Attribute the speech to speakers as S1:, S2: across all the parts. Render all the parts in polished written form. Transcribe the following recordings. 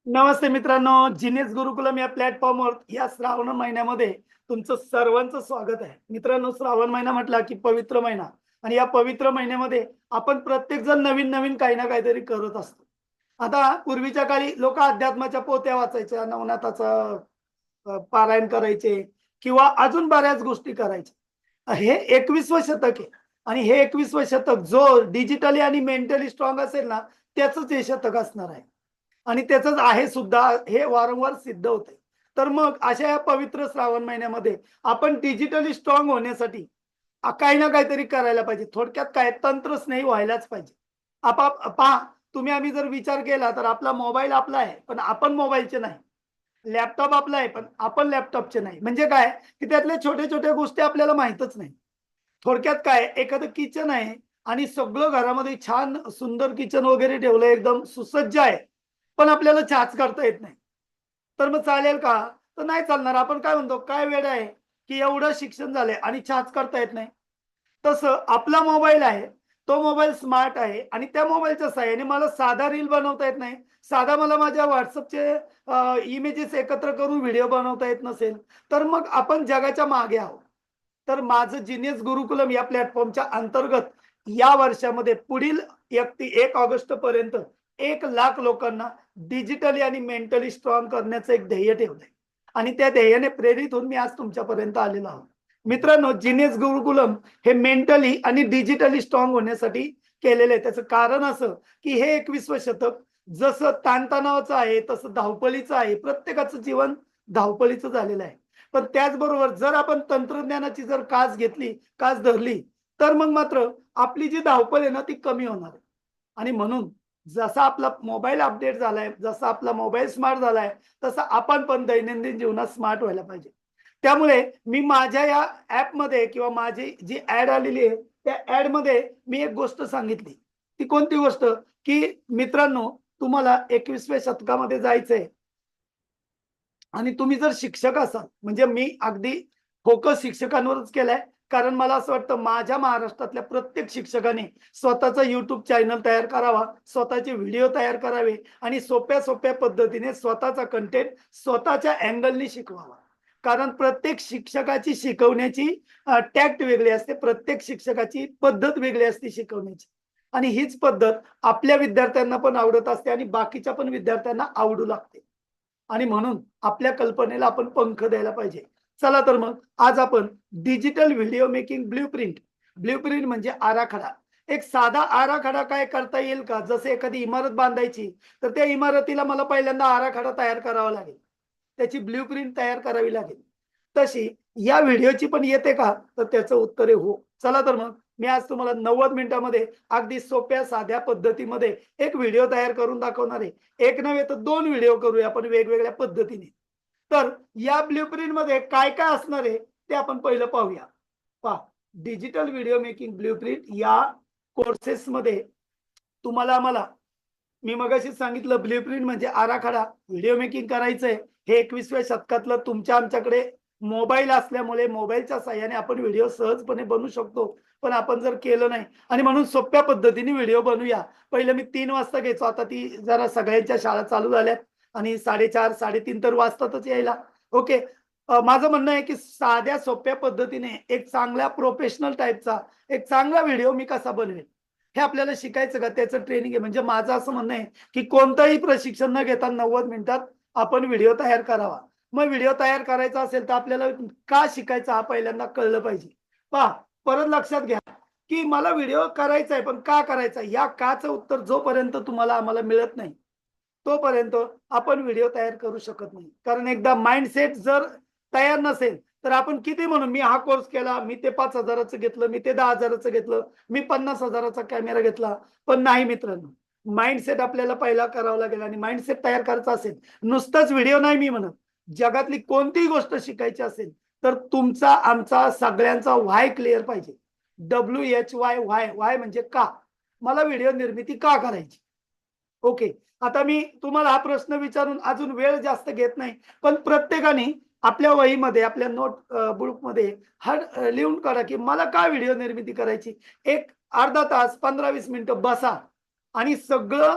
S1: नमस्ते मित्रांनो, जिनेस गुरुकुलम या प्लॅटफॉर्मवर या श्रावण महिन्यामध्ये तुमचं सर्वांचं स्वागत आहे. मित्रांनो, श्रावण महिना म्हटला की पवित्र महिना आणि या पवित्र महिन्यामध्ये आपण प्रत्येक जण नवीन नवीन काही ना काहीतरी करत असतो. आता पूर्वीच्या काळी लोक अध्यात्माच्या पोथ्या वाचायच्या, नवनाथाचं पारायण करायचे किंवा अजून बऱ्याच गोष्टी करायच्या. हे 21वं शतक आहे आणि हे 21वं शतक जो डिजिटली आणि मेंटली स्ट्रॉंग असेल ना, त्याचंच हे शतक असणार आहे. आणि त्याचंच आहे सुद्धा हे वारंवार सिद्ध होतंय. तर मग अशा या पवित्र श्रावण महिन्यामध्ये आपण डिजिटली स्ट्रॉंग होण्यासाठी काही ना काहीतरी करायला पाहिजे. थोडक्यात काय तंत्रस्नेही व्हायलाच पाहिजे. पहा, तुम्ही आम्ही जर विचार केला तर आपला मोबाईल आपला आहे, पण आपण मोबाईलचे नाही. लॅपटॉप आपला आहे, पण आपण लॅपटॉपचे नाही. म्हणजे काय, की त्यातल्या छोट्या-छोट्या गोष्टी आपल्याला माहीतच नाही. थोडक्यात काय एखादं किचन आहे आणि सगळं घरामध्ये छान सुंदर किचन वगैरे ठेवलंय, एकदम सुसज्ज आहे. पण आपल्याला छाच करता येत नाही. तर मग चालेल का? तर नाही चालणार. आपण काय म्हणतो, काय वेड आहे, की एवढं शिक्षण झालंय आणि छाच करता येत नाही. तसं आपला मोबाईल आहे. तो मोबाईल स्मार्ट आहे आणि त्या मोबाईलच्या सहाय्याने मला साधा रील बनवता येत नाही. साधा मला माझ्या WhatsAppचे इमेजेस एकत्र करून व्हिडिओ बनवता येत नसेल, तर मग आपण जगाच्या मागे आहोत. तर माझं जिनियस गुरुकुलम या प्लॅटफॉर्मच्या अंतर्गत या वर्षामध्ये पुढील 1 ऑगस्ट पर्यंत 1,00,000 लोकांना डिजिटली आणि मेंटली स्ट्रॉंग करण्याचं एक ध्येय ठेवलंय आणि त्या ध्येयाने प्रेरित होऊन मी आज तुमच्यापर्यंत आलेलो आहोत. मित्रांनो, जिनियस गुरुकुलम हे मेंटली आणि डिजिटली स्ट्रॉंग होण्यासाठी केलेलं आहे. त्याचं कारण असं, की हे 21वं शतक जसं ताणतणावाचं आहे, तसं धावपळीचं आहे. प्रत्येकाचं जीवन धावपळीचं झालेलं आहे. पण त्याचबरोबर जर आपण तंत्रज्ञानाची जर कास धरली, तर मग मात्र आपली जी धावपळ आहे ना, ती कमी होणार आहे. आणि म्हणून जसा आपला मोबाईल अपडेट झालाय, जसा आपला मोबाईल स्मार्ट झालाय, तसं आपण पण दैनंदिन जीवनात स्मार्ट व्हायला पाहिजे. त्यामुळे मी माझ्या या ॲपमध्ये किंवा माझी जी ॲड आलेली आहे, त्या ॲडमध्ये मी एक गोष्ट सांगितली. ती कोणती गोष्ट? की मित्रांनो, तुम्हाला 21व्या शतकामध्ये जायचंय आणि तुम्ही जर शिक्षक असाल, म्हणजे मी अगदी फोकस शिक्षकांवरच केलाय. कारण मला असं वाटतं माझ्या महाराष्ट्रातल्या प्रत्येक शिक्षकाने स्वतःचा YouTube चॅनल तयार करावा, स्वतःचे व्हिडिओ तयार करावे आणि सोप्या-सोप्या पद्धतीने स्वतःचा कंटेंट स्वतःच्या अँगलनी शिकवावा. कारण प्रत्येक शिक्षकाची शिकवण्याची टॅक्ट वेगळी असते. प्रत्येक शिक्षकाची पद्धत वेगळी असते शिकवण्याची. आणि हीच पद्धत आपल्या विद्यार्थ्यांना पण आवडत असते आणि बाकीच्या पण विद्यार्थ्यांना आवडू लागते. आणि म्हणून आपल्या कल्पनेला आपण पंख द्यायला पाहिजे. चला तर मग आज आपण digital video making blueprint, blueprint म्हणजे आराखडा. एक साधा आराखडा काय करता येईल का? जसं एखादी इमारत बांधायची, तर त्या इमारतीला मला पहिल्यांदा आराखडा तयार करावा लागेल. त्याची ब्लूप्रिंट तयार करावी लागेल. तशी या व्हिडिओची पण येते का? तर त्याचं उत्तर आहे हो. चला तर मग मी आज तुम्हाला 90 मिनिटामध्ये अगदी सोप्या साध्या पद्धतीमध्ये एक व्हिडिओ तयार करून दाखवणार आहे. एक नव्हे तर 2 व्हिडिओ करूया आपण वेगवेगळ्या पद्धतीने. तर या ब्लूप्रिंटमध्ये काय-काय असणार आहे ते आपण पहिलं पाहूया. पहा, डिजिटल व्हिडिओ मेकिंग ब्लूप्रिंट या कोर्सेसमध्ये तुम्हाला आम्हाला मी मगाशीच सांगितलं ब्लूप्रिंट म्हणजे आराखडा. व्हिडिओ मेकिंग करायचंय. हे 21व्या शतकातलं तुमच्या आमच्याकडे मोबाईल असल्यामुळे मोबाईलच्या सहाय्याने आपण व्हिडिओ सहजपणे बनवू शकतो. पण आपण जर केलं नाही आणि म्हणून सोप्या पद्धतीने व्हिडिओ बनवूया. पहिलं मी 3 वाजता घ्यायचो. आता ती जरा सगळ्यांच्या शाळा चालू झाल्यात आणि 4:30, 3:30 तर वाजतातच यायला. ओके. माझं म्हणणं आहे की साध्या सोप्या पद्धतीने एक चांगल्या प्रोफेशनल टाइपचा एक चांगला व्हिडिओ मी कसा बनवेल? हे आपल्याला शिकायचं का? त्याचं ट्रेनिंग आहे. म्हणजे माझं असं म्हणणं आहे, की कोणतंही प्रशिक्षण न घेता 90 मिनिटात आपण व्हिडिओ तयार करावा. मग व्हिडिओ तयार करायचा असेल तर आपल्याला का शिकायचं हा पहिल्यांदा कळलं पाहिजे. पहा, परत लक्षात घ्या, की मला व्हिडिओ करायचा आहे, पण का करायचा आहे? या काचं उत्तर जोपर्यंत तुम्हाला आम्हाला मिळत नाही, तोपर्यंत आपण व्हिडिओ तयार करू शकत नाही. कारण एकदा माइंडसेट जर तयार नसेल, तर आपण किती म्हणून मी हा कोर्स केला, मी ते 5,000चं घेतलं, मी ते 10,000चं घेतलं, मी 50,000चा कॅमेरा घेतला. पण नाही मित्रांनो, माइंडसेट आपल्याला पहिला करावा लागेल आणि माइंडसेट तयार करायचा असेल, नुसताच व्हिडिओ नाही मी म्हणत. जगातली कोणतीही गोष्ट शिकायची असेल, तर तुमचा, आमचा, सगळ्यांचा व्हाय क्लिअर पाहिजे. WHY व्हाय, व्हाय म्हणजे का? मला व्हिडिओ निर्मिती का करायची? ओके. आता मी तुम्हाला हा प्रश्न विचारून अजून वेळ जास्त घेत नाही. पण प्रत्येकाने आपल्या वहीमध्ये, आपल्या बुकमध्ये लिहून काढा, की मला काय व्हिडिओ निर्मिती करायची. एक अर्धा तास, 15-20 मिनिटं बसा आणि सगळं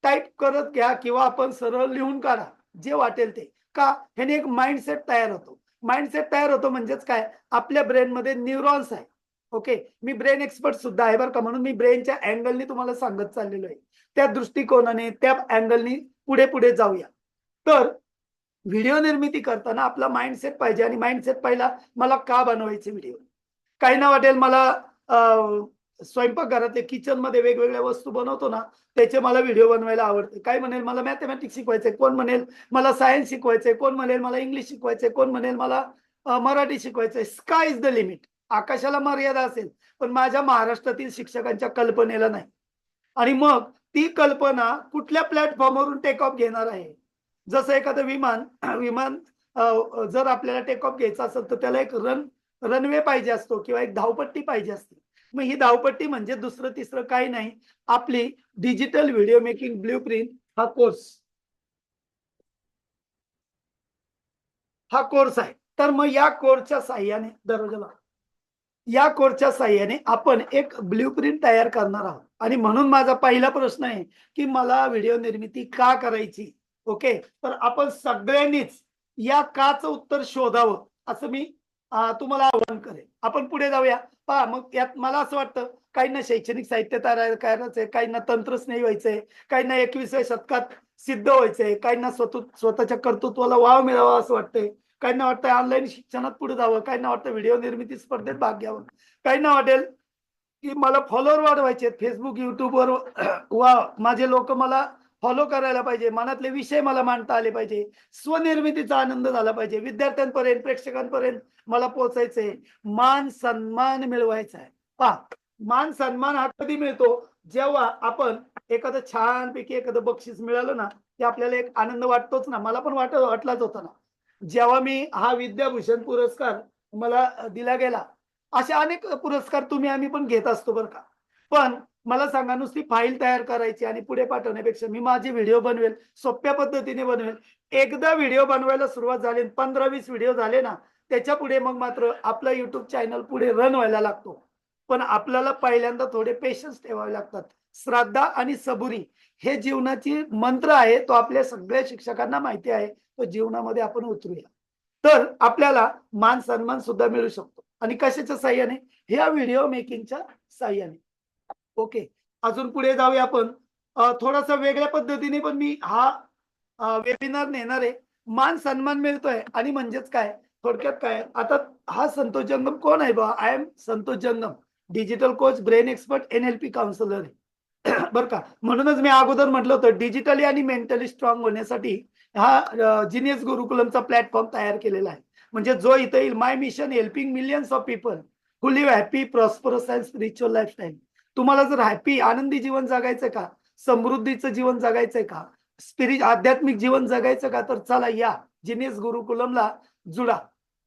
S1: टाईप करत घ्या किंवा आपण सरळ लिहून काढा, जे वाटेल ते. का? ह्याने एक माइंडसेट तयार होतो. माइंडसेट तयार होतो म्हणजेच काय? आपल्या ब्रेनमध्ये न्यूरॉन्स आहे. ओके. मी ब्रेन एक्सपर्ट सुद्धा आहे बरं का, म्हणून मी ब्रेनच्या अँगलनी तुम्हाला सांगत चाललेलो आहे. त्या दृष्टिकोनाने, त्या अँगलनी पुढे-पुढे जाऊया. तर व्हिडिओ निर्मिती करताना आपला माइंडसेट पाहिजे आणि माइंडसेट पहिला मला का बनवायचे व्हिडिओ? काहींना वाटेल मला स्वयंपाकघरातले किचनमध्ये वेगवेगळ्या वस्तू बनवतो ना, त्याचे मला व्हिडिओ बनवायला आवडते. काही म्हणेल मला मॅथेमॅटिक्स शिकवायचंय, कोण म्हणेल मला सायन्स शिकवायचंय, कोण म्हणेल मला इंग्लिश शिकवायचंय, कोण म्हणेल मला मराठी शिकवायचंय. Sky is the limit. आकाशाला मर्यादा असेल, पण माझ्या महाराष्ट्रातील शिक्षकांच्या कल्पनेला नाही. आणि मग ती कल्पना कुठल्या प्लॅटफॉर्मवरून टेक ऑफ घेणार आहे? जसं एखादं विमान विमान जर आपल्याला टेक ऑफ घ्यायचं असेल, तर त्याला एक रनवे पाहिजे असतो किंवा एक धावपट्टी पाहिजे असते. मग ही धावपट्टी म्हणजे दुसरं तिसरं काही नाही, आपली डिजिटल व्हिडिओ मेकिंग ब्लूप्रिंट हा कोर्स. हा कोर्स आहे. तर मग या कोर्सच्या साहाय्याने दरवाजाला या कोर्सच्या साहाय्याने आपण एक ब्लूप्रिंट तयार करणार आहोत आणि म्हणून माझा पहिला प्रश्न आहे, की मला व्हिडिओ निर्मिती का करायची? ओके. तर आपण सगळ्यांनीच या काचं उत्तर शोधावं, असं मी तुम्हाला आवाहन करेन. आपण पुढे जाऊया. पहा मग यात मला असं वाटतं, काहींना शैक्षणिक साहित्य तयार करायचंय, काहींना तंत्रस्नेही व्हायचंय, काहींना 21व्या शतकात सिद्ध व्हायचंय, काहींना स्वतःच्या कर्तृत्वाला वाव मिळावा असं वाटतंय. काहींना वाटतं ऑनलाईन शिक्षणात पुढे जावं, काहींना वाटतं व्हिडिओ निर्मिती स्पर्धेत भाग घ्यावा, काहींना वाटेल की मला फॉलोअर वाढवायचे आहेत फेसबुक, युट्यूबवर वा माझे लोक मला फॉलो करायला पाहिजे, मनातले विषय मला मांडता आले पाहिजे, स्वनिर्मितीचा आनंद झाला पाहिजे, विद्यार्थ्यांपर्यंत, प्रेक्षकांपर्यंत मला पोहोचायचंय, मान सन्मान मिळवायचा आहे. पहा, मान सन्मान हा कधी मिळतो? जेव्हा आपण एखादं छानपैकी एखादं बक्षीस मिळालं ना, ते आपल्याला एक आनंद वाटतोच ना. मला पण वाटलाच होता ना. जेव्हा मी हा विद्याभूषण पुरस्कार मला दिला गेला, असे अनेक पुरस्कार तुम्ही आम्ही पण घेत असतो बरं का. पण मला सांगा, नुसती फाईल तयार करायची आणि पुढे पाठवण्यापेक्षा मी माझे व्हिडिओ बनवेल, सोप्या पद्धतीने बनवेल. एकदा व्हिडिओ बनवायला सुरुवात झाली, 15-20 व्हिडिओ झाले ना, त्याच्यापुढे मग मात्र आपला YouTube चॅनल पुढे रन व्हायला लागतो. पण आपल्याला पहिल्यांदा थोडे पेशन्स ठेवावे लागतात. श्रद्धा आणि सबुरी हे जीवनाची मंत्र आहे. तो आपल्या सगळ्या शिक्षकांना माहिती आहे. तो जीवनामध्ये आपण उतरूया. तर आपल्याला मान सन्मान सुद्धा मिळू शकतो. आणि कशाच्या साहाय्याने? ह्या व्हिडिओ मेकिंगच्या साहाय्याने. ओके. अजून पुढे जाऊया आपण. थोडासा वेगळ्या पद्धतीने पण मी हा वेबिनार नेणार आहे. मान सन्मान मिळतोय आणि म्हणजेच काय? थोडक्यात काय? आता हा संतोष जंगम कोण आहे बा? आय एम संतोष जंगम, digital coach, brain expert, NLP counsellor आहे. बरं का. म्हणूनच मी अगोदर म्हटलं होतं डिजिटली आणि मेंटली स्ट्रॉंग होण्यासाठी हा जिनियस गुरुकुलमचा प्लॅटफॉर्म तयार केलेला आहे. म्हणजे जो इथे येईल, my mission helping millions of people who live happy, prosperous and spiritual lifestyle. तुम्हाला जर हॅपी आनंदी जीवन जगायचंय का? समृद्धीचं जीवन जगायचंय का? आध्यात्मिक जीवन जगायचं का? तर चला या जिनियस गुरुकुलमला जुडा.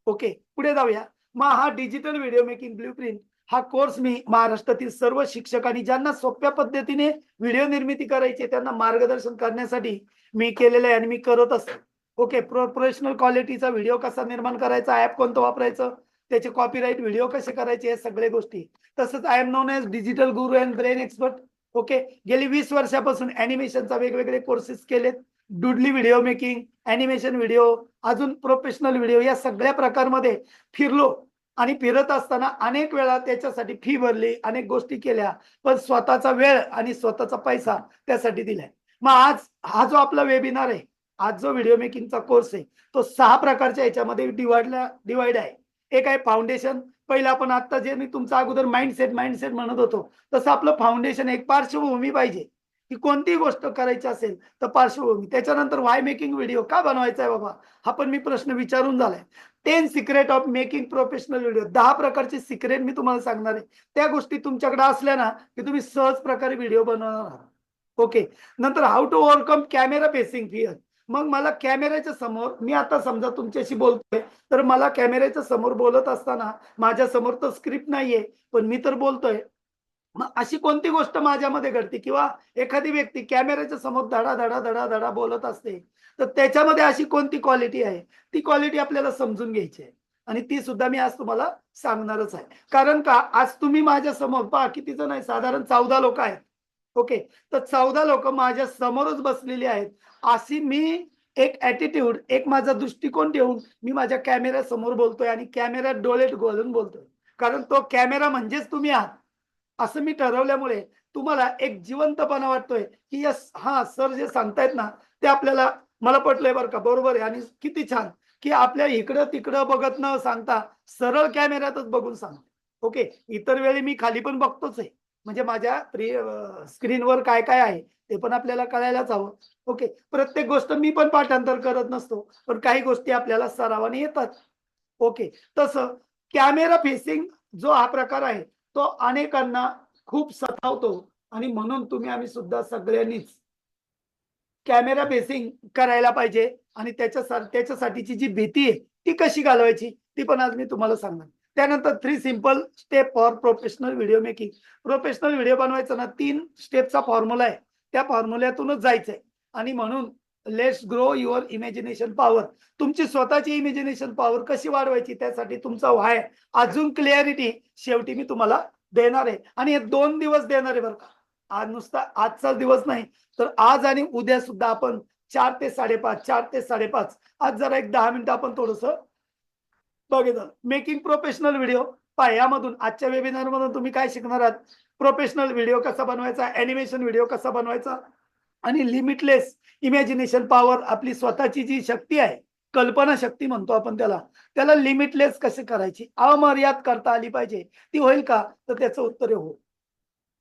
S1: ओके. पुढे जाऊया. मग हा डिजिटल व्हिडिओ मेकिंग ब्लूप्रिंट हा कोर्स मी महाराष्ट्रातील सर्व शिक्षक आणि ज्यांना सोप्या पद्धतीने व्हिडिओ निर्मिती करायची त्यांना मार्गदर्शन करण्यासाठी मी केलेलं आहे आणि मी करत असतो. ओके. प्रोफेशनल क्वालिटीचा व्हिडिओ कसा निर्माण करायचा, ऍप कोणतं वापरायचं, त्याचे कॉपीराईट व्हिडिओ कसे करायचे, हे सगळे गोष्टी. तसंच I am known as digital guru and brain expert. Okay. गेली 20 वर्षापासून अॅनिमेशनचा वेगवेगळे कोर्सेस केलेत. Doodly video making, animation video, अजून प्रोफेशनल व्हिडिओ, या सगळ्या प्रकारमध्ये फिरलो आणि फिरत असताना अनेक वेळा त्याच्यासाठी फी भरली, अनेक गोष्टी केल्या, पण स्वतःचा वेळ आणि स्वतःचा पैसा त्यासाठी दिलाय. मग आज हा जो आपला वेबिनार आहे, आज जो व्हिडिओ मेकिंगचा कोर्स आहे, तो 6 प्रकारच्या ह्याच्यामध्ये डिवाइड आहे. एक आहे फाउंडेशन. पहिलं आपण आता जे मी तुमचा अगोदर माइंडसेट म्हणत होतो, तसं आपलं फाउंडेशन, एक पार्श्वभूमी पाहिजे, की कोणतीही गोष्ट करायची असेल तर पार्श्वभूमी. त्याच्यानंतर व्हाय मेकिंग व्हिडिओ, का बनवायचा आहे बाबा, हा पण मी प्रश्न विचारून झालाय. 10 secret of making professional video, 10 प्रकारचे सिक्रेट मी तुम्हाला सांगणार आहे. त्या गोष्टी तुमच्याकडे असल्या ना, की तुम्ही सहज प्रकारे व्हिडिओ बनवणार आहात. ओके. नंतर how to overcome camera facing fear. मग मला कॅमेऱ्याच्या समोर, मी आता समजा तुमच्याशी बोलतोय, तर मला कॅमेऱ्याच्या समोर बोलत असताना माझ्या समोर तर स्क्रिप्ट नाहीये, पण मी तर बोलतोय. मग अशी कोणती गोष्ट माझ्यामध्ये घडते किंवा एखादी व्यक्ती कॅमेऱ्याच्या समोर धडा धडा धडा धडा बोलत असते, तर त्याच्यामध्ये अशी कोणती क्वालिटी आहे, ती क्वालिटी आपल्याला समजून घ्यायची आहे. आणि ती सुद्धा मी आज तुम्हाला सांगणारच आहे. कारण का, आज तुम्ही माझ्या समोर पहा, किती जण आहे, साधारण 14 लोक आहेत. ओके, तर 14 लोक माझ्या समोरच बसलेली आहेत. अशी मी एक ॲटिट्यूड, एक माझा दृष्टिकोन ठेवून मी माझ्या कॅमेरा समोर बोलतोय आणि कॅमेऱ्यात डोळे घालून बोलतोय. कारण तो कॅमेरा म्हणजेच तुम्ही आहात. असं मी ठरवल्यामुळे तुम्हाला एक जिवंतपणा वाटतोय, की यस हां, सर जे सांगतायत ना, ते आपल्याला मला पटलंय बरं का. बरोबर आहे आणि किती छान, की आपल्या इकडं-तिकडं बघत न सांगता सरळ कॅमेऱ्यातच बघून सांगतो. ओके. इतर वेळी मी खाली पण बघतोच आहे. म्हणजे माझ्या स्क्रीनवर काय-काय आहे ते पण आपल्याला कळायलाच हवं. ओके. प्रत्येक गोष्ट मी पण पाठांतर करत नसतो. पण काही गोष्टी आपल्याला सरावाने येतात. ओके. तसं कॅमेरा फेसिंग जो हा प्रकार आहे, तो अनेकांना खूप सतावतो आणि म्हणून तुम्ही आम्ही सुद्धा सगळ्यांनीच कॅमेरा फेसिंग करायला पाहिजे आणि त्याच्यासाठीची जी भीती आहे, ती कशी घालवायची, ती पण आज मी तुम्हाला सांगणार. त्यानंतर 3 simple step for professional video making. Professional video बनवायचा ना 3 स्टेपचा फॉर्म्युला आहे. त्या फॉर्म्युल्यातूनच जायचंय आणि म्हणून let's grow your imagination power. तुमची स्वतःची इमॅजिनेशन पॉवर कशी वाढवायची त्यासाठी तुमचा व्हाय अजून क्लॅरिटी शेवटी मी तुम्हाला देणार आहे आणि हे 2 दिवस देणार आहे बरं का. आज नुसता आजचा दिवस नाही, तर आज आणि उद्या सुद्धा आपण 4 ते 5:30, 4 ते 5:30 आज जरा एक 10 मिनिटं आपण थोडंसं बघितलं. मेकिंग प्रोफेशनल व्हिडिओ पहा यामधून आजच्या वेबिनारमधून तुम्ही काय शिकणार आहात? प्रोफेशनल व्हिडिओ कसा बनवायचा, ॲनिमेशन व्हिडिओ कसा बनवायचा आणि लिमिटलेस इमॅजिनेशन पॉवर आपली स्वतःची जी शक्ती आहे, कल्पना शक्ती म्हणतो आपण त्याला, त्याला लिमिटलेस कशी करायची, अमर्याद करता आली पाहिजे. ती होईल का? तर त्याचं उत्तर आहे हो.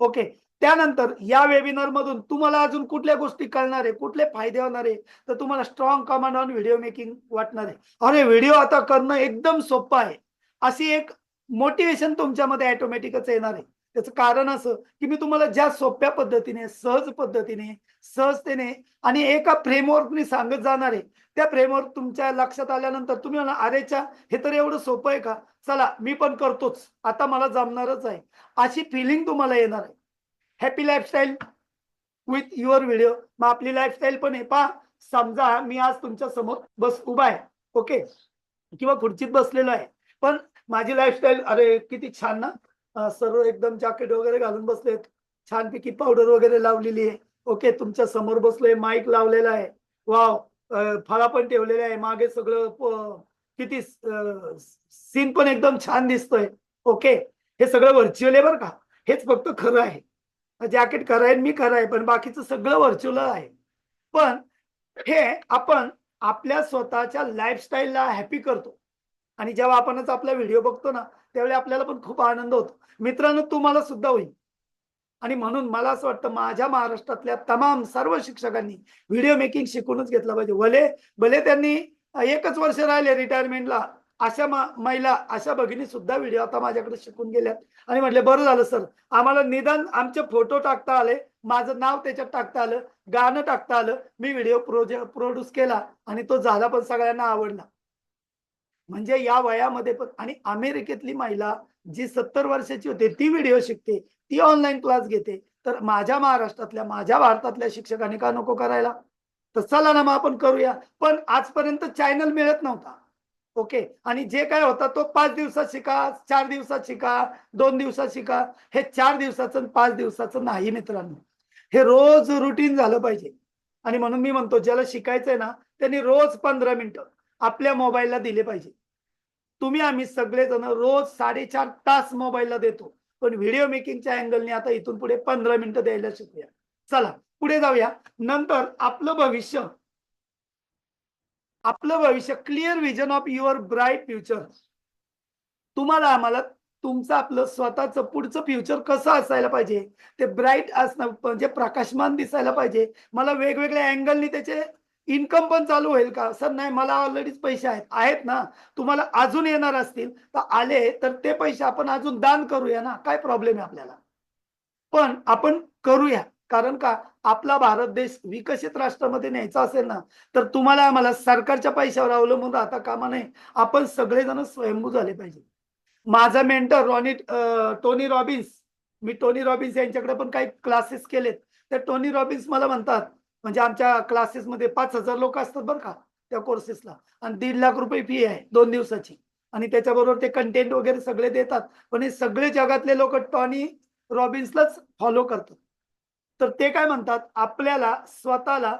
S1: ओके. त्यानंतर या वेबिनारमधून तुम्हाला अजून कुठल्या गोष्टी कळणार आहे, कुठले फायदे होणार आहे, तर तुम्हाला strong command on video making वाटणार आहे. अरे, व्हिडिओ आता करणं एकदम सोपं आहे. अशी एक मोटिव्हेशन तुमच्यामध्ये ऑटोमॅटिकच येणार आहे. त्याचं कारण असं, की मी तुम्हाला ज्या सोप्या पद्धतीने, सहज पद्धतीने, सहजतेने आणि एका फ्रेमवर्कनी सांगत जाणार आहे. त्या फ्रेमवर्क तुमच्या लक्षात आल्यानंतर तुम्ही म्हणाल, "अरेच्या, हे तर एवढं सोपं आहे का? चला मी पण करतोच. आता मला जमणारच आहे." अशी फिलिंग तुम्हाला येणार आहे. Happy lifestyle with your video. मग आपली लाईफस्टाईल पण आहे. पहा, समजा मी आज तुमच्या समोर उभा आहे. ओके. किंवा खुर्चीत बसलेलो आहे. पण माझी लाईफस्टाईल अरे किती छान ना. सर्व एकदम जॅकेट वगैरे घालून बसलेत. छानपैकी पावडर वगैरे लावलेली आहे. ओके. तुमच्या समोर बसलोय, माईक लावलेला आहे. वॉव! फळा पण ठेवलेल्या आहे. मागे सगळं किती सीन पण एकदम छान दिसतोय. ओके. हे सगळं व्हर्चुअल आहे बरं का. हेच फक्त खरं आहे. जॅकेट खरं आहे, मी खरं आहे, पण बाकीचं सगळं व्हर्चुअल आहे. पण हे आपण आपल्या स्वतःच्या लाईफस्टाईलला हॅपी करतो आणि जेव्हा आपणच आपला व्हिडिओ बघतो ना, त्यावेळी आपल्याला पण खूप आनंद होतो. मित्रांनो, तुम्हाला सुद्धा होईल आणि म्हणून मला असं वाटतं माझ्या महाराष्ट्रातल्या तमाम सर्व शिक्षकांनी व्हिडिओ मेकिंग शिकूनच घेतलं पाहिजे. भले भले त्यांनी 1च वर्ष राहिले रिटायरमेंटला. अशा महिला, अशा भगिनी सुद्धा व्हिडिओ आता माझ्याकडे शिकून गेल्यात आणि म्हटले, "बरं झालं सर, आम्हाला निदान आमचे फोटो टाकता आले, माझं नाव त्याच्यात टाकता आलं, गाणं टाकता आलं. मी व्हिडिओ प्रोड्यूस केला आणि तो झाला पण सगळ्यांना आवडला." म्हणजे या वयामध्ये पण आणि अमेरिकेतली महिला जी 70 वर्षाची होते ती व्हिडिओ शिकते, ती ऑनलाईन क्लास घेते. तर माझ्या महाराष्ट्रातल्या, माझ्या भारतातल्या शिक्षकांनी का नको करायला? तर चला ना, मग आपण करूया. पण आजपर्यंत चॅनल मिळत नव्हता. ओके. आणि जे काय होता तो 5 दिवसात शिका, 4 दिवसात शिका, 2 दिवसात शिका. हे 4 दिवसाचं आणि 5 दिवसाचं नाही मित्रांनो. हे रोज रुटीन झालं पाहिजे. आणि म्हणून मी म्हणतो ज्याला शिकायचंय ना, त्यांनी रोज 15 मिनिटं आपल्या मोबाईलला दिले पाहिजे. तुम्ही आम्ही सगळेजण रोज 4.5 तास मोबाईलला देतो. पण व्हिडिओ मेकिंगच्या अँगलने आता इथून पुढे 15 मिनिटं द्यायला शिकूया. चला पुढे जाऊया. नंतर आपलं भविष्य clear vision of your bright future. तुम्हाला आम्हाला तुमचं आपलं स्वतःचं पुढचं फ्युचर कसं असायला पाहिजे, ते ब्राईट असणं म्हणजे प्रकाशमान दिसायला पाहिजे. मला वेगवेगळ्या अँगलनी त्याचे इन्कम पण चालू होईल का? सर नाही, मला ऑलरेडीच पैसे आहेत. आहेत ना. तुम्हाला अजून येणार असतील तर आले तर ते पैसे आपण अजून दान करूया ना. काय प्रॉब्लेम आहे आपल्याला? पण आपण करूया. कारण का आपला भारत देश विकसित राष्ट्रामध्ये न्यायचा असेल ना, तर तुम्हाला आम्हाला सरकारच्या पैशावर अवलंबून राहता कामा नये. आपण सगळेजण स्वयंभू झाले पाहिजे. माझा मेंटर टोनी रॉबिन्स, मी टोनी रॉबिन्स यांच्याकडे पण काही क्लासेस केलेत. तर टोनी रॉबिन्स मला म्हणतात, म्हणजे आमच्या क्लासेसमध्ये 5,000 लोक असतात बरं का त्या कोर्सेसला आणि ₹1,50,000 फी आहे 2 दिवसाची आणि त्याच्याबरोबर ते कंटेंट वगैरे सगळे देतात. पण हे सगळे जगातले लोकं टोनी रॉबिन्सलाच फॉलो करतात. तर ते काय म्हणतात, आपल्याला स्वतःला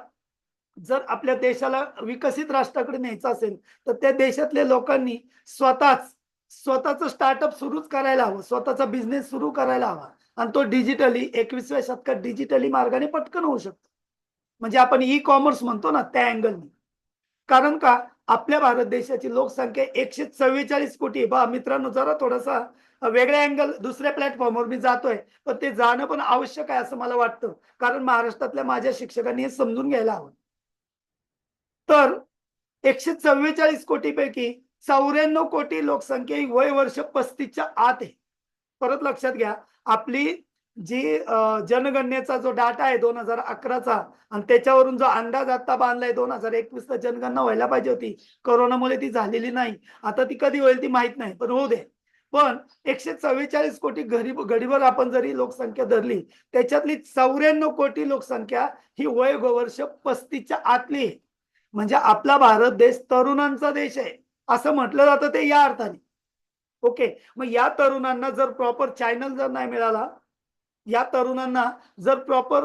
S1: जर आपल्या देशाला विकसित राष्ट्राकडे न्यायचं असेल, तर त्या देशातल्या लोकांनी स्वतःचं स्टार्टअप सुरूच करायला हवं, स्वतःचा बिझनेस सुरू करायला हवा आणि तो डिजिटली 21व्या शतकात डिजिटली मार्गाने पटकन होऊ शकतो. म्हणजे आपण ई कॉमर्स म्हणतो ना त्या अँगलनी. कारण का आपल्या भारत देशाची लोकसंख्या 144 कोटी आहे. पहा मित्रांनो, जरा थोडासा वेगळ्या अँगल दुसऱ्या प्लॅटफॉर्मवर मी जातोय, पण ते जाणं पण आवश्यक आहे असं मला वाटतं. कारण महाराष्ट्रातल्या माझ्या शिक्षकांनी हे समजून घ्यायला हवं. तर 144 कोटीपैकी 94 कोटी लोकसंख्या ही वय वर्ष 35च्या आत आहे. परत लक्षात घ्या, आपली जी जनगणनेचा जो डाटा आहे 2011चा आणि त्याच्यावरून जो अंदाज आता बांधलाय 2021ला जनगणना व्हायला पाहिजे होती. कोरोनामुळे ती झालेली नाही. आता ती कधी होईल ती माहित नाही, पण होऊ दे. पण 144 कोटी घडीवर आपण जरी लोकसंख्या धरली, त्याच्यातली 94 कोटी लोकसंख्या ही वय वर्ष 35च्या आतली आहे. म्हणजे आपला भारत देश तरुणांचा देश आहे, असं म्हटलं जातं ते या अर्थाने. ओके. मग या तरुणांना जर प्रॉपर चॅनल जर नाही मिळाला, या तरुणांना जर प्रॉपर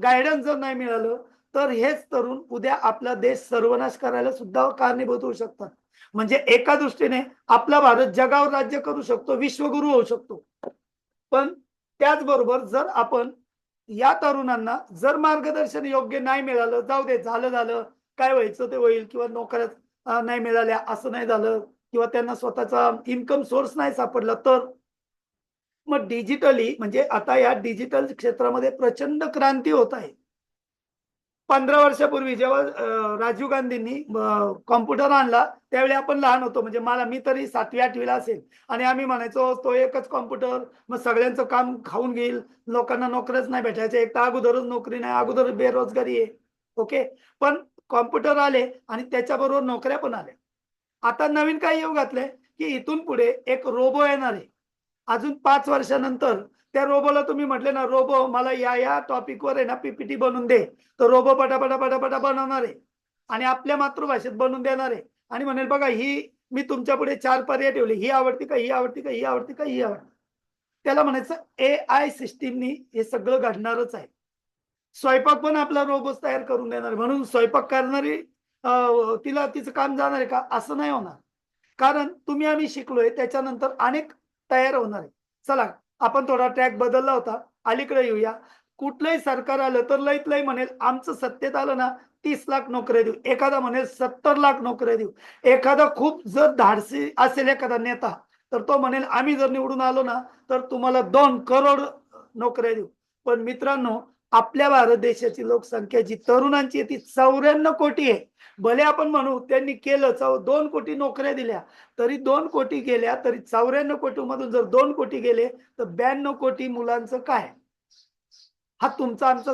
S1: गाईडन्स जर नाही मिळालं, तर हेच तरुण उद्या आपला देश सर्वनाश करायला सुद्धा कारणीभूत होऊ शकतात. म्हणजे एका दृष्टीने आपला भारत जगावर राज्य करू शकतो, विश्वगुरू होऊ शकतो. पण त्याचबरोबर जर आपण या तरुणांना जर मार्गदर्शन योग्य नाही मिळालं, जाऊ दे, झालं, काय व्हायचं ते होईल किंवा नोकऱ्या नाही मिळाल्या, असं नाही झालं किंवा त्यांना स्वतःचा इन्कम सोर्स नाही सापडला, तर मग डिजिटली म्हणजे आता या डिजिटल क्षेत्रामध्ये प्रचंड क्रांती होत आहे. 15 वर्षापूर्वी जेव्हा राजीव गांधींनी कॉम्प्युटर आणला, त्यावेळी आपण लहान होतो. म्हणजे मी तरी 7वी-8वी ला असेल आणि आम्ही म्हणायचो तो एकच कॉम्प्युटर मग सगळ्यांचं काम खाऊन घेईल, लोकांना नोकऱ्याच नाही भेटायच्या. एक तर अगोदरच नोकरी नाही, अगोदर बेरोजगारी आहे. ओके. पण कॉम्प्युटर आले आणि त्याच्याबरोबर नोकऱ्या पण आल्या. आता नवीन काय येऊ घातलंय, की इथून पुढे एक रोबो येणार आहे. अजून 5 वर्षानंतर त्या रोबोला तुम्ही म्हटले ना, "रोबो मला या टॉपिकवर आहे ना पी बनवून दे." तर रोबो पटापटा बनवणार आहे आणि आपल्या मातृभाषेत बनवून देणार आहे आणि म्हणेल, "बघा ही मी तुमच्या पुढे 4 पर्याय ठेवले. ही आवडती का? ही आवडती का? ही आवडती का? ही आवडती." त्याला म्हणायचं एआय सिस्टमनी हे सगळं घडणारच आहे. स्वयंपाक पण आपला रोबोच तयार करून देणार आहे. म्हणून स्वयंपाक करणारी तिला तिचं काम जाणार आहे का? असं नाही होणार. कारण तुम्ही आम्ही शिकलोय त्याच्यानंतर अनेक तयार होणार आहे. चला, आपण थोडा ट्रॅक बदलला होता. अलीकडे येऊया. कुठलंही सरकार आलं तर लईत लई म्हणेल आमचं सत्तेत आलं ना 30 लाख नोकऱ्या देऊ. एखादा म्हणेल 70 लाख नोकऱ्या देऊ. एखादा खूप जर धाडसी असेल एखादा नेता, तर तो म्हणेल आम्ही जर निवडून आलो ना, तर तुम्हाला 2 करोड नोकऱ्या देऊ. पण मित्रांनो, आपल्या भारत देशाची लोकसंख्या जी तरुणांची आहे ती 94 कोटी आहे. भले आपण म्हणू त्यांनी केलं 2 कोटी नोकऱ्या दिल्या, तरी 2 कोटी गेल्या तरी 94 कोटीमधून जर 2 कोटी गेले, तर 92 कोटी मुलांचं काय? हा तुमचा आमचा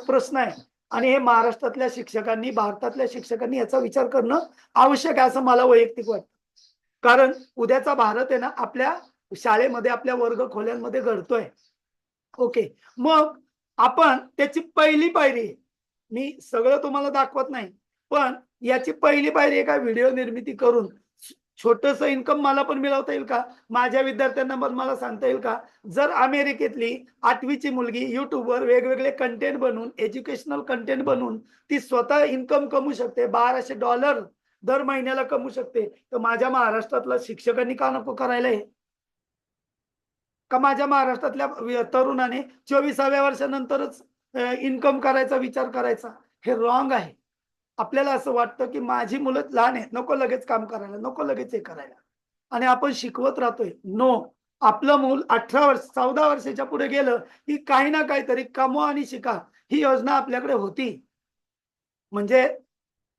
S1: प्रश्न आहे आणि हे महाराष्ट्रातल्या शिक्षकांनी, भारतातल्या शिक्षकांनी याचा विचार करणं आवश्यक आहे असं मला वैयक्तिक वाटतं. कारण उद्याचा भारत आहे ना आपल्या शाळेमध्ये, आपल्या वर्गखोल्यांमध्ये घडतोय. ओके. मग आपण त्याची पहिली पायरी आहे. मी सगळं तुम्हाला दाखवत नाही. पण याची पहिली पायरी आहे का व्हिडिओ निर्मिती करून छोटंसं इन्कम मला पण मिळवता येईल का? माझ्या विद्यार्थ्यांना पण मला सांगता येईल का? जर अमेरिकेतली 8वी मुलगी YouTubeवर वेगवेगळे कंटेंट बनवून, एज्युकेशनल कंटेंट बनवून ती स्वतः इन्कम कमवू शकते, $1200 दर महिन्याला कमवू शकते. तर माझ्या महाराष्ट्रातल्या शिक्षकांनी का नको करायला हे? का माझ्या महाराष्ट्रातल्या तरुणाने 24व्या वर्षानंतरच इन्कम करायचा विचार करायचा? हे रॉंग आहे. आपल्याला असं वाटतं, की माझी मुलं लहान आहेत, नको लगेच काम करायला, नको लगेच हे करायला आणि आपण शिकवत राहतोय. नो. आपलं मूल 18 वर्ष 14 वर्षाच्या पुढे गेलं, की काही ना काहीतरी कमवा आणि शिका. ही योजना आपल्याकडे होती. म्हणजे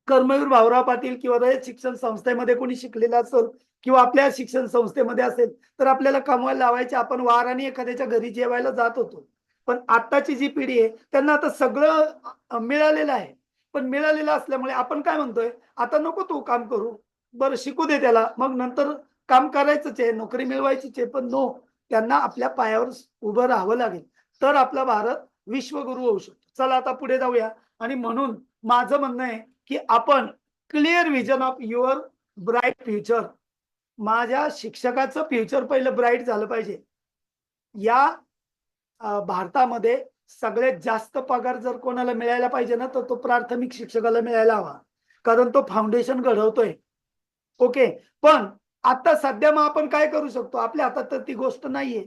S1: कर्मवीर भाऊराव पाटील किंवा रयत शिक्षण संस्थेमध्ये कोणी शिकलेलं असेल किंवा आपल्या शिक्षण संस्थेमध्ये असेल, तर आपल्याला कमवायला लावायचे. आपण वाराने एखाद्याच्या घरी जेवायला जात होतो. पण आत्ताची जी पिढी आहे, त्यांना आता सगळं मिळालेलं आहे. पण मिळालेलं असल्यामुळे आपण काय म्हणतोय, "आता नको तू काम करू. बरं शिकू दे त्याला. मग नंतर काम करायचंच आहे, नोकरी मिळवायचीच आहे." पण नो, त्यांना आपल्या पायावर उभं राहावं लागेल. तर आपला भारत विश्वगुरू होऊ शकतो. चला आता पुढे जाऊया आणि म्हणून माझं म्हणणं आहे, की आपण clear vision of your bright future. माझ्या शिक्षकाचं फ्युचर पहिलं ब्राईट झालं पाहिजे. या भारतामध्ये सगळ्यात जास्त पगार जर कोणाला मिळायला पाहिजे ना, तर तो प्राथमिक शिक्षकाला मिळायला हवा, कारण तो फाउंडेशन घडवतोय. ओके. पण आता सध्या मग आपण काय करू शकतो? आपल्या हातात तर ती गोष्ट नाहीये.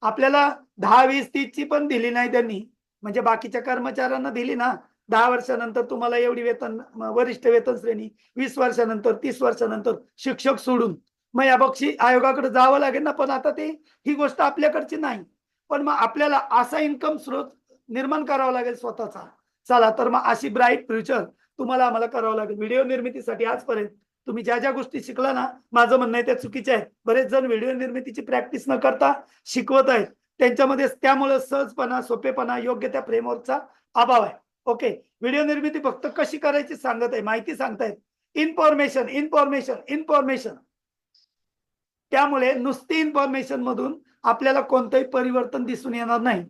S1: आपल्याला 10, 20, 30 ची पण दिली नाही त्यांनी. म्हणजे बाकीच्या कर्मचाऱ्यांना दिली ना, 10 वर्षानंतर तुम्हाला एवढी वेतन वरिष्ठ वेतन श्रेणी, 20 वर्षानंतर, 30 वर्षानंतर शिक्षक सोडून. मग या बक्षीस आयोगाकडे जावं लागेल ना, पण आता ते ही गोष्ट आपल्याकडची नाही. पण मग आपल्याला असा इन्कम स्रोत निर्माण करावा लागेल स्वतःचा. चला तर मग अशी ब्राईट फ्युचर तुम्हाला आम्हाला करावं लागेल. व्हिडिओ निर्मितीसाठी आजपर्यंत तुम्ही ज्या गोष्टी शिकला ना, माझं म्हणणं आहे त्या चुकीच्या आहेत. बरेच जण व्हिडिओ निर्मितीची प्रॅक्टिस न करता शिकवत आहेत. त्यांच्यामध्ये त्यामुळे सहजपणा, सोपेपणा, योग्य त्या फ्रेमवर्कचा अभाव आहे. ओके. व्हिडिओ निर्मिती फक्त कशी करायची सांगत आहे, माहिती सांगतायत. Information, information, information. त्यामुळे नुसती इन्फॉर्मेशन मधून आपल्याला कोणतंही परिवर्तन दिसून येणार नाही.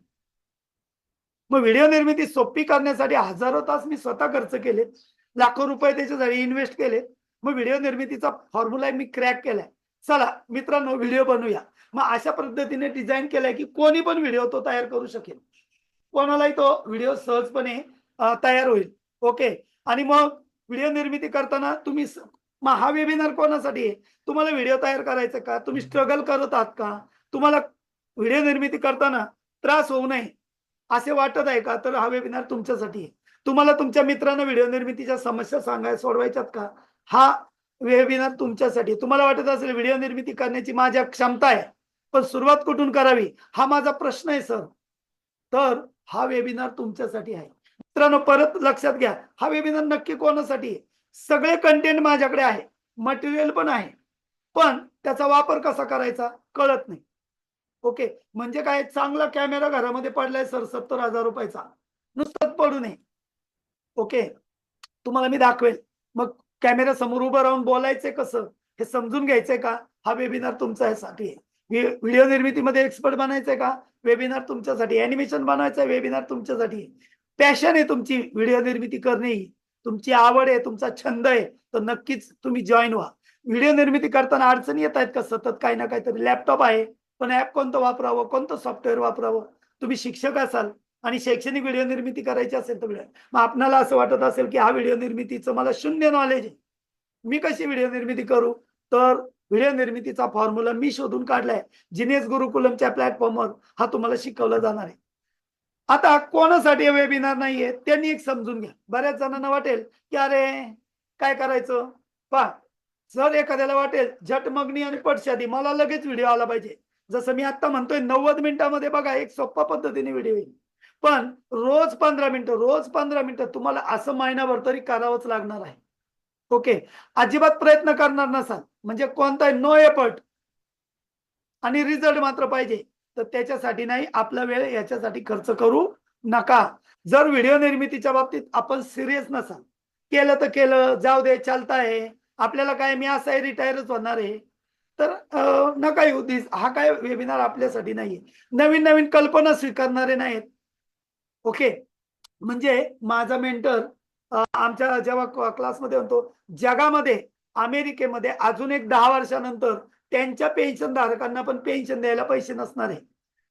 S1: मग व्हिडिओ निर्मिती सोपी करण्यासाठी हजारो तास मी स्वतः खर्च केले, लाखो रुपये त्याच्यासाठी इन्व्हेस्ट केले. मग व्हिडिओ निर्मितीचा फॉर्म्युला मी क्रॅक केलाय. चला मित्रांनो, व्हिडिओ बनवूया. मग अशा पद्धतीने डिझाईन केलाय की कोणी पण व्हिडिओ तो तयार करू शकेल. कोणालाही तो व्हिडिओ सहजपणे तयार होईल. ओके. आणि मग व्हिडिओ निर्मिती करताना तुम्ही मग हा वेबिनार कोणासाठी आहे? तुम्हाला व्हिडिओ तयार करायचा का? तुम्ही स्ट्रगल करत आहात का? तुम्हाला व्हिडिओ निर्मिती करताना त्रास होऊ नये असे वाटत आहे का? तर हा वेबिनार तुमच्यासाठी आहे. तुम्हाला तुमच्या मित्रांना व्हिडिओ निर्मितीच्या समस्या सोडवायच्यात का? हा वेबिनार तुमच्यासाठी. तुम्हाला वाटत असेल व्हिडिओ निर्मिती करण्याची माझ्या क्षमता आहे, पण सुरुवात कुठून करावी? हा माझा प्रश्न आहे सर. तर हा वेबिनार तुमच्यासाठी आहे. मित्रांनो, परत लक्षात घ्या, हा वेबिनार नक्की कोणासाठी आहे? सगळे कंटेंट माझ्याकडे आहे, मटेरियल पण आहे, पण त्याचा वापर कसा करायचा कळत नाही. ओके. म्हणजे काय, चांगला कॅमेरा घरामध्ये पडलाय सर 70,000 रुपयाचा, नुसतंच पडू नये. ओके. तुम्हाला मी दाखवेल. मग कॅमेरा समोर उभं राहून बोलायचंय कसं हे समजून घ्यायचंय का? हा वेबिनार तुमच्यासाठी आहे. व्हिडिओ निर्मितीमध्ये एक्सपर्ट बनायचंय का? वेबिनार तुमच्यासाठी. अॅनिमेशन बनवायचं वेबिनार तुमच्यासाठी. पॅशन आहे तुमची व्हिडिओ निर्मिती करणे ही. तुमची आवड आहे, तुमचा छंद आहे, तर नक्कीच तुम्ही जॉइन व्हा. व्हिडिओ निर्मिती करताना अडचणी येत आहेत का? सतत काही ना काहीतरी. लॅपटॉप आहे, पण ॲप कोणतं वापरावं, कोणतं सॉफ्टवेअर वापरावं? तुम्ही शिक्षक असाल आणि शैक्षणिक व्हिडिओ निर्मिती करायची असेल तर मग आपल्याला असं वाटत असेल की हा व्हिडिओ निर्मितीचं मला शून्य नॉलेज आहे, मी कशी व्हिडिओ निर्मिती करू? तर व्हिडिओ निर्मितीचा फॉर्म्युला मी शोधून काढलाय. जिनेस गुरुकुलमच्या प्लॅटफॉर्मवर हा तुम्हाला शिकवला जाणार आहे. आता कोणासाठी वेबिनार नाहीये त्यांनी एक समजून घ्या. बऱ्याच जणांना वाटेल की अरे काय करायचं? पहा, जर एखाद्याला वाटेल झटमगनी आणि पटशादी मला लगेच व्हिडिओ आला पाहिजे, जसं मी आता म्हणतोय 90 मिनिटामध्ये बघा एक सोप्या पद्धतीने व्हिडिओ येईल. पण रोज 15 मिनिटं, रोज 15 मिनिटं तुम्हाला असं महिनाभर तरी करावंच लागणार आहे. ओके. अजिबात प्रयत्न करणार नसाल म्हणजे कोणताही नो एफर्ट आणि रिझल्ट मात्र पाहिजे, तर त्याच्यासाठी नाही, आपला वेळ याच्यासाठी खर्च करू नका. जर व्हिडिओ निर्मितीच्या बाबतीत आपण सीरियस नसाल, केलं तर केलं, जाऊ दे चालतंय, आपल्याला काय मी असाही रिटायरच होणार आहे, तर नका येऊ. हा काय वेबिनार आपल्यासाठी नाहीये. नवीन-नवीन कल्पना स्वीकारणारे नाहीत. ओके. म्हणजे माझा मेंटर आमच्या जेव्हा क्लासमध्ये होतो, जगामध्ये अमेरिकेमध्ये अजून एक 10 वर्षानंतर त्यांच्या पेन्शन धारकांना पण पेन्शन द्यायला पैसे नसणार आहे.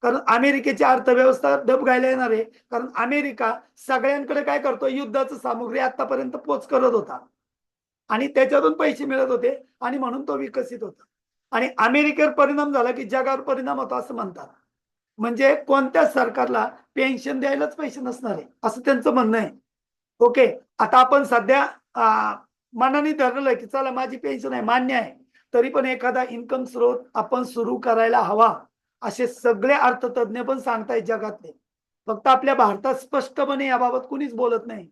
S1: कारण अमेरिकेची अर्थव्यवस्था डबघाईला येणार आहे. कारण अमेरिका सगळ्यांकडे काय करतो, युद्धाचं सामुग्री आतापर्यंत पोच करत होता आणि त्याच्यातून पैसे मिळत होते आणि म्हणून तो विकसित होता. आणि अमेरिकेवर परिणाम झाला की जगावर परिणाम होता असं म्हणतात. म्हणजे कोणत्याच सरकारला पेन्शन द्यायलाच पैसे नसणार आहे, असं त्यांचं म्हणणं आहे. ओके. आता आपण सध्या मनाने ठरवलंय की चला माझी पेन्शन आहे, मान्य आहे. तरी पण एखादा इन्कम स्रोत आपण सुरू करायला हवा, असे सगळे अर्थतज्ञ पण सांगतायत जगातले. फक्त आपल्या भारतात स्पष्टपणे याबाबत कुणीच बोलत नाही.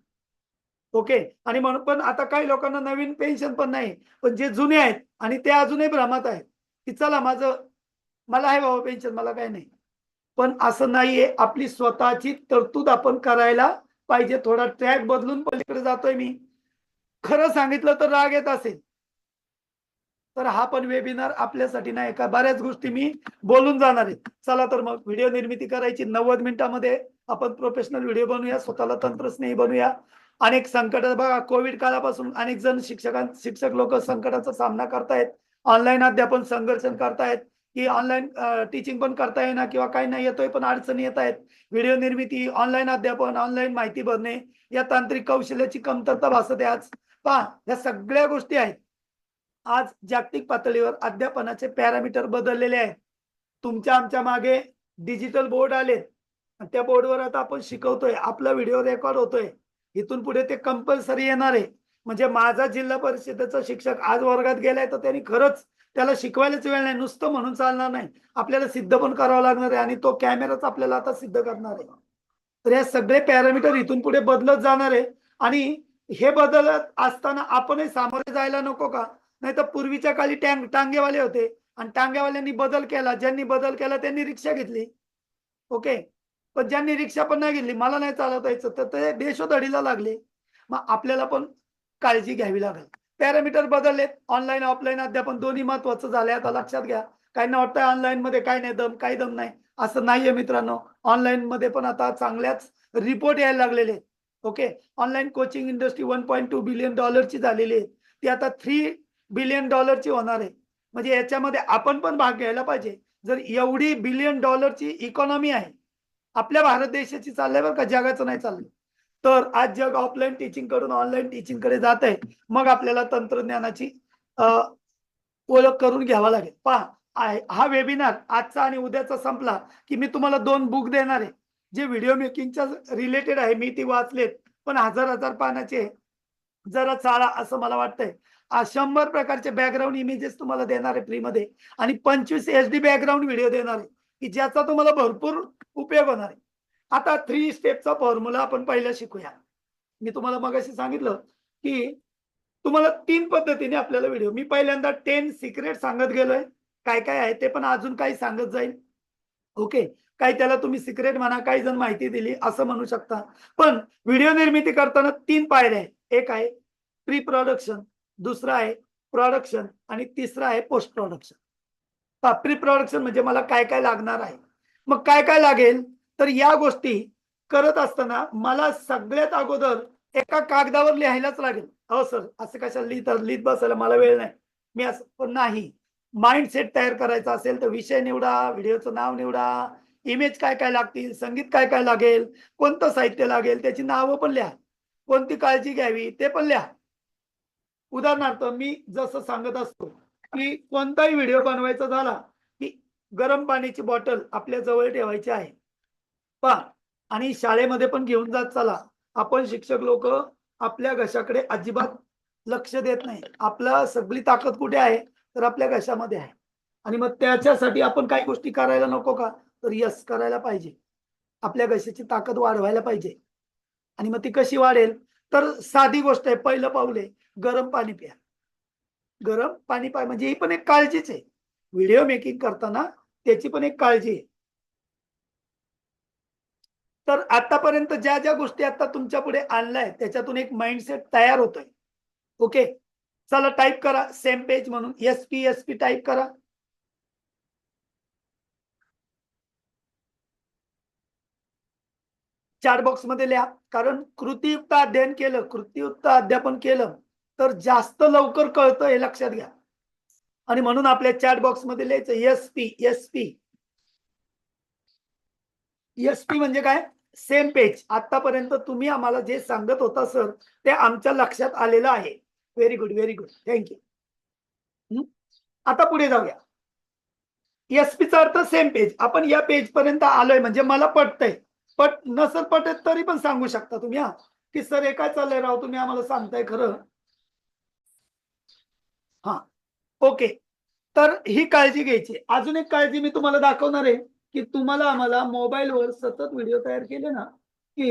S1: ओके. आणि म्हणून पण आता काही लोकांना नवीन पेन्शन पण नाही. पण जे जुने आहेत आणि ते अजूनही भ्रमात आहेत, की चला मला आहे बाबा पेन्शन, मला काही नाही. पण असं नाहीये. आपली स्वतःची तरतूद आपण करायला पाहिजे. थोडा ट्रॅक बदलून पलीकडे जातोय मी. खरं सांगितलं तर राग येत असेल, तर हा पण वेबिनार आपल्यासाठी नाही का. बऱ्याच गोष्टी मी बोलून जाणार आहे. चला तर मग व्हिडिओ निर्मिती करायची 90 मिनिटामध्ये आपण प्रोफेशनल व्हिडिओ बनवूया, स्वतःला तंत्रस्नेही बनवूया. अनेक संकट बघा, कोविड काळापासून अनेक जण शिक्षक लोक संकटाचा सामना करतायत. ऑनलाईन अध्यापन संघर्ष करतायत. की ऑनलाईन टीचिंग पण करता येणार किंवा काही नाही येतोय पण अडचणी येत आहेत. व्हिडिओ निर्मिती, ऑनलाईन अध्यापन, ऑनलाईन माहिती भरणे, या तांत्रिक कौशल्याची कमतरता भासते आज. पहा, या सगळ्या गोष्टी आहेत. आज जागतिक पातळीवर अध्यापनाचे पॅरामीटर बदललेले आहेत. तुमच्या आमच्या मागे डिजिटल बोर्ड आलेत. त्या बोर्डवर आता आपण शिकवतोय, आपला व्हिडिओ रेकॉर्ड होतोय. इथून पुढे ते कंपल्सरी येणार आहे. म्हणजे माझा जिल्हा परिषदेचा शिक्षक आज वर्गात गेलाय तर त्यांनी खरंच त्याला शिकवायलाच वेळ नाही, नुसतं म्हणून चालणार नाही. आपल्याला सिद्ध पण करावं लागणार आहे आणि तो कॅमेराच आपल्याला आता सिद्ध करणार आहे. तर हे सगळे पॅरामीटर इथून पुढे बदलत जाणार आहे आणि हे बदलत असताना आपणही सामोरे जायला नको का? नाही तर पूर्वीच्या काळी टांगेवाले होते आणि टांगेवाल्यांनी बदल केला. ज्यांनी बदल केला त्यांनी रिक्षा घेतली. ओके. पण ज्यांनी रिक्षा पण नाही घेतली, मला नाही चालवता यायचं, तर ते देशोधडीला लागले. मग आपल्याला पण काळजी घ्यावी लागेल. पॅरामीटर बदललेत. ऑनलाईन ऑफलाईन अध्यापन दोन्ही महत्वाचं झालंय. आता लक्षात घ्या. काहींना वाटतंय ऑनलाईन मध्ये काय नाही दम, काही दम नाही. असं नाहीये मित्रांनो. ऑनलाईन मध्ये पण आता चांगल्याच रिपोर्ट यायला लागलेले आहेत. Okay. Online coaching industry $1.2 billion ची झालेली आहे. ती आता $3 बिलियन ची होणार आहे. म्हणजे याच्यामध्ये आपण पण भाग घ्यायला पाहिजे. जर एवढी $1 बिलियन ची इकॉनॉमी आहे, आपल्या भारत देशाची चाललंय बरं का, जगाचं नाही चाललंय. तर आज जग ऑफलाईन टीचिंग कडून ऑनलाईन टीचिंग कडे जात आहे. मग आपल्याला तंत्रज्ञानाची ओळख करून घ्यावा लागेल. पहा, हा वेबिनार आजचा आणि उद्याचा संपला की मी तुम्हाला 2 बुक देणार आहे. जे व्हिडिओ मेकिंगच्या रिलेटेड आहे. मी ती वाचलेत, पण हजार पानाचे जरा चाळा असं मला वाटतंय. 100 प्रकारचे बॅकग्राऊंड इमेजेस तुम्हाला देणार आहे फ्रीमध्ये आणि 25 HD बॅकग्राऊंड व्हिडिओ देणार आहे, की ज्याचा तुम्हाला भरपूर उपयोग होणार आहे. आता 3 स्टेपचा फॉर्म्युला आपण पहिला शिकूया. मी तुम्हाला मगाशी सांगितलं, की तुम्हाला 3 पद्धतीने आपल्याला व्हिडिओ, मी पहिल्यांदा 10 सिक्रेट सांगत गेलोय. काय-काय आहे ते पण अजून काही सांगत जाईल. ओके. काही त्याला तुम्ही सिक्रेट म्हणा, काही जण माहिती दिली असं म्हणू शकता. पण व्हिडिओ निर्मिती करताना 3 पायऱ्या आहेत. एक आहे प्री प्रोडक्शन, दुसरा आहे प्रोडक्शन आणि तिसरा आहे पोस्ट प्रोडक्शन. प्री प्रोडक्शन म्हणजे मला काय-काय लागणार आहे. मग काय-काय लागेल? तर या गोष्टी करत असताना मला सगळ्यात अगोदर एका कागदावर लिहायलाच लागेल. "अहो सर, असं कशाला लिहित बसायला मला वेळ नाही." मी असं पण नाही. माइंडसेट तयार करायचा असेल तर विषय निवडा, व्हिडिओचं नाव निवडा, इमेज काय-काय लागतील, संगीत काय-काय लागेल, कोणतं साहित्य लागेल, त्याची नावं पण लिहा. कोणती काळजी घ्यावी ते पण लिहा. उदाहरणार्थ मी जसं सांगत असतो, की कोणताही व्हिडिओ बनवायचा झाला, की गरम पाण्याची बॉटल आपल्या जवळ ठेवायची आहे. पहा, आणि शाळेमध्ये पण घेऊन जात चला. आपण शिक्षक लोकं आपल्या घशाकडे अजिबात लक्ष देत नाही. आपला सगळी ताकद कुठे आहे? तर आपल्या घशामध्ये आहे. आणि मग त्याच्यासाठी आपण काही गोष्टी करायला नको का? तर येस, करायला पाहिजे. आपल्या घशाची ताकद वाढवायला पाहिजे. आणि मग ती कशी वाढेल? तर साधी गोष्ट आहे. पहिलं पाऊल आहे, गरम पाणी प्या. गरम पाणी प्या म्हणजे ही पण एक काळजीच आहे. व्हिडिओ मेकिंग करताना त्याची पण एक काळजी आहे. तर आतापर्यंत ज्या गोष्टी आता तुमच्या पुढे आणल्याय त्याच्यातून एक माइंडसेट तयार होतोय. ओके. चला टाइप करा सेम पेज म्हणून एस-पी टाइप करा. चॅट बॉक्समध्ये लिहा. कारण कृतीयुक्त अध्ययन केलं, कृतीयुक्त अध्यापन केलं, तर जास्त लवकर कळतं हे लक्षात घ्या. आणि म्हणून आपल्या चॅट बॉक्समध्ये लिहायचं एस-पी. एस-पी म्हणजे काय? Same page. आतापर्यंत तुम्ही आम्हाला जे सांगत होता सर, ते आमच्या लक्षात आलेलं आहे. Very good, very good. Thank you. आता पुढे जाऊया. एस-पीचा अर्थ सेम पेज. आपण या पेज पर्यंत आलोय म्हणजे मला पटतंय. नसेल पटत तरी पण सांगू शकता तुम्ही हां, की "सर हे काय चाललंय राव, तुम्ही आम्हाला सांगताय खरं." हां, ओके. तर ही काळजी घ्यायची. अजून एक काळजी मी तुम्हाला दाखवणार आहे, की तुम्हाला आम्हाला मोबाईलवर सतत व्हिडिओ तयार केले ना, की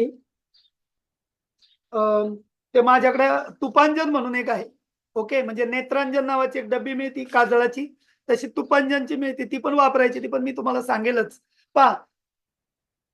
S1: अ, ते माझ्याकडे तुपांजन म्हणून एक आहे. ओके. म्हणजे नेत्रांजन नावाची एक डब्बी मिळती काजळाची. तशी तुपांजनची मिळते. ती पण वापरायची. ती पण मी तुम्हाला सांगेलच. पहा,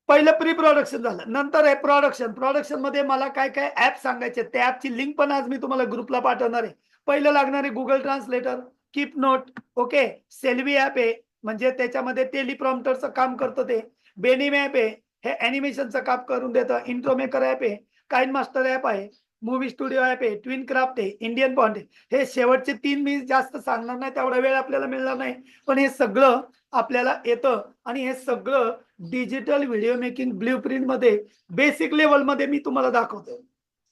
S1: पहिलं प्री प्रोडक्शन झालं. नंतर आहे प्रोडक्शन. प्रोडक्शनमध्ये मला काय-काय ॲप सांगायचे. त्या ॲपची लिंक पण आज मी तुम्हाला ग्रुपला पाठवणार आहे. पहिलं लागणार आहे Google translator, keep note, okay. सेल्वी ॲप आहे. म्हणजे त्याच्यामध्ये टेलिप्रॉम्प्टरचं काम करतं ते. बेनिम ॲप आहे. हे ॲनिमेशनचं काम करून देतं. इंट्रो मेकर ॲप आहे. काइन मास्टर ॲप आहे. मूव्ही स्टुडिओ ॲप आहे. ट्विन क्राफ्ट आहे. इंडियन फॉन्ट आहे. हे शेवटचे 3 मी जास्त सांगणार नाही. तेवढा वेळ आपल्याला मिळणार नाही. पण हे सगळं आपल्याला येतं आणि हे सगळं डिजिटल व्हिडिओ मेकिंग ब्ल्यूप्रिंट मध्ये बेसिक लेवल मध्ये मी तुम्हाला दाखवतो.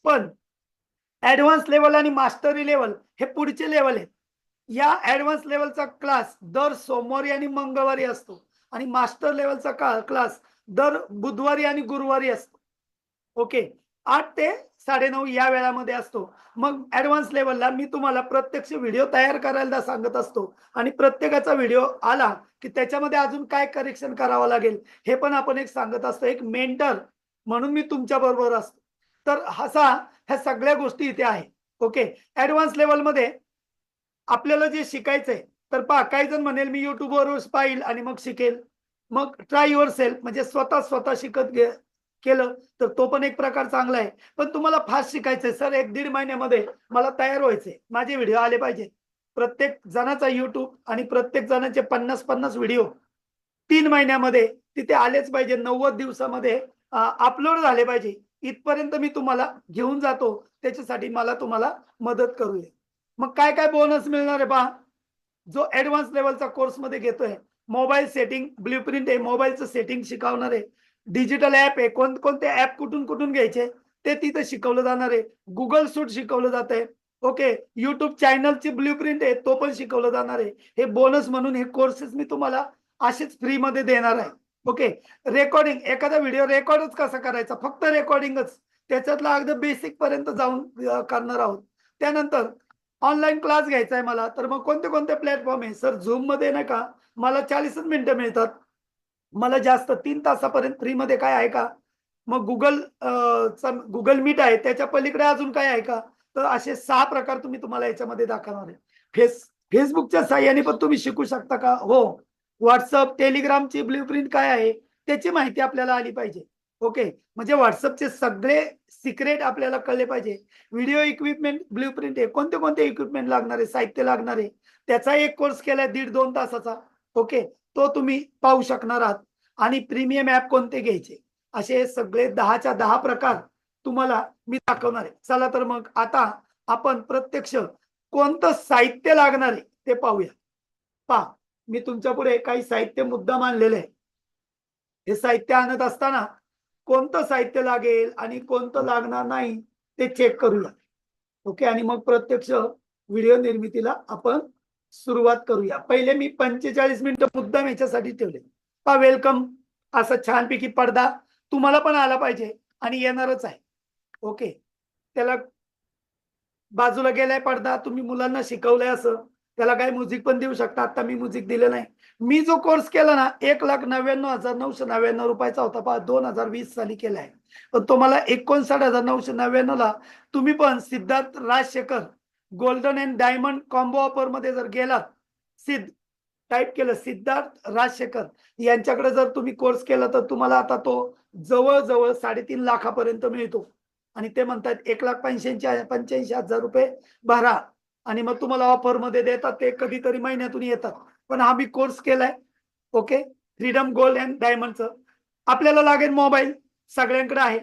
S1: पण ऍडव्हान्स लेवल आणि मास्टरी लेवल हे पुढचे लेवल आहेत. या ऍडव्हान्स लेवलचा क्लास दर सोमवारी आणि मंगळवारी असतो आणि मास्टर लेवलचा क्लास दर बुधवारी आणि गुरुवारी असतो. ओके, 8 ते 9:30 या वेळामध्ये असतो. मग ऍडव्हान्स लेवलला मी तुम्हाला प्रत्यक्ष व्हिडिओ तयार करायला सांगत असतो आणि प्रत्येकाचा व्हिडिओ आला की त्याच्यामध्ये अजून काय करेक्शन करावं लागेल हे पण आपण एक सांगत असतो. एक मेंटर म्हणून मी तुमच्या बरोबर असतो. तर ह्या सगळ्या गोष्टी इथे आहे. ओके, ऍडव्हान्स लेवलमध्ये आपल्याला जे शिकायचंय, तर पहा काही जण म्हणेल मी YouTubeवर पाहिल आणि मग शिकेल. मग ट्राय युअर सेल्फ म्हणजे स्वतः शिकत केलं तर तो पण एक प्रकार चांगला आहे. पण तुम्हाला फास्ट शिकायचंय सर 1-1.5 महिन्यामध्ये मला तयार व्हायचंय. माझे व्हिडिओ आले पाहिजे. प्रत्येक जणाचा YouTube आणि प्रत्येक जणाचे 50-50 व्हिडिओ 3 महिन्यामध्ये तिथे आलेच पाहिजे. 90 दिवसामध्ये अपलोड झाले पाहिजे. इथपर्यंत मी तुम्हाला घेऊन जातो. त्याच्यासाठी मला तुम्हाला मदत करूया. मग काय-काय बोनस मिळणार आहे पहा. जो ॲडव्हान्स लेव्हलचा कोर्समध्ये घेतोय. मोबाईल सेटिंग ब्लूप्रिंट आहे. मोबाईलचं सेटिंग शिकवणार आहे. डिजिटल ॲप आहे. कोणते ॲप कुठून घ्यायचे ते तिथे शिकवलं जाणार आहे. Google सूट शिकवलं जातंय. ओके. YouTube चॅनलची ब्लूप्रिंट आहे तो पण शिकवलं जाणार आहे. हे बोनस म्हणून हे कोर्सेस मी तुम्हाला असेच फ्रीमध्ये देणार आहे. ओके. रेकॉर्डिंग एखादा व्हिडिओ रेकॉर्डच कसा करायचा फक्त रेकॉर्डिंगच त्याच्यातलं अगदी बेसिक पर्यंत जाऊन करणार आहोत. त्यानंतर ऑनलाईन क्लास घ्यायचा आहे मला, तर मग कोणते प्लॅटफॉर्म आहे? सर Zoomमध्ये नाही का मला 40च मिनिटं मिळतात. मला जास्त 3 तासापर्यंत फ्रीमध्ये काय आहे का? मग Google Meet आहे त्याच्या पलीकडे अजून काय आहे का? तर असे 6 प्रकार तुम्हाला याच्यामध्ये दाखवणार आहे. Facebookच्या सहाय्याने पण तुम्ही शिकू शकता का? हो. WhatsApp, Telegramची ब्लूप्रिंट काय आहे? त्याची माहिती आपल्याला आली पाहिजे. ओके. म्हणजे WhatsAppचे सगळे सिक्रेट आपल्याला कळले पाहिजे. व्हिडिओ इक्विपमेंट ब्लूप्रिंट आहे. कोणते इक्विपमेंट लागणार आहे, साहित्य लागणार आहे. त्याचा एक कोर्स केलाय 1.5-2 तासाचा. ओके. तो तुम्ही पाहू शकणार आहात आणि प्रीमियम ॲप कोणते घ्यायचे. असे सगळे 10च्या 10 प्रकार तुम्हाला मी दाखवणार आहे. चला तर मग आता आपण प्रत्यक्ष कोणतं साहित्य लागणार आहे ते पाहूया. पहा, मी तुमच्यापुढे काही साहित्य मुद्दाम आणलेले आहे. हे साहित्य आणत असताना कोणतं साहित्य लागेल आणि कोणतं लागणार नाही ते चेक करूया. ओके. आणि मग प्रत्यक्ष व्हिडिओ निर्मितीला आपण सुरुवात करूया. पहिले मी 45 मिनिटं मुद्दाम याच्यासाठी ठेवले. पहा वेलकम असा छानपैकी पडदा तुम्हाला पण आला पाहिजे आणि येणारच आहे. ओके. त्याला बाजूला गेलाय पडदा तुम्ही मुलांना शिकवलंय असं. त्याला काही म्युझिक पण देऊ शकता. आता मी म्युझिक दिलं नाही. मी जो कोर्स केला ना 1,99,999 रुपयाचा होता पहा 2020 साली केलाय. पण तो मला 59,999 ला तुम्ही पण Siddharth Rajshekhar golden and diamond combo offer मध्ये जर गेलात टाइप केलं सिद्धार्थ राजशेखर यांच्याकडे जर तुम्ही कोर्स केला तर तुम्हाला आता तो जवळ 3.5 लाखापर्यंत मिळतो. आणि ते म्हणतात 1,85,000 रुपये भरा आणि मग तुम्हाला ऑफर मध्ये देतात. ते कधीतरी महिन्यातून येतात. पण हा मी कोर्स केलाय. ओके. फ्रीडम गोल्ड अँड डायमंडचं. आपल्याला लागेल मोबाईल सगळ्यांकडे आहे.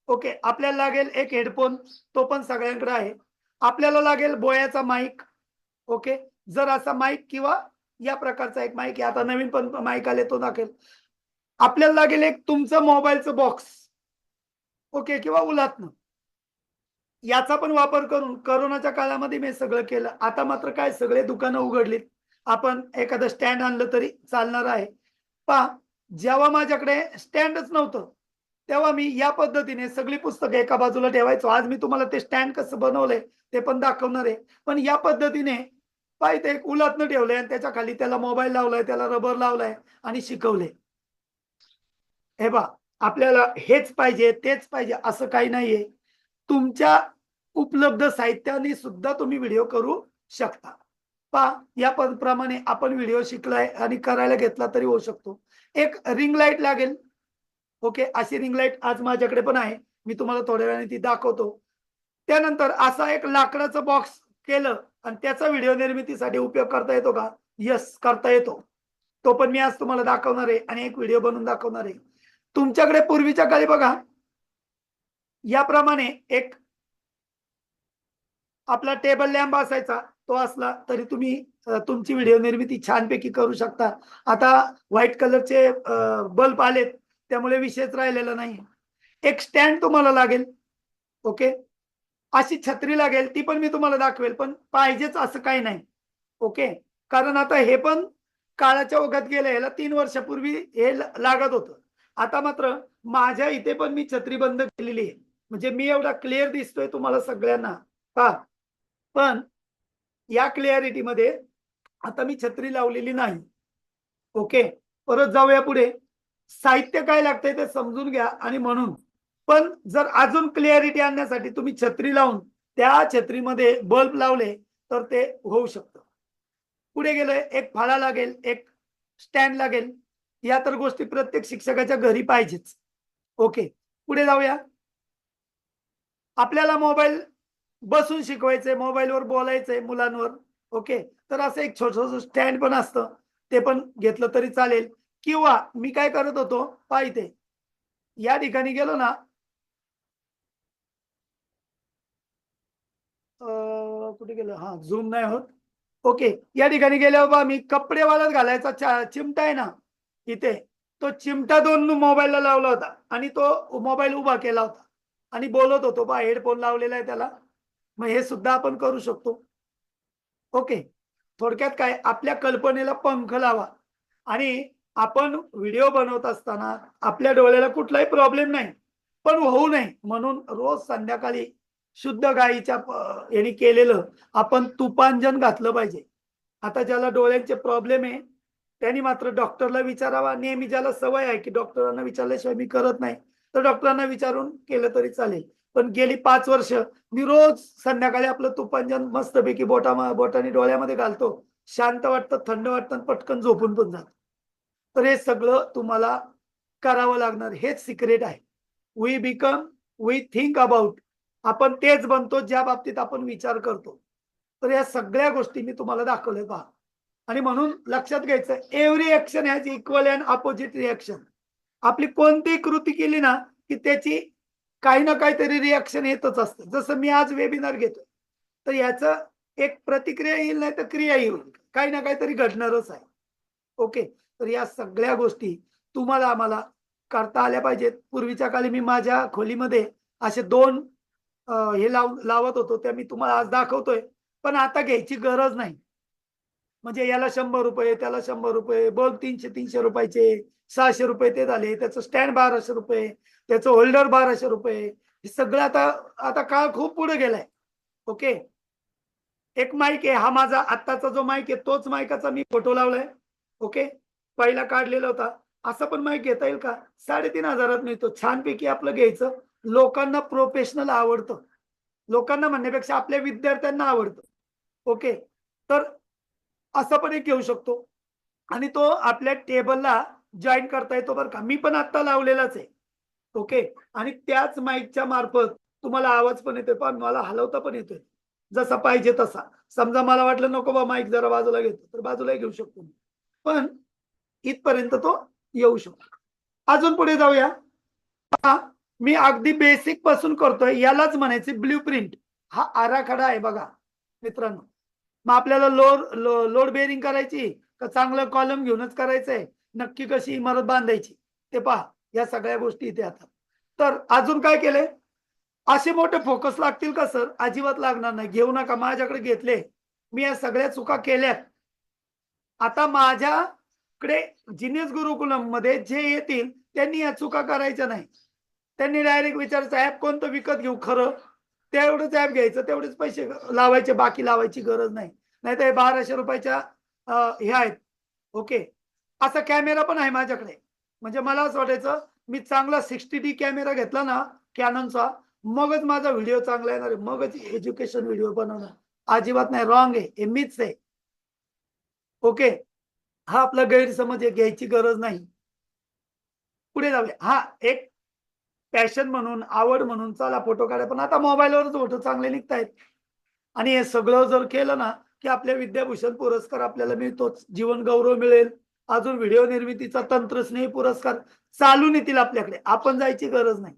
S1: ओके. आपल्याला लागेल एक हेडफोन तो पण सगळ्यांकडे आहे. आपल्याला लागेल बोयाचा माईक. ओके. जर असा माईक किंवा या प्रकारचा एक माईक आहे. आता नवीन पण माईक आले तो दाखवेल. आपल्याला लागेल एक तुमचं मोबाईलचं बॉक्स. ओके. किंवा उलातनं. याचा पण वापर करून कोरोनाच्या काळामध्ये मी सगळं केलं. आता मात्र काय सगळे दुकानं उघडलीत. आपण एखादं स्टँड आणलं तरी चालणार आहे. पहा जेव्हा माझ्याकडे स्टँडच नव्हतं, तेव्हा मी या पद्धतीने सगळी पुस्तकं एका बाजूला ठेवायचो. आज मी तुम्हाला ते स्टँड कसं बनवलंय ते पण दाखवणार आहे. पण या पद्धतीने पहा इथे एक उलातनं ठेवलंय आणि त्याच्या खाली त्याला मोबाईल लावलाय, त्याला रबर लावलाय आणि शिकवलंय. हे पहा आपल्याला हेच पाहिजे, तेच पाहिजे असं काही नाहीये. तुमच्या उपलब्ध साहित्याने सुद्धा तुम्ही व्हिडिओ करू शकता. पहा या प्रमाणे आपण व्हिडिओ शिकलाय आणि करायला घेतला तरी होऊ शकतो. एक रिंग लाईट लागेल. ओके. अशी रिंग लाईट आज माझ्याकडे पण आहे. मी तुम्हाला थोड्या वेळाने ती दाखवतो. त्यानंतर असा एक लाकडाचा बॉक्स केलं आणि त्याचा व्हिडिओ निर्मितीसाठी उपयोग करता येतो का? येस करता येतो. तो पण मी आज तुम्हाला दाखवणार आहे आणि एक व्हिडिओ बनवून दाखवणार आहे. तुमच्याकडे पूर्वीच्या काळी बघा याप्रमाणे एक आपला टेबल लॅम्प असायचा. तो असला तरी तुम्ही तुमची व्हिडिओ निर्मिती छानपैकी करू शकता. आता व्हाईट कलरचे बल्ब आलेत, त्यामुळे विषयच राहिलेला नाही. एक स्टँड तुम्हाला लागेल. ओके. अशी छत्री लागेल, ती पण मी तुम्हाला दाखवेल, पण पाहिजेच असं काही नाही. ओके. कारण आता हे पण काळाच्या ओघात गेलं. ह्याला 3 वर्षापूर्वी हे लागत होतं. आता मात्र माझ्या इथे पण मी छत्री बंद केलेली आहे. म्हणजे मी एवढा क्लिअर दिसतोय तुम्हाला सगळ्यांना. पहा. पण या क्लॅरिटीमध्ये आता मी छत्री लावलेली नाही. ओके. परत जाऊया पुढे. साहित्य काय लागतंय ते समजून घ्या आणि म्हणून. पण जर अजून क्लॅरिटी आणण्यासाठी तुम्ही छत्री लावून त्या छत्रीमध्ये बल्ब लावले तर ते होऊ शकतं. पुढे गेलोय, एक फळा लागेल, एक स्टँड लागेल. या तर गोष्टी प्रत्येक शिक्षकाच्या घरी पाहिजेच. ओके. पुढे जाऊया. आपल्याला मोबाईल बसून शिकवायचंय, मोबाईलवर बोलायचंय मुलांवर. ओके. तर असं एक छोटंसं स्टँड पण असतं. ते पण घेतलं तरी चालेल. किंवा मी काय करत होतो, पहा इथे. या ठिकाणी गेलो ना, कुठे गेलो? हां, झूम नाही होत. ओके. या ठिकाणी गेल्यावर पहा मी कपडे वाळत घालायचा चिमटा आहे ना, इथे. तो चिमटा 2 मोबाईलला लावला होता आणि तो मोबाईल उभा केला होता आणि बोलत होतो. पहा हेडफोन लावलेला आहे त्याला. मग हे सुद्धा आपण करू शकतो. ओके. थोडक्यात काय आपल्या कल्पनेला पंख लावा आणि आपण व्हिडिओ बनवत असताना आपल्या डोळ्याला कुठलाही प्रॉब्लेम नाही. पण होऊ नये म्हणून रोज संध्याकाळी शुद्ध गाईच्या याने केलेलं आपण तुपांजन घातलं पाहिजे. आता ज्याला डोळ्यांचे प्रॉब्लेम आहे, त्यांनी मात्र डॉक्टरला विचारावा. नेहमी ज्याला सवय आहे, की डॉक्टरांना विचारल्याशिवाय मी करत नाही, तर डॉक्टरांना विचारून केलं तरी चालेल. पण गेली 5 वर्ष मी रोज संध्याकाळी आपलं तुपांजन मस्तपैकी बोटाने डोळ्यामध्ये घालतो. शांत वाटतं, थंड वाटतं आणि पटकन झोपून पण जातो. तर हे सगळं तुम्हाला करावं लागणार. हेच सिक्रेट आहे. We become we think about. आपण तेच बनतो ज्या बाबतीत आपण विचार करतो. तर या सगळ्या गोष्टी मी तुम्हाला दाखवल्या पहा. आणि म्हणून लक्षात घ्यायचं every action has equal and opposite reaction. आपली कोणतीही कृती केली ना, की त्याची काही ना काहीतरी रिएक्शन येतच असतं. जसं मी आज वेबिनार घेतोय. तर याचं एक प्रतिक्रिया येईल नाही तर क्रिया येईल. काही ना काहीतरी घडणारच आहे. ओके. तर या सगळ्या गोष्टी तुम्हाला आम्हाला करता आल्या पाहिजेत. पूर्वीच्या काळी मी माझ्या खोलीमध्ये असे 2 हे लावत होतो. त्या मी तुम्हाला आज दाखवतोय. पण आता घ्यायची गरज नाही. म्हणजे याला ₹100 त्याला ₹100 बल्ब ₹300-300 ₹600 ते झाले. त्याचं स्टँड ₹1200 त्याचं होल्डर ₹1200 हे सगळं आता आता काळ खूप पुढे गेलाय. ओके. एक माईक आहे. हा माझा आत्ताचा जो माईक आहे तोच माईकाचा मी फोटो लावलाय. ओके. पहिला काढलेला होता. असा पण माईक घेता येईल का? 3,500त मिळतो. छानपैकी आपलं घ्यायचं. लोकांना प्रोफेशनल आवडतं. लोकांना म्हणण्यापेक्षा आपल्या विद्यार्थ्यांना आवडतं. ओके. तर असं पण एक घेऊ शकतो आणि तो आपल्या टेबलला जॉइन करता येतो बरं का. मी पण आत्ता लावलेलाच आहे. ओके. आणि त्याच माईकच्या मार्फत तुम्हाला आवाज पण येतोय. पण मला हलवता पण येतोय. जसा पाहिजे तसा. समजा मला वाटलं नको बा माईक जरा बाजूला घेतो, तर बाजूलाही घेऊ शकतो मी. पण इथपर्यंत तो येऊ शकतो. अजून पुढे जाऊया. पहा, मी अगदी बेसिक पासून करतोय. यालाच म्हणायचे ब्लूप्रिंट. हा आराखडा आहे बघा मित्रांनो. मग आपल्याला लोड बेअरिंग करायची का चांगलं कॉलम घेऊनच करायचंय? नक्की कशी इमारत बांधायची? ते पहा. या सगळ्या गोष्टी इथे येतात. तर अजून काय केलंय? असे मोठे फोकस लागतील का सर? अजिबात लागणार नाही. घेऊ नका. माझ्याकडे घेतले. मी या सगळ्या चुका केल्यात. आता माझ्याकडे जिनियस गुरुकुलममध्ये जे येतील त्यांनी या चुका करायच्या नाही. त्यांनी डायरेक्ट विचारायचं ॲप कोणतं विकत घेऊ खरं? तेवढंच ॲप घ्यायचं, तेवढेच पैसे लावायचे, बाकी लावायची गरज नाही. नाहीतर हे ₹1200च्या हे आहेत. ओके. असा कॅमेरा पण आहे माझ्याकडे. म्हणजे मला असं वाटायचं मी चांगला 60D कॅमेरा घेतला ना Canonचा, मगच माझा व्हिडिओ चांगला येणार आहे. मगच एज्युकेशन व्हिडिओ बनवणार. अजिबात नाही. रॉंग आहे. हे मीच आहे. ओके. हा आपला गैरसमज आहे. घ्यायची गरज नाही. पुढे जाऊया. हां, एक पॅशन म्हणून, आवड म्हणून चला फोटो काढा. पण आता मोबाईलवरच फोटो चांगले निघतायत. आणि हे सगळं जर केलं ना, की आपल्या विद्याभूषण पुरस्कार आपल्याला मिळतोच. जीवन गौरव मिळेल. अजून व्हिडिओ निर्मितीचा तंत्रस्नेही पुरस्कार चालून येतील आपल्याकडे. आपण जायची गरज नाही.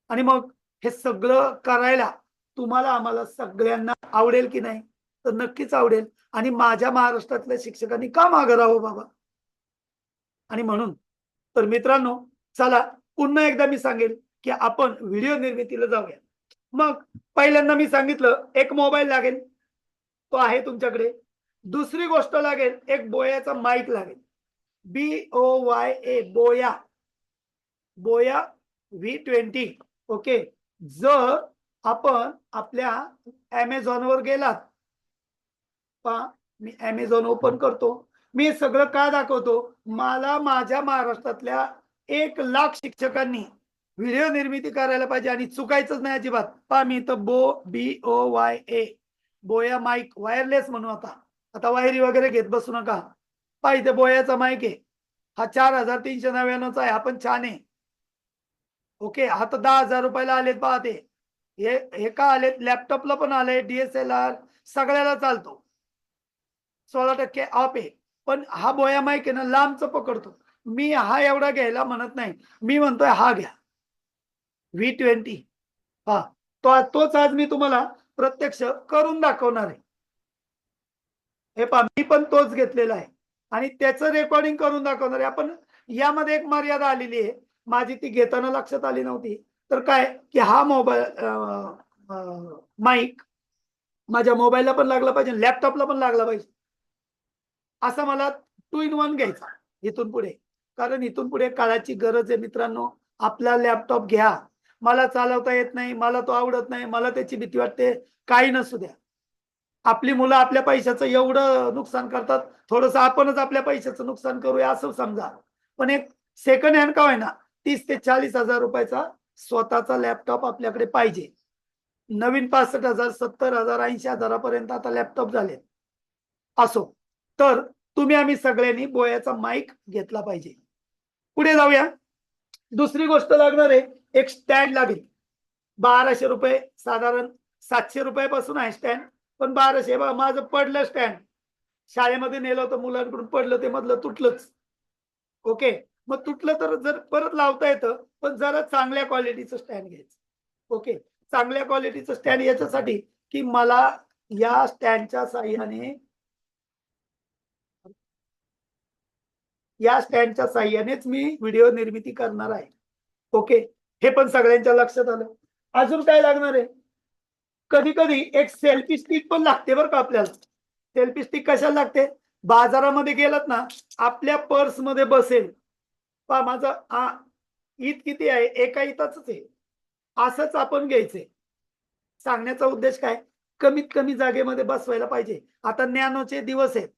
S1: आणि मग हे सगळं करायला तुम्हाला आम्हाला सगळ्यांना आवडेल की नाही? तर नक्कीच आवडेल. आणि माझ्या महाराष्ट्रातल्या शिक्षकांनी का मागं राहावं बाबा? आणि म्हणून तर मित्रांनो, चला पुन्हा एकदा मी सांगेल, की आपण व्हिडिओ निर्मितीला जाऊया. मग पहिल्यांदा मी सांगितलं एक मोबाईल लागेल, तो आहे तुमच्याकडे. दुसरी गोष्ट लागेल, एक बोयाचा माईक लागेल. BOYA बोया, बोया V20. ओके. जर आपण आपल्या Amazonवर गेलात, पहा मी Amazon ओपन करतो. मी हे सगळं का दाखवतो? मला माझ्या महाराष्ट्रातल्या 1,00,000 शिक्षकांनी व्हिडिओ निर्मिती करायला पाहिजे आणि चुकायचंच नाही अजिबात. पहा मी इथं BOYA बोया माईक वायरलेस म्हणू आता. आता वायरी वगैरे घेत बसू नका. पहा इथे बोयाचा माईक आहे. हा 4,399 चा आहे. हा पण छान आहे. ओके. हा तर 10,000 रुपयाला आलेत पहा ते. हे का आलेत? लॅपटॉपला पण आले, DSLR सगळ्याला चालतो. 16% ऑफ आहे. पण हा बोया माईक आहे ना लांबचं पकडतो. मी हा एवढा घ्यायला म्हणत नाही. मी म्हणतोय हा घ्या. V20. पहा. तोच आज मी तुम्हाला प्रत्यक्ष करून दाखवणार आहे. हे पहा मी पण तोच घेतलेला आहे आणि त्याचं रेकॉर्डिंग करून दाखवणार आहे. आपण यामध्ये एक मर्यादा आलेली आहे. माझी ती घेताना लक्षात आली नव्हती. तर काय की हा माईक माझ्या मोबाईलला पण लागला पाहिजे, लॅपटॉपला पण लागला पाहिजे. असा मला 2 in 1 घ्यायचा इथून पुढे. कारण इथून पुढे काळाची गरज आहे मित्रांनो. आपला लॅपटॉप घ्या. मला चालवता येत नाही, मला तो आवडत नाही, मला त्याची भीती वाटते, काही नसू द्या. आपली मुलं आपल्या पैशाचं एवढं नुकसान करतात, थोडंसं आपणच आपल्या पैशाचं नुकसान करूया असं समजा. पण एक सेकंड हँड का होईना 30,000 ते 40,000 रुपयाचा स्वतःचा लॅपटॉप आपल्याकडे पाहिजे. नवीन 65,000, 70,000, 80,000 पर्यंत आता लॅपटॉप झाले. असो. तर तुम्ही आम्ही सगळ्यांनी बोयाचा माईक घेतला पाहिजे. पुढे जाऊया. दुसरी गोष्ट लागणार आहे, एक स्टँड लागेल. 1,200 रुपये साधारण 700 रुपयापासून आहे स्टँड. पण 1,200 बघा माझं पडलं स्टँड. शाळेमध्ये नेलं होतं मुलांकडून पडलं ते मधलं तुटलंच. ओके. मग तुटलं तर जर परत लावता येतं, पण जरा चांगल्या क्वालिटीचं स्टँड घ्यायचं. ओके. चांगल्या क्वालिटीचं स्टँड याच्यासाठी, की मला या स्टँडच्या साहाय्यानेच मी व्हिडिओ निर्मिती करणार आहे. ओके. हे पण सगळ्यांच्या लक्षात आलं. अजून काय लागणार आहे? कधी-कधी एक सेल्फी स्टिक पण लागते बरं का आपल्याला. सेल्फी स्टिक कशाला लागते? बाजारामध्ये गेलात ना, आपल्या पर्समध्ये बसेल. पहा माझं ईद किती आहे? एका ईताचंच आहे. असंच आपण घ्यायचंय. सांगण्याचा उद्देश काय? कमीत कमी जागेमध्ये बसवायला पाहिजे. आता नॅनोचे दिवस आहेत.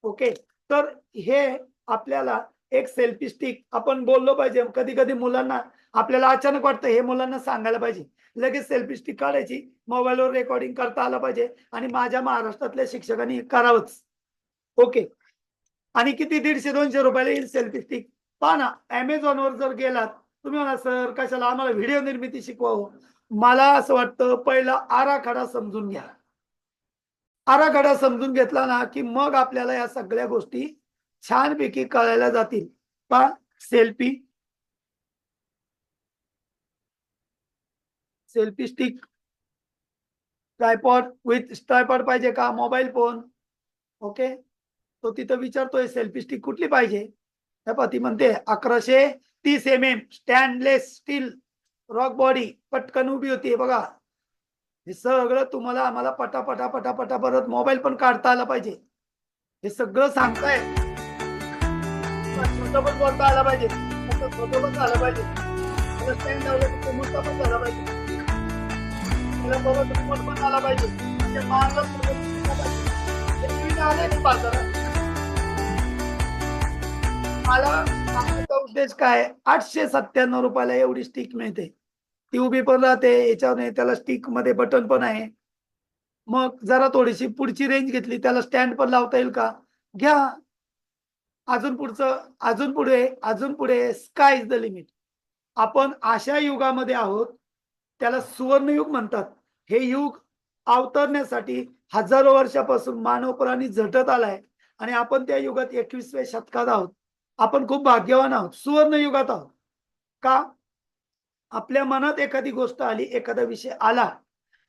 S1: ओके. तर हे आपल्याला एक सेल्फी स्टिक आपण बोललो पाहिजे. कधी-कधी मुलांना आपल्याला अचानक वाटतं हे मुलांना सांगायला पाहिजे. लगेच सेल्फी स्टिक काढायची, मोबाईलवर रेकॉर्डिंग करता आलं पाहिजे आणि माझ्या महाराष्ट्रातल्या शिक्षकांनी हे करावंच. ओके. आणि किती 150-200 रुपयाला येईल सेल्फी स्टिक. पहा ना Amazonवर जर गेलात, तुम्ही म्हणा सर कशाला आम्हाला व्हिडिओ निर्मिती शिकवावं. मला असं वाटतं पहिला आराखडा समजून घ्या. आराखडा समजून घेतला ना, की मग आपल्याला या सगळ्या गोष्टी छानपैकी कळायला जातील. पहा selfie selfie stick, tripod with tripod पाहिजे का? Mobile phone. ओके. तो तिथं विचारतोय सेल्फी स्टिक कुठली पाहिजे? हे पहा ती म्हणते 1130 स्टेनलेस स्टील रॉक बॉडी पटकन उभी होती बघा. हे सगळं तुम्हाला आम्हाला पटापटा पटापटा परत मोबाईल पण काढता आला पाहिजे. हे सगळं सांगताय. छोटं पण बोलता आला पाहिजे. छोटं पण झालं पाहिजे. त्याला स्टँड लावलं तर मोठा पण झाला पाहिजे. त्याला परत रिमोट पण आला पाहिजे. म्हणजे मागं पुढं दिसलं पाहिजे. हे तुम्ही आले नाही बाजारात. मला सांगण्याचा उद्देश काय? 897 रुपयाला एवढी स्टिक मिळते. ती उभी पण राहते, याच्यावर त्याला स्टिक मध्ये बटन पण आहे. मग जरा थोडीशी पुढची रेंज घेतली, त्याला स्टँड पण लावता येईल का? घ्या. अजून पुढे स्काय इज द लिमिट. आपण अशा युगामध्ये आहोत, त्याला सुवर्णयुग म्हणतात. हे युग अवतरण्यासाठी हजारो वर्षापासून मानव प्राणी झटत आलाय आणि आपण त्या युगात 21व्या शतकात आहोत. आपण खूप भाग्यवान आहोत. सुवर्ण युगात आहोत. का? आपल्या मनात एखादी गोष्ट आली, एखादा विषय आला,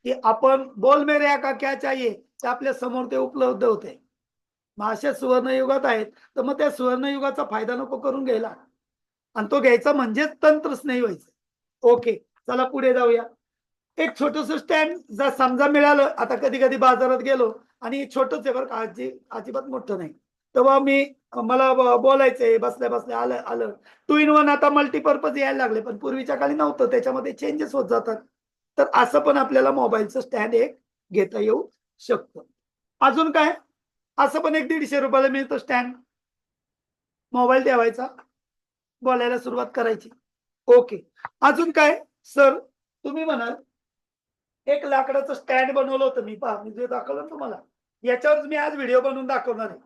S1: की आपण बोल मेरे आका क्या चाहिए? ते आपल्या समोर ते उपलब्ध होते. मग अशा सुवर्णयुगात आहेत, तर मग त्या सुवर्णयुगाचा फायदा नको करून घ्यायला, आणि तो घ्यायचा म्हणजेच तंत्रस्नेही व्हायचं. ओके, चला पुढे जाऊया. एक छोटस स्टँड जर समजा मिळालं, आता कधी कधी बाजारात गेलो आणि छोटंच आहे बरं का, अजिबात मोठं नाही, तेव्हा मला बोलायचंय बसल्या बसल्या आलं आलं. 2 in 1 आता मल्टीपर्पज यायला लागले, पण पूर्वीच्या काळी नव्हतं, त्याच्यामध्ये चेंजेस होत जातात. तर असं पण आपल्याला मोबाईलचं स्टँड एक घेता येऊ शकतं. अजून काय? असं पण एक 150 रुपयाला मिळतं स्टँड. मोबाईल ठेवायचा, बोलायला सुरुवात करायची. ओके. अजून काय सर? तुम्ही म्हणाल एक लाकडाचं स्टँड बनवलं होतं मी, पहा मी जे दाखवलं ना तुम्हाला, याच्यावरच मी आज व्हिडिओ बनवून दाखवणार आहे.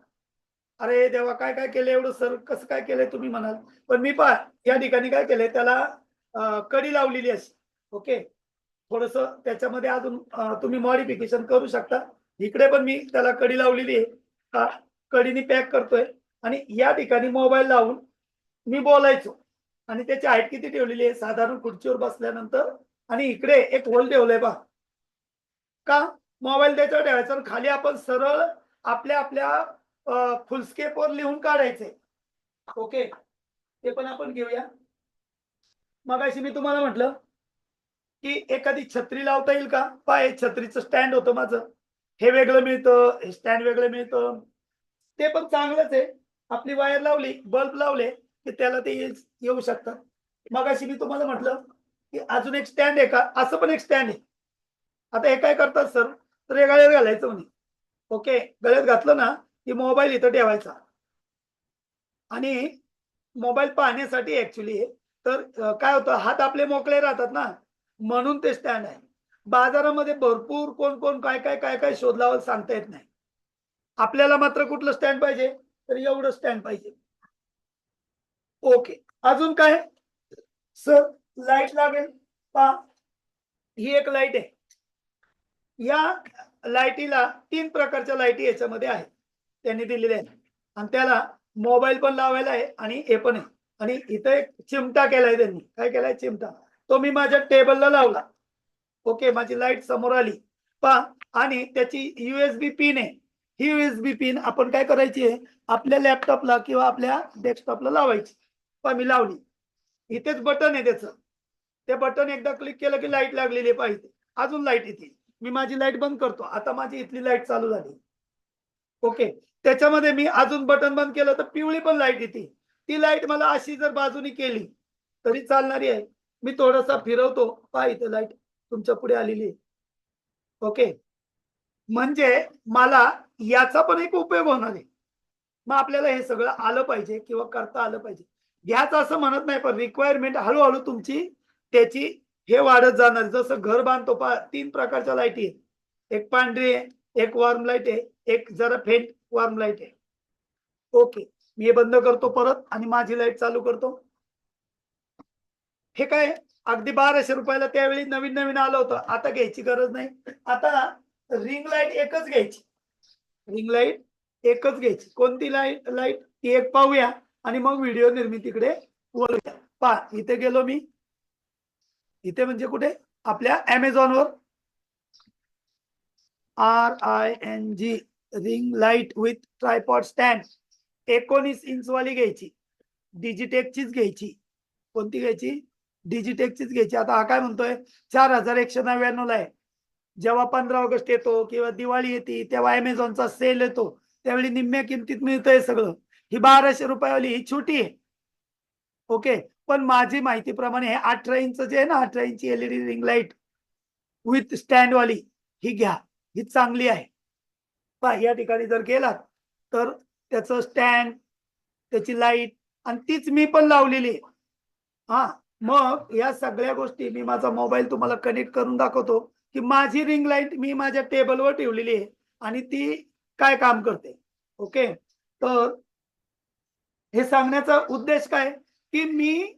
S1: अरे देवा, काय काय केलं एवढं सर, कसं काय केलंय तुम्ही म्हणाल, पण मी पहा या ठिकाणी काय केलंय, त्याला कडी लावलेली अशी. ओके, थोडस त्याच्यामध्ये अजून तुम्ही मॉडिफिकेशन करू शकता. इकडे पण मी त्याला कडी लावलेली आहे. हा, कडीने पॅक करतोय आणि या ठिकाणी मोबाईल लावून मी बोलायचो. आणि त्याची हाईट किती ठेवलेली आहे, साधारण खुर्चीवर बसल्यानंतर. आणि इकडे एक होल ठेवलंय पहा. का? मोबाईल त्याच्यावर ठेवायचा आणि खाली आपण सरळ आपल्या आपल्या फुलस्केपवर लिहून काढायचे. ओके, ते पण आपण घेऊया. मगाशी मी तुम्हाला म्हटलं की एखादी छत्री लावता येईल का? पहा, हे छत्रीचं स्टँड होतं माझं. हे वेगळं मिळतं, हे स्टँड वेगळं मिळतं. ते पण चांगलंच आहे. आपली वायर लावली, बल्ब लावले, की त्याला ते येऊ शकतात. मगाशी मी तुम्हाला म्हटलं की अजून एक स्टँड आहे का? असं पण एक स्टँड आहे. आता हे काय करतात सर? तर हे गळ्यात घालायचं म्हणे. ओके, गळ्यात घातलं ना की मोबाईल इथं ठेवायचा आणि मोबाईल पाहण्यासाठी ऍक्च्युली. तर काय होतं, हात आपले मोकळे राहतात ना, म्हणून ते स्टँड आहे. बाजारामध्ये भरपूर कोण कोण काय काय काय काय शोध लावाल, सांगता येत नाही. आपल्याला मात्र कुठलं स्टँड पाहिजे? तर एवढं स्टँड पाहिजे. ओके. अजून काय सर? लाईट लागेल. पहा, ही एक लाईट आहे. या लाईटीला 3 प्रकारच्या लाईटी याच्यामध्ये आहेत, त्यांनी दिलेल्या आहेत. आणि त्याला मोबाईल पण लावायला आहे आणि हे पण आहे. आणि इथं एक चिमटा केलाय त्यांनी. काय केलाय? चिमटा. तो मी माझ्या टेबलला लावला. ओके, माझी लाईट समोर आली. पहा, आणि त्याची यूएसबी पिन आहे. ही यूएसबी पिन आपण काय करायची आहे, आपल्या लॅपटॉपला किंवा आपल्या डेस्कटॉपला लावायची. पहा, मी लावली. इथेच बटन आहे त्याचं. ते बटन एकदा क्लिक केलं की लाईट लागलेली आहे पाहिजे. अजून लाईट येते. मी माझी लाईट बंद करतो. आता माझी इथली लाईट चालू झाली. ओके. त्याच्यामध्ये मी अजून बटन बंद केलं तर पिवळी पण लाईट येते. ती लाईट मला अशी जर बाजूनी केली तरी चालणारी आहे. मी थोडासा फिरवतो, पहा इथे लाईट तुमच्या पुढे आलेली आहे. ओके. म्हणजे मला याचा पण एक उपयोग होणार आहे. मग आपल्याला हे सगळं आलं पाहिजे किंवा करता आलं पाहिजे. घ्याच असं म्हणत नाही, पण रिक्वायरमेंट हळू-हळू तुमची त्याची हे वाढत जाणार. जसं घर बांधतो पहा, 3 प्रकारच्या लाईटी आहेत. एक पांढरी आहे, एक वॉर्म लाईट आहे, एक जरा फेंट वॉर्म लाईट आहे. ओके. मी हे बंद करतो परत आणि माझी लाईट चालू करतो. हे काय अगदी 1200 रुपयाला त्यावेळी नवीन-नवीन आलं होतं. आता घ्यायची गरज नाही. आता रिंग लाईट एकच घ्यायची. रिंग लाईट एकच घ्यायची. कोणती लाईट लाईट ती एक पाहूया आणि मग व्हिडिओ निर्मितीकडे वळूया. पहा, इथे गेलो मी. इथे म्हणजे कुठे? आपल्या Amazonवर RING ring light with tripod stand 19 inch वाली घ्यायची. डिजिटेकचीच घ्यायची. कोणती घ्यायची? डिजिटेकचीच घ्यायची. आता हा काय म्हणतोय 4199 ला आहे. जेव्हा 15 ऑगस्ट येतो किंवा दिवाळी येते तेव्हा Amazonचा सेल येतो, त्यावेळी निम्म्या किमतीत मिळतंय सगळं. ही 1200 रुपयावाली ही छोटी आहे. ओके. पण माझी माहितीप्रमाणे हे 18 इंच जे आहे ना, 18 इंची LED ring light with stand वाली ही घ्या. ही चांगली आहे. पहा, या ठिकाणी जर गेलात तर त्याचं स्टँड, त्याची लाईट आणि तीच मी पण लावलेली आहे. हां, मग या सगळ्या गोष्टी मी माझा मोबाईल तुम्हाला कनेक्ट करून दाखवतो, की माझी रिंग लाईट मी माझ्या टेबलवर ठेवलेली आहे आणि ती काय काम करते. ओके. तर हे सांगण्याचा उद्देश काय, की मी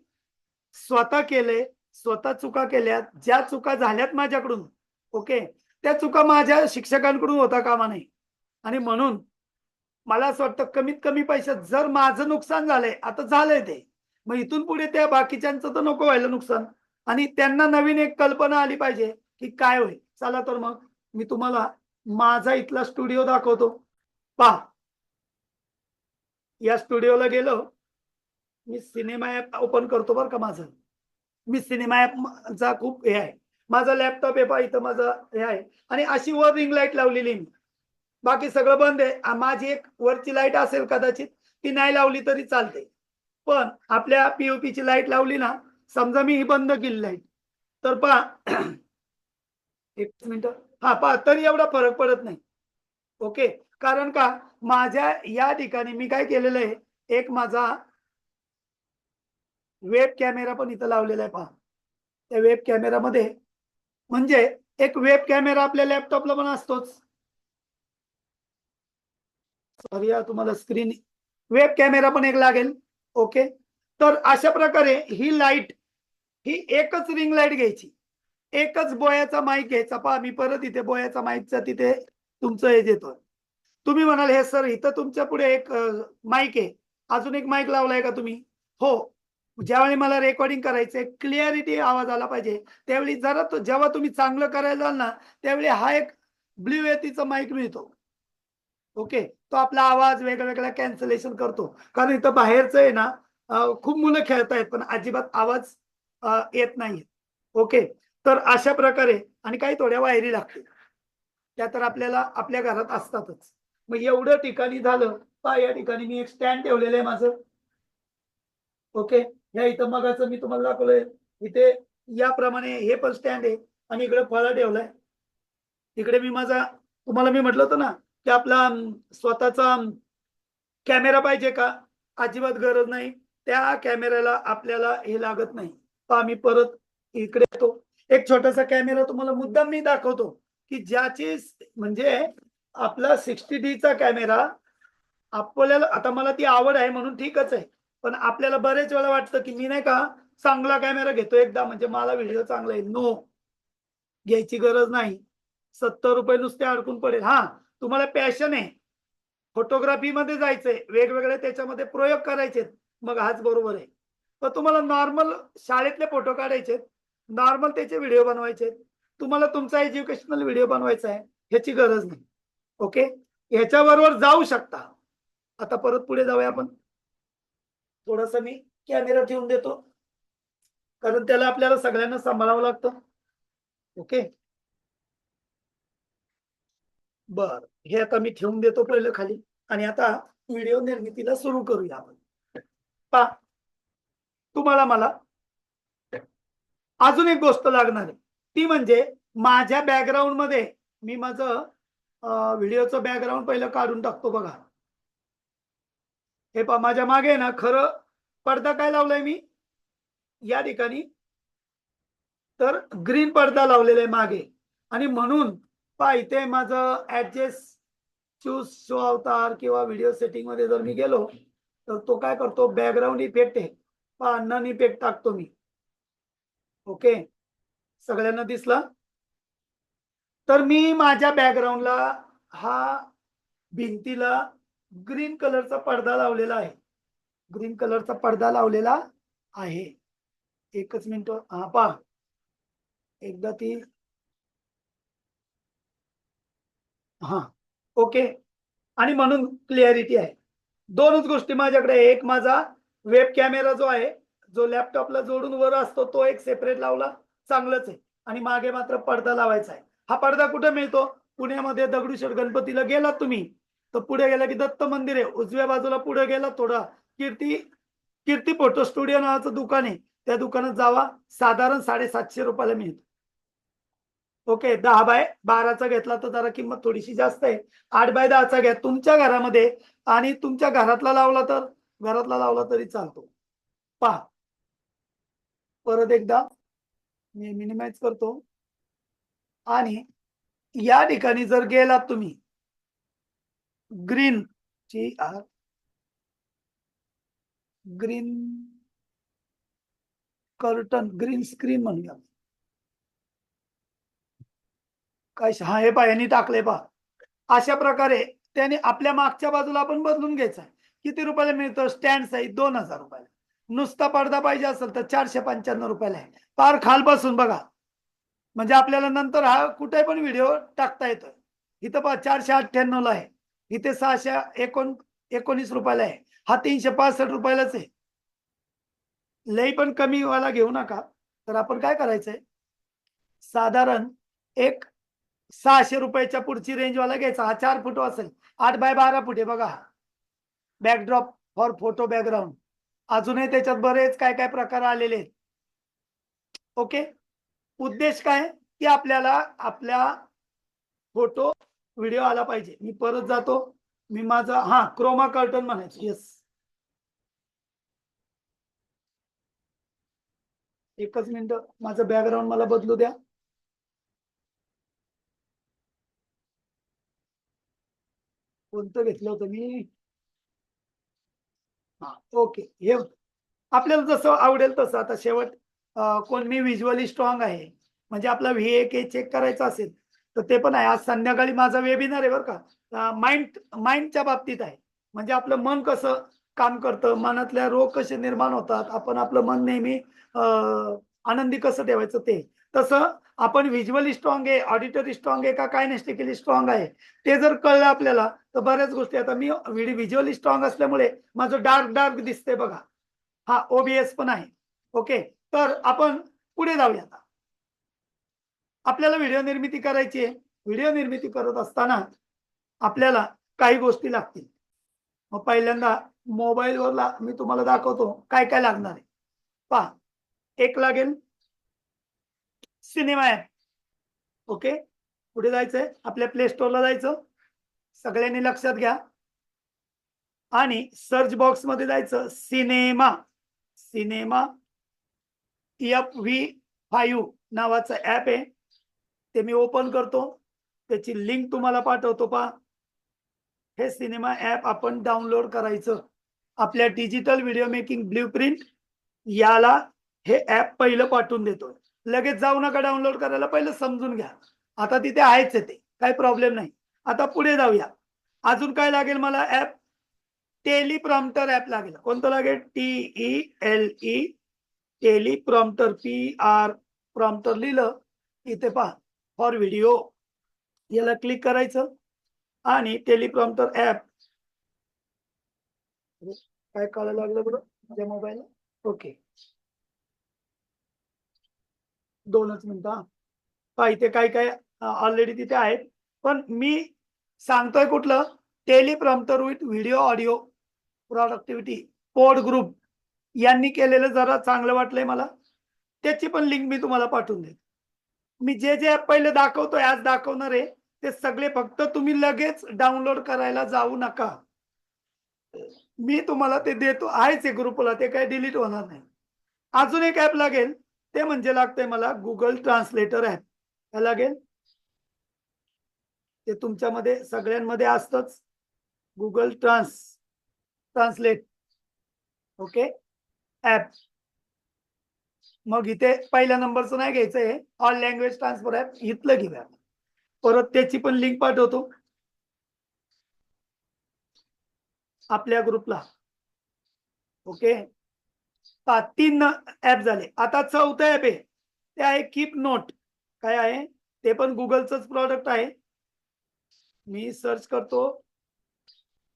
S1: स्वतः केलंय, स्वतः चुका केल्यात, ज्या चुका झाल्यात माझ्याकडून, ओके, त्या चुका माझ्या शिक्षकांकडून होता कामा नये. आणि म्हणून मला असं वाटतं कमीत कमी पैशात जर माझं नुकसान झालंय, आता झालंय ते. मग इथून पुढे त्या बाकीच्यांचं तर नको व्हायला नुकसान. आणि त्यांना नवीन एक कल्पना आली पाहिजे, की काय होईल. चला तर मग मी तुम्हाला माझा इथला स्टुडिओ दाखवतो पहा. या स्टुडिओला गेलो, मी सिनेमा ऍप ओपन करतो बरं का. माझं मी सिनेमा ऍपचा खूप हे आहे. माझा लॅपटॉप आहे पहा, इथं माझं हे आहे आणि अशी वर रिंग लाईट लावलेली मी. बाकी सगळं बंद आहे. माझी एक वरची लाईट असेल कदाचित, ती नाही लावली तरी चालते. पण आपल्या पीओपीची लाईट लावली ना, समजा मी ही बंद केली लाईट, तर पहा एक मिनिट, हा पहा तरी एवढा फरक पडत नाही. ओके, कारण का माझ्या या ठिकाणी मी काय केलेलं आहे, एक माझा वेब कॅमेरा पण इथं लावलेला आहे पहा. त्या वेब कॅमेरामध्ये म्हणजे एक वेब कॅमेरा आपल्या लॅपटॉपला पण असतोच. सॉरी या तुम्हाला स्क्रीन, वेब कॅमेरा पण एक लागेल. ओके, तर अशा प्रकारे ही लाईट, ही एकच रिंग लाईट घ्यायची, एकच बोयाचा माईक घ्यायचा. पहा मी परत इथे बोयाचा माईकचा तिथे तुमचं हे देतो. तुम्ही म्हणाल हे सर इथं तुमच्या पुढे एक माईक आहे, अजून एक माईक लावलाय का तुम्ही? हो, ज्यावेळी मला रेकॉर्डिंग करायचंय, क्लिअरिटी आवाज आला पाहिजे, त्यावेळी जरा जेव्हा तुम्ही चांगलं करायला जाल ना, त्यावेळी हा एक ब्ल्यू एथीचा माईक मिळतो. ओके, तो आपला आवाज वेगवेगळा कॅन्सलेशन करतो. कारण इथं बाहेरचं आहे ना, खूप मुलं खेळतायत पण अजिबात आवाज येत नाही. ओके, तर अशा प्रकारे आणि काही थोड्या वायरी लागतील, त्या तर आपल्याला आपल्या घरात असतातच. मग एवढं ठिकाणी झालं पहा, या ठिकाणी मी एक स्टँड ठेवलेलं आहे माझं. ओके, या इथं मगाचं मी तुम्हाला दाखवलंय, इथे याप्रमाणे हे पण स्टँड आहे आणि इकडे फळा ठेवलाय. इकडे मी माझा, तुम्हाला मी म्हटलं होतं ना की आपला स्वतःचा कॅमेरा पाहिजे का? अजिबात गरज नाही. त्या कॅमेऱ्याला आपल्याला हे लागत नाही. पहा मी परत इकडे येतो. एक छोटासा कॅमेरा तुम्हाला मुद्दाम मी दाखवतो की ज्याची म्हणजे आपला 60D चा कॅमेरा आपल्याला, आता मला ती आवड आहे म्हणून ठीकच आहे. पण आपल्याला बरेच वेळा वाटतं की मी नाही का चांगला कॅमेरा घेतो एकदा म्हणजे मला व्हिडिओ चांगला येईल. नो, घ्यायची गरज नाही. 70 रुपये नुसते अडकून पडेल. हा, तुम्हाला पॅशन आहे, फोटोग्राफीमध्ये जायचंय, वेगवेगळे त्याच्यामध्ये प्रयोग करायचे, मग हाच बरोबर आहे. पण तुम्हाला नॉर्मल शाळेतले फोटो काढायचे, नॉर्मल त्याचे व्हिडिओ बनवायचे, तुम्हाला तुमचा एज्युकेशनल व्हिडिओ बनवायचा आहे, ह्याची गरज नाही. ओके, ह्याच्याबरोबर जाऊ शकता. आता परत पुढे जाऊया आपण. थोडासा मी कॅमेरा ठेवून देतो, कारण त्याला आपल्याला सगळ्यांना सांभाळावं लागतं. ओके, बर, हे आता मी ठेवून देतो पहिलं खाली आणि आता व्हिडिओ निर्मितीला सुरू करूया आपण. पहा, तुम्हाला मला अजून एक गोष्ट लागणार आहे, ती म्हणजे माझ्या बॅकग्राऊंड मध्ये मी माझं व्हिडिओचं बॅकग्राऊंड पहिलं काढून टाकतो. बघा हे पहा, माझ्या मागे ना खरं पडदा काय लावलाय मी या ठिकाणी, तर ग्रीन पडदा लावलेला आहे मागे. आणि म्हणून पहा इथे माझं ऍडजस्ट चूज शो अवतार किंवा व्हिडिओ सेटिंग मध्ये जर मी गेलो तर तो काय करतो, बॅकग्राऊंड इफेक्ट आहे पहा, नन इफेक्ट टाकतो मी. ओके, सगळ्यांना दिसला? तर मी माझ्या बॅकग्राऊंडला हा भिंतीला ग्रीन कलरचा पडदा लावलेला आहे. ग्रीन कलरचा पडदा लावलेला आहे. एकच मिनिट, हा पहा एकदा ती, हा ओके. आणि म्हणून क्लिअरिटी आहे. दोनच गोष्टी माझ्याकडे आहे. एक माझा वेब कॅमेरा जो आहे, जो लॅपटॉपला जोडून वर असतो, तो एक सेपरेट लावला, चांगलंच आहे. आणि मागे मात्र पडदा लावायचा आहे. हा पडदा कुठे मिळतो? पुण्यामध्ये दगडूशेठ गणपतीला गेलात तुम्ही तर पुढे गेला की दत्त मंदिर आहे, उजव्या बाजूला पुढे गेला थोडा, कीर्ती कीर्ती फोटो स्टुडिओ नावाचं दुकान आहे, त्या दुकानात जावा, साधारण 750 रुपयाला मिळतो. ओके, 10x12चा घेतला तर जरा किंमत थोडीशी जास्त आहे. 8x10चा घ्या तुमच्या घरामध्ये आणि तुमच्या घरातला लावला तर घरातला लावला तरी चालतो. पहा परत एकदा मी मिनिमाइज करतो आणि या ठिकाणी जर गेलात तुम्ही ग्रीन ची ग्रीन कर्टन, ग्रीन स्क्रीन म्हणूया काय, हा हे पहा यांनी टाकले पहा. अशा प्रकारे त्याने आपल्या मागच्या बाजूला आपण बदलून घ्यायचा. किती रुपयाला मिळतं? स्टँड साईज 2000 रुपयाला. नुसता पडदा पाहिजे असेल तर 495 रुपयाला आहे. पार खालपासून बघा, म्हणजे आपल्याला नंतर हा कुठे पण व्हिडिओ टाकता येतो. इथं पहा 498 ला आहे, इथे 619 रुपयाला आहे, हा 365 रुपयालाच आहे. लई पण कमी वाला घेऊ नका. तर आपण काय करायचंय, साधारण एक 600 रुपयाच्या पुढची रेंज वाला घ्यायचा. हा 4 फूट असेल, 8 बाय 12 फूट आहे बघा. Backdrop for photo background. अजूनही त्याच्यात बरेच काय काय प्रकार आलेले आहेत. ओके, उद्देश काय की आपल्याला आपल्या फोटो व्हिडिओ आला पाहिजे. मी परत जातो, मी माझा क्रोमा कर्टन म्हणायचं. येस, एकच मिनिट, माझं बॅकग्राऊंड मला बदलू द्या. कोणतं घेतलं होतं मी? ओके, हे आपल्याला जसं आवडेल तसं. आता शेवट कोण मी व्हिज्युअली स्ट्रॉंग आहे म्हणजे आपला VAK चेक करायचा असेल तर ते पण आहे. आज संध्याकाळी माझा वेबिनार आहे बरं का. माइंडच्या बाबतीत आहे. म्हणजे आपलं मन कसं काम करतं, मनातल्या रोग कसे निर्माण होतात, आपण आपलं मन नेहमी आनंदी कसं ठेवायचं ते. तसं आपण व्हिज्युअली स्ट्रॉंग आहे, ऑडिटरी स्ट्रॉंग आहे का कायनेस्टिकली स्ट्रॉंग आहे ते जर कळलं आपल्याला तर बऱ्याच गोष्टी. आता मी व्हिज्युअली स्ट्रॉंग असल्यामुळे माझं डार्क डार्क दिसतंय बघा. OBS पण आहे. ओके, तर आपण पुढे जाऊया. आता आपल्याला व्हिडिओ निर्मिती करायची आहे. व्हिडिओ निर्मिती करत असताना आपल्याला काही गोष्टी लागतील. मग पहिल्यांदा मोबाईलवरला मी तुम्हाला दाखवतो काय काय लागणार आहे. पहा, एक लागेल सिनेमा ऍप. ओके, कुठे जायचंय, आपल्या प्ले स्टोअरला जायचं. सगळ्यांनी लक्षात घ्या आणि सर्च बॉक्स मध्ये जायचं. सिनेमा सिनेमा FV5 नावाचं ऍप आहे. ते मी ओपन करतो, त्याची लिंक तुम्हाला पाठवतो. पहा, हे सिनेमा ऍप आपण डाउनलोड करायचं. आपल्या डिजिटल व्हिडिओ मेकिंग ब्ल्यूप्रिंट याला हे ऍप पहिलं पाठवून देतो. लगेच जाऊ नका डाउनलोड करायला, पहिलं समजून घ्या. आता तिथे आहेच ते, काही प्रॉब्लेम नाही. आता पुढे जाऊया. अजून काय लागेल मला? ऍप टेलिप्रॉम्प्टर ऍप लागेल. कोणतं लागेल? TELE teleprompter. PR प्रॉम्प्टर लिहिलं इथे पहा, फॉर व्हिडिओ, याला क्लिक करायचं आणि टेलिप्रॉम्प्टर ऍप. काय कळायला लागलं बरं माझ्या मोबाईलला? ओके, 2च मिनिटं. पहा, इथे काय काय ऑलरेडी तिथे आहेत, पण मी सांगतोय कुठलं? Teleprompter with video audio productivity code group यांनी केलेलं जरा चांगलं वाटलंय मला. त्याची पण लिंक मी तुम्हाला पाठवून देतो. मी जे जे ऍप पहिले दाखवतोय, आज दाखवणार आहे, ते सगळे फक्त तुम्ही लगेच डाउनलोड करायला जाऊ नका. मी तुम्हाला ते देतो, आहेच ग्रुपला, ते काही डिलीट होणार नाही. अजून एक ऍप लागेल, ते म्हणजे लागतंय मला गुगल ट्रान्सलेटर ऍप. काय लागेल? ते तुमच्यामध्ये सगळ्यांमध्ये असतंच, गुगल ट्रान्सलेट. Okay, app. मग इथे पहिल्या नंबरचं नाही घ्यायचंय, ऑल लँग्वेज ट्रान्सफर ऍप इथलं घेऊया. परत त्याची पण लिंक पाठवतो आपल्या ग्रुपला. ओके, 3 ऍप झाले. आता 4थं ऍप आहे, ते आहे कीप नोट. काय आहे? ते पण गुगलचंच प्रॉडक्ट आहे. मी सर्च करतो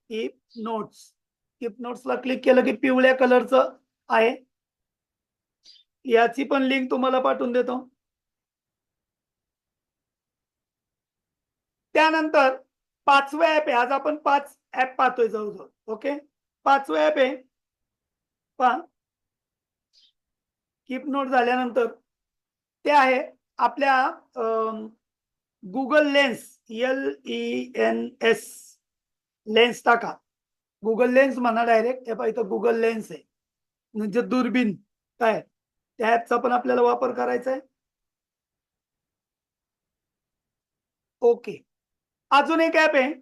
S1: कीप नोट्स. कीप नोट्सला क्लिक केलं की पिवळ्या कलरचं आहे. याची पण लिंक तुम्हाला पाठवून देतो. त्यानंतर 5वं ऍप आहे. आज आपण 5 ऍप पाहतोय जवळजवळ. ओके, 5वं ऍप आहे पहा. कीप नोट झाल्यानंतर ते आहे आपल्या गुगल लेन्स. LENS लेन्स टाका. गुगल लेन्स म्हणा डायरेक्ट. हे इथं गुगल लेन्स आहे, म्हणजे दुर्बीण. काय त्या ऍपचा पण आपल्याला वापर करायचा आहे. ओके, अजून एक ऍप आहे,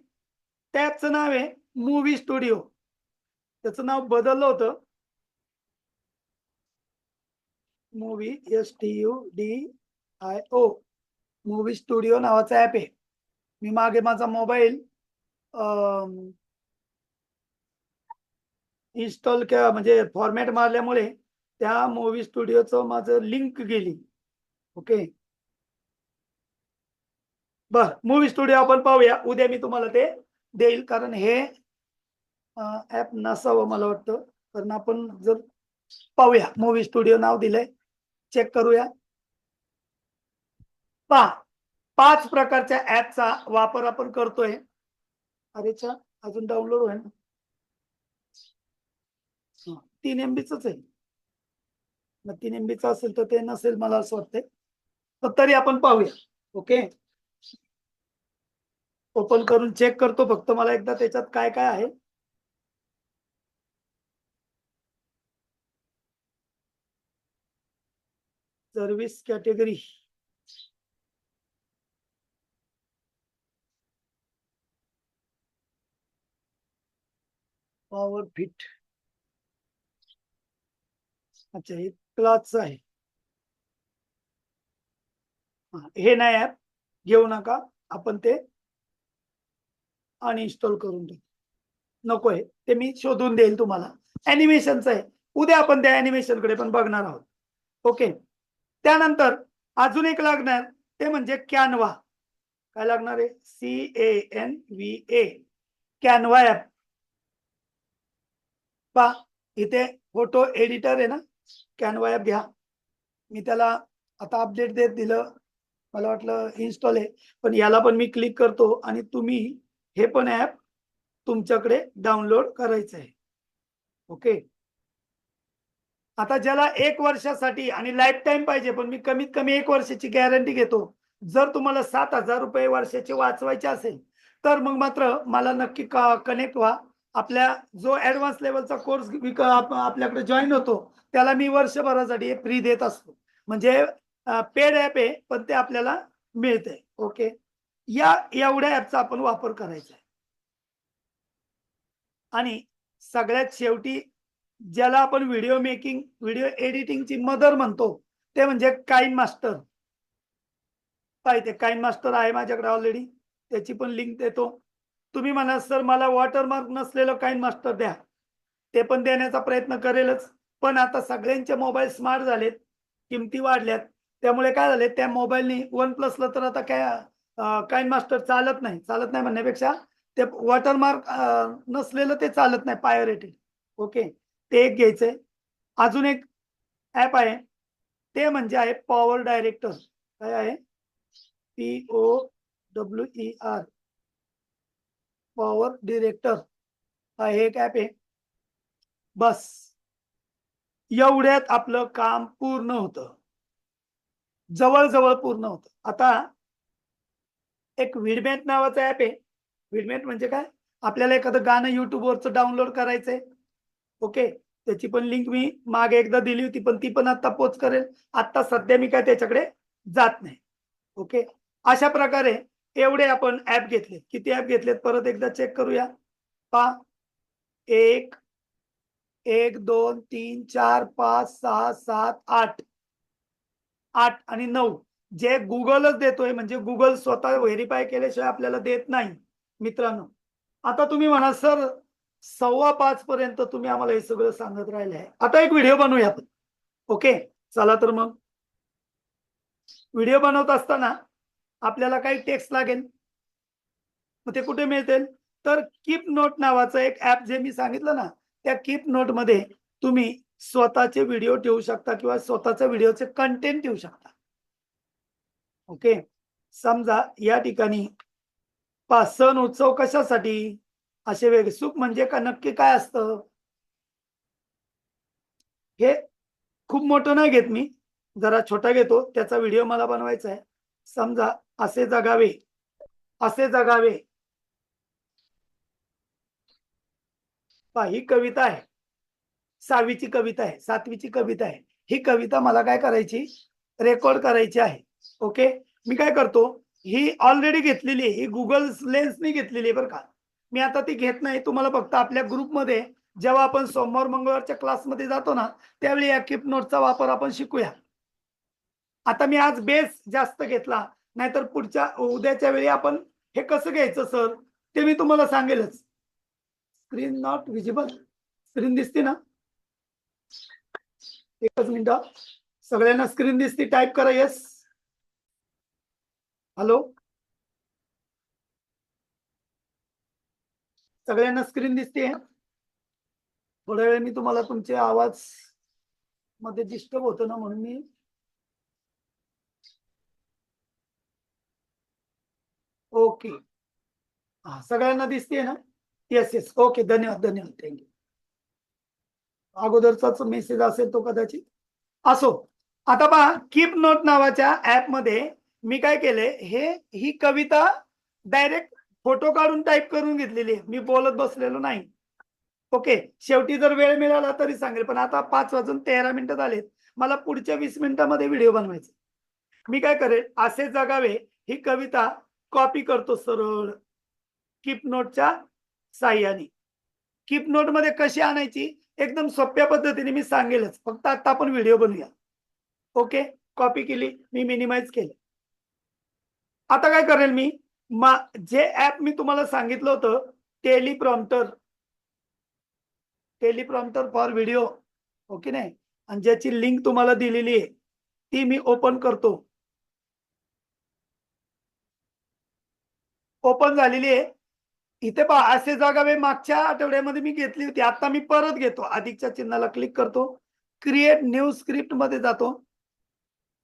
S1: त्या ऍपचं नाव आहे मूव्ही स्टुडिओ. त्याचं नाव बदललं होतं. मूव्ही STUDIO मूव्ही स्टुडिओ नावाचा ऍप आहे. मी मागे माझा मोबाईल इन्स्टॉल केला, म्हणजे फॉर्मॅट मारल्यामुळे त्या मूव्ही स्टुडिओचं माझं लिंक गेली. ओके, बर, मूवी स्टुडिओ आपण पाहूया. उद्या मी तुम्हाला ते देईल, कारण हे ऍप नसावं मला वाटतं. कारण आपण जर पाहूया, मूवी स्टुडिओ नाव दिलंय, चेक करूया. पहा, 5 प्रकारच्या ऍपचा वापर आपण करतोय. अरेच्या, अजून डाउनलोड होईल ना. 3 MB आहे. मग 3 MB असेल तर ते नसेल मला असं वाटतंय. पण तरी आपण पाहूया. ओके, ओपन करून चेक करतो फक्त मला एकदा त्याच्यात काय काय आहे. Service category, power fit. अच्छा, हे क्लासच आहे. हे नाही ऍप घेऊ नका, आपण ते अनइन्स्टॉल करून देऊ. नको आहे ते, मी शोधून देईल तुम्हाला. अॅनिमेशनचं आहे, उद्या आपण त्या अॅनिमेशन कडे पण बघणार आहोत. ओके, त्यानंतर अजून एक लागणार, ते म्हणजे कॅनवा. काय लागणार आहे? CANVA, Canva app. पहा, इथे फोटो एडिटर आहे ना, कॅनवा ऍप घ्या. मी त्याला आता अपडेट देत दिलं, मला वाटलं इन्स्टॉल आहे, पण याला पण मी क्लिक करतो आणि तुम्ही हे पण ऍप तुमच्याकडे डाउनलोड करायचं आहे. ओके, आता ज्याला 1 वर्षासाठी आणि लाईफ टाइम पाहिजे, पण मी कमीत कमी 1 वर्षाची गॅरंटी घेतो. जर तुम्हाला 7,000 रुपये वर्षाचे वाचवायचे असेल, तर मग मात्र मला नक्की कनेक्ट व्हा. आपल्या जो ऍडव्हान्स लेवलचा कोर्स आपल्याकडे जॉईन होतो, त्याला मी वर्षभरासाठी फ्री देत असतो. म्हणजे पेड ऍप आहे, पण ते आपल्याला मिळतंय. ओके, या एवढ्या ऍपचा आपण वापर करायचा आहे. आणि सगळ्यात शेवटी ज्याला आपण व्हिडिओ मेकिंग, व्हिडिओ एडिटिंगची मदर म्हणतो, ते म्हणजे काइन मास्टर. पाहिजे काइन मास्टर आहे माझ्याकडे ऑलरेडी, त्याची पण लिंक देतो. तुम्ही म्हणा सर मला वॉटरमार्क नसलेलं काइन मास्टर द्या, ते पण देण्याचा प्रयत्न करेलच. पण आता सगळ्यांचे मोबाईल स्मार्ट झालेत, किमती वाढल्यात, त्यामुळे काय झाले, त्या मोबाईलनी OnePlusला तर आता काय काइन मास्टर चालत नाही. चालत नाही म्हणण्यापेक्षा ते वॉटरमार्क नसलेलं ते चालत नाही, पायरेटेड. ओके, ते एक घ्यायचंय. अजून एक ऍप आहे, ते म्हणजे आहे पॉवर डायरेक्टर. काय आहे? POWER, power director. हा एक ऍप आहे. बस एवढ्यात आपलं काम पूर्ण होतं, जवळ-जवळ पूर्ण होतं. आता एक विडमेट नावाचं ऍप आहे. विडमेट म्हणजे काय? आपल्याला एखादं गाणं YouTubeवरचं डाउनलोड करायचंय. ओके, त्याची पण लिंक मी मागे एकदा दिली होती, पण ती पण आता पोच करेल. आता सध्या मी काय त्याच्याकडे जात नाही. ओके, अशा प्रकारे एवढे आपण ऍप घेतले. किती ऍप घेतलेत परत एकदा चेक करूया. पहा, 1, 1, 2, 3, 4, 5, 6, 7, 8. 8 आणि 9 जे Googleच देतोय, म्हणजे Google स्वतः व्हेरिफाय केल्याशिवाय आपल्याला देत नाही मित्रांनो. आता तुम्ही म्हणा सर 4:15 पर्यंत तुम्ही आम्हाला हे सगळं सांगत राहिले आहे. आता एक व्हिडिओ बनवूया आपण. ओके, चला तर मग. व्हिडिओ बनवत असताना आपल्याला काही टेक्स्ट लागेल. मग ते कुठे मिळतील? तर कीप नोट नावाचं एक ऍप जे मी सांगितलं ना, त्या कीप नोट मध्ये तुम्ही स्वतःचे व्हिडिओ ठेवू शकता किंवा स्वतःच्या व्हिडिओचे कंटेंट ठेवू शकता. ओके, समजा या ठिकाणी सण उत्सव कशासाठी, असे वेगळे सुख म्हणजे का नक्की काय असतं, हे खूप मोठं नाही घेत मी, जरा छोटा घेतो. त्याचा व्हिडिओ मला बनवायचा आहे. समजा असे जगावे, असे जगावे. ही कविता आहे, 6वीची कविता आहे, 7वीची कविता आहे. ही कविता मला काय करायची, रेकॉर्ड करायची आहे. ओके, मी काय करतो, ही ऑलरेडी घेतलेली आहे, ही गुगल लेन्सनी घेतलेली आहे बरं का. मी आता ती घेत नाही. तुम्हाला फक्त आपल्या ग्रुपमध्ये जेव्हा आपण सोमवार मंगळवारच्या क्लासमध्ये जातो ना, त्यावेळी या कीप नोटचा वापर आपण शिकूया. आता मी आज बेस जास्त घेतला, नाहीतर पुढच्या उद्याच्या वेळी आपण हे कसं घ्यायचं सर, ते मी तुम्हाला सांगेलच. स्क्रीन नॉट विजिबल, स्क्रीन दिसते ना? एकच मिनिट, सगळ्यांना स्क्रीन दिसते? टाइप करा येस. हॅलो, सगळ्यांना स्क्रीन दिसते? थोड्या वेळ मी तुम्हाला तुमचे आवाज मध्ये डिस्टर्ब होतो ना, म्हणून मी ओके. हा, सगळ्यांना दिसते ना? येस येस, ओके, धन्यवाद धन्यवाद, थँक्यू. अगोदरचाच मेसेज असेल तो कदाचित. असो, आता पहा, कीप नोट नावाच्या ऍप मध्ये मी काय केलंय, ही कविता डायरेक्ट फोटो काढून टाईप करून घेतलेली आहे, मी बोलत बसलेलो नाही. ओके, शेवटी जर वेळ मिळाला तरी सांगेल, पण आता 5:13 झालेत. मला पुढच्या 20 मिनिटांमध्ये व्हिडिओ बनवायचा. मी काय करेल, असे जगावे ही कविता कॉपी करतो सरळ कीप नोटच्या साह्याने. कीप नोट मध्ये कशी आणायची एकदम सोप्या पद्धतीने मी सांगेलच, फक्त आता आपण व्हिडिओ बनवूया. ओके, कॉपी केली, मी मिनिमाइज केलं. आता काय करेल मी, जे ऍप मी तुम्हाला सांगितलं होतं, teleprompter, teleprompter for video, okay नाही, आणि ज्याची लिंक तुम्हाला दिलेली आहे ती मी ओपन करतो. ओपन झालेली आहे. इथे पहा, असे जगावे मागच्या आठवड्यामध्ये मी घेतली होती, आता मी परत घेतो. अधिकच्या चिन्हाला क्लिक करतो, क्रिएट न्यू स्क्रिप्ट मध्ये जातो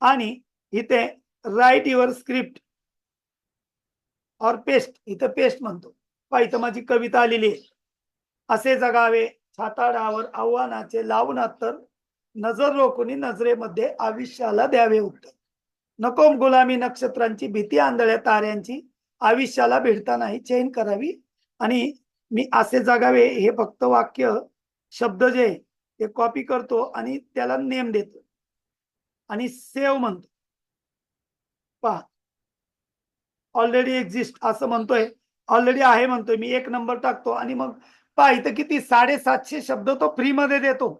S1: आणि इथे राईट युअर स्क्रिप्ट और पेस्ट, इथे पेस्ट म्हणतो. पहा, इथं माझी कविता आलेली आहे. असे जगावे छाताडावर आव्हानाचे लावून अत्तर, नजर रोखुनी नजरेमध्ये आयुष्याला द्यावे उत्तर. नको गुलामी नक्षत्रांची, भीती आंधळ्या ताऱ्यांची, आयुष्याला भिडता नाही चैन करावी. आणि मी असे जगावे हे फक्त वाक्य शब्द जे आहे ते कॉपी करतो आणि त्याला नेम देतो आणि सेव्ह म्हणतो. पहा, ऑलरेडी एक्झिस्ट असं म्हणतोय, ऑलरेडी आहे म्हणतोय मी, 1 नंबर टाकतो आणि मग पहा, इथं किती 750 शब्द तो फ्री मध्ये देतो.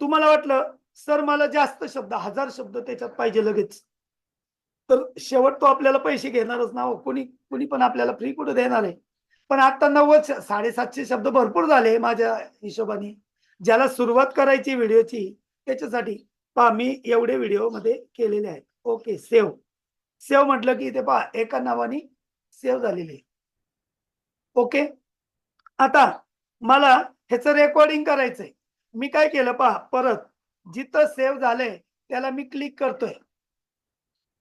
S1: तुम्हाला वाटलं सर मला जास्त शब्द, 1000 शब्द त्याच्यात पाहिजे लगेच, तर शेवट तो आपल्याला पैसे घेणारच ना हो. कोणी कोणी पण आपल्याला फ्री कुठे देणार आहे. पण आता 90 750 शब्द भरपूर झाले माझ्या हिशोबाने. ज्याला सुरुवात करायची व्हिडिओची त्याच्यासाठी पहा, मी एवढे व्हिडिओ मध्ये केलेले आहेत. Okay, save. सेव्ह म्हटलं की इथे पहा, एका नावाने सेव्ह झालेले आहे. ओके, आता मला ह्याचं रेकॉर्डिंग करायचंय. मी काय केलं पहा, परत जिथं सेव्ह झालंय त्याला मी क्लिक करतोय,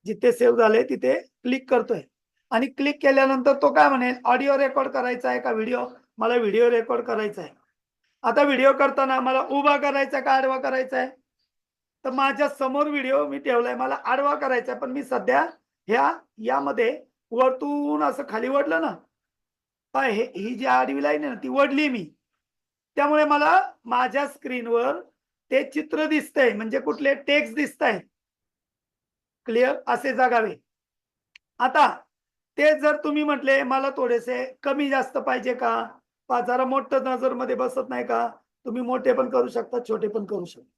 S1: जिथे सेव्ह झाले तिथे क्लिक करतोय आणि क्लिक केल्यानंतर तो काय म्हणेल, ऑडिओ रेकॉर्ड करायचा आहे का व्हिडिओ? मला व्हिडिओ रेकॉर्ड करायचा आहे. आता व्हिडिओ करताना मला उभा करायचा का आडवा करायचा आहे? तर माझ्या समोर व्हिडिओ मी ठेवलाय, मला आडवा करायचा आहे, पण मी सध्या यामध्ये वरतून असं खाली वळलं ना, ही जी आडवी लाईन आहे ना ती वळली मी, त्यामुळे मला माझ्या स्क्रीनवर ते चित्र दिसतंय, म्हणजे कुठले टेक्स्ट दिसतायत. क्लिअर, असे जगावे. आता ते जर तुम्ही म्हटले मला थोडेसे कमी जास्त पाहिजे का, जरा मोठं नजर मध्ये बसत नाही का, तुम्ही मोठे पण करू शकता, छोटे पण करू शकता.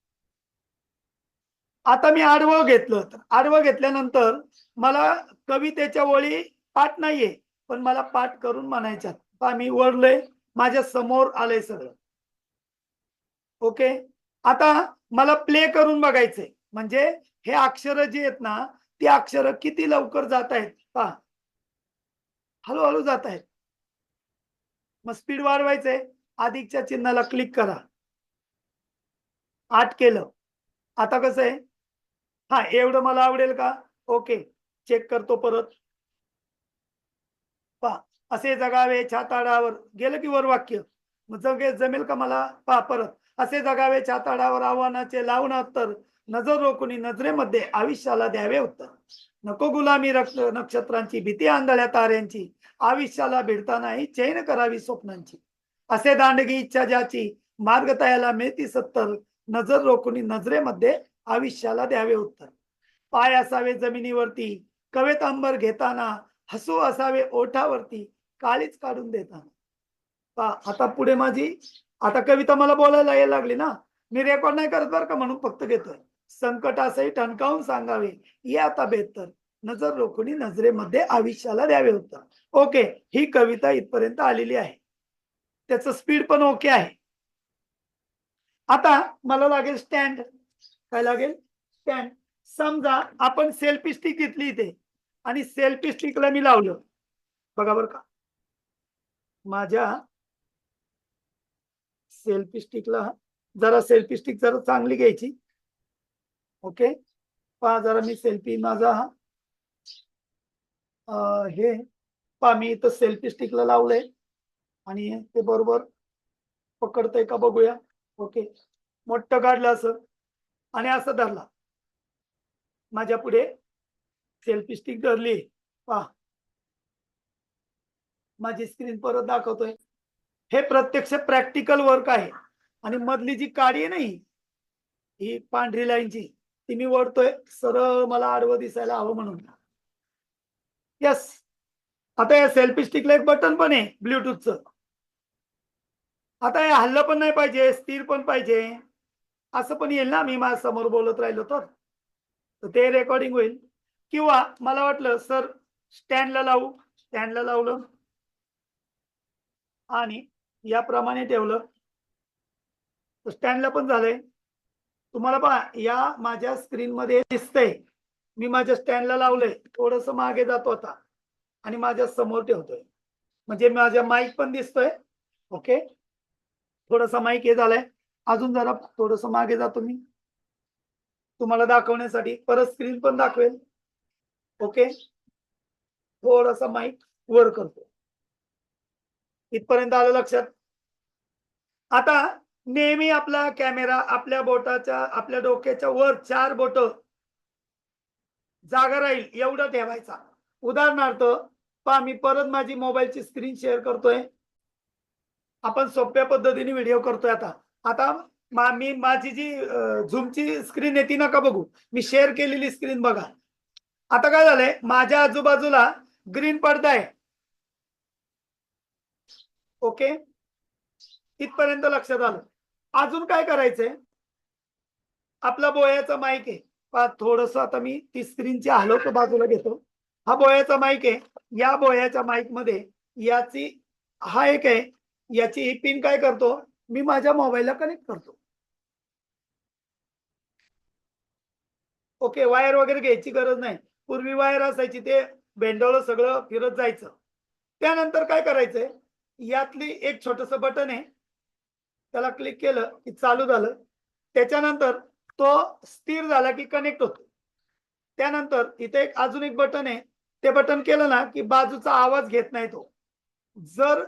S1: आता मी आडवं घेतलं, तर आडवं घेतल्यानंतर मला कवितेच्या ओळी पाठ नाहीये, पण मला पाठ करून म्हणायच्यात. पहा, मी वळलोय, माझ्या समोर आलंय सगळं. ओके, आता मला प्ले करून बघायचंय, म्हणजे हे अक्षर जी आहेत ना, ती अक्षर किती लवकर जात आहेत पहा, हळूहळू जात आहेत. मग स्पीड वाढवायचंय, अधिकच्या चिन्हाला क्लिक करा. 8 केलं. आता कसं आहे, हा एवढं मला आवडेल का? ओके, चेक करतो परत. पहा, असे जगावे छाताडावर, गेलं की वर वाक्य, मग जमेल का मला? पहा परत, असे जगावे छाताडावर आव्हानाचे लावून उत्तर, नजर रोखुनी नजरेमध्ये आयुष्याला द्यावे उत्तर. नको गुलामी नक्षत्रांची, भीती आंधळ्या ताऱ्यांची, आयुष्याला भिडता नाही चैन करावी स्वप्नांची. असे दांडगी इच्छा ज्याची, मार्ग तयाला मिळती सत्तर, नजर रोखुनी नजरेमध्ये आयुष्याला द्यावे उत्तर. पाय असावे जमिनीवरती, कवेत अंबर घेताना, हसू असावे ओठावरती, काळीच काढून देताना. पहा, आता पुढे माझी आता कविता मला बोलायला यायला लागली ना, मी रेकॉर्ड नाही करत बरं का, म्हणून फक्त घेतोय. संकट असंही ठणकावून सांगावे, ये आता बेहतर, नजर रोखुनी नजरेमध्ये आयुष्याला द्यावे उत्तर. ओके, ही कविता इथपर्यंत आलेली आहे, त्याचं स्पीड पण ओके आहे. आता मला लागेल स्टँड. काय लागेल? स्टँड. समजा आपण सेल्फी स्टिक घेतली इथे आणि सेल्फी स्टिकला मी लावलं, बघा बरं का, माझ्या सेल्फी स्टिकला जरा सेल्फी स्टिक जरा चांगली घ्यायची. ओके, पहा जरा मी सेल्फी माझा हे पहा मी इथं सेल्फी स्टिकला लावलंय आणि ते बरोबर पकडतंय का बघूया. ओके, मोठं काढलं असं आणि असं धरला. माझ्या पुढे सेल्फी स्टिक धरली. पहा माझी स्क्रीन परत दाखवतोय. हे प्रत्यक्ष प्रॅक्टिकल वर्क आहे. आणि मधली जी काडी आहे नाही ही पांढरी लाईनची ती मी वळतोय सरळ मला आडवं दिसायला हवं म्हणून. यस, आता या सेल्फी स्टिकला एक बटन पण आहे ब्लूटूथचं. आता हे हल्लं पण नाही पाहिजे, स्थिर पण पाहिजे. असं पण येईल ना, मी माझ्या समोर बोलत राहिलो तर ते रेकॉर्डिंग होईल. किंवा मला वाटलं सर स्टँडला लावू, स्टँडला लावलं आणि याप्रमाणे ठेवलं तर स्टँडला पण झालंय. तुम्हाला पहा या माझ्या स्क्रीन मध्ये दिसतंय मी माझ्या स्टँडला लावलंय, थोडस मागे जातो आता आणि माझ्या समोर ठेवतोय म्हणजे माझ्या माईक पण दिसतोय. ओके, थोडासा माईक हे झालाय. अजून जरा थोडस मागे जातो मी तुम्हाला दाखवण्यासाठी, परत स्क्रीन पण दाखवेल. ओके, थोडासा माईक वर करतो. इथपर्यंत आलं लक्षात. आता नेहमी आपला कॅमेरा आपल्या बोटाच्या आपल्या डोक्याच्या वर 4 बोट जागा राहील एवढं ठेवायचा. उदाहरणार्थ पहा मी परत माझी मोबाईलची स्क्रीन शेअर करतोय. आपण सोप्या पद्धतीने व्हिडिओ करतोय. आता मी माझी जी झूमची स्क्रीन आहे ती नका बघू, मी शेअर केलेली स्क्रीन बघा. आता काय झालंय माझ्या आजूबाजूला ग्रीन पडदा आहे. ओके, इथपर्यंत लक्षात आलं. अजून काय करायचंय, आपला बोयाचा माईक आहे पहा थोडस आता मी ती स्क्रीनची हलवतो बाजूला घेतो. हा बोयाचा माईक आहे. या बोयाच्या माईक मध्ये याची हा एक आहे, याची ही पिन काय करतो मी माझ्या मोबाईलला कनेक्ट करतो. ओके, वायर वगैरे घ्यायची गरज नाही. पूर्वी वायर असायची ते बेंडोळ सगळं फिरत जायचं. त्यानंतर काय करायचंय, यातली एक छोटस बटन आहे, त्याला क्लिक केलं की चालू झालं. त्याच्यानंतर तो स्थिर झाला की कनेक्ट होतो. त्यानंतर इथे एक अजून एक बटन आहे, ते बटन केलं ना की बाजूचा आवाज घेत नाही तो. जर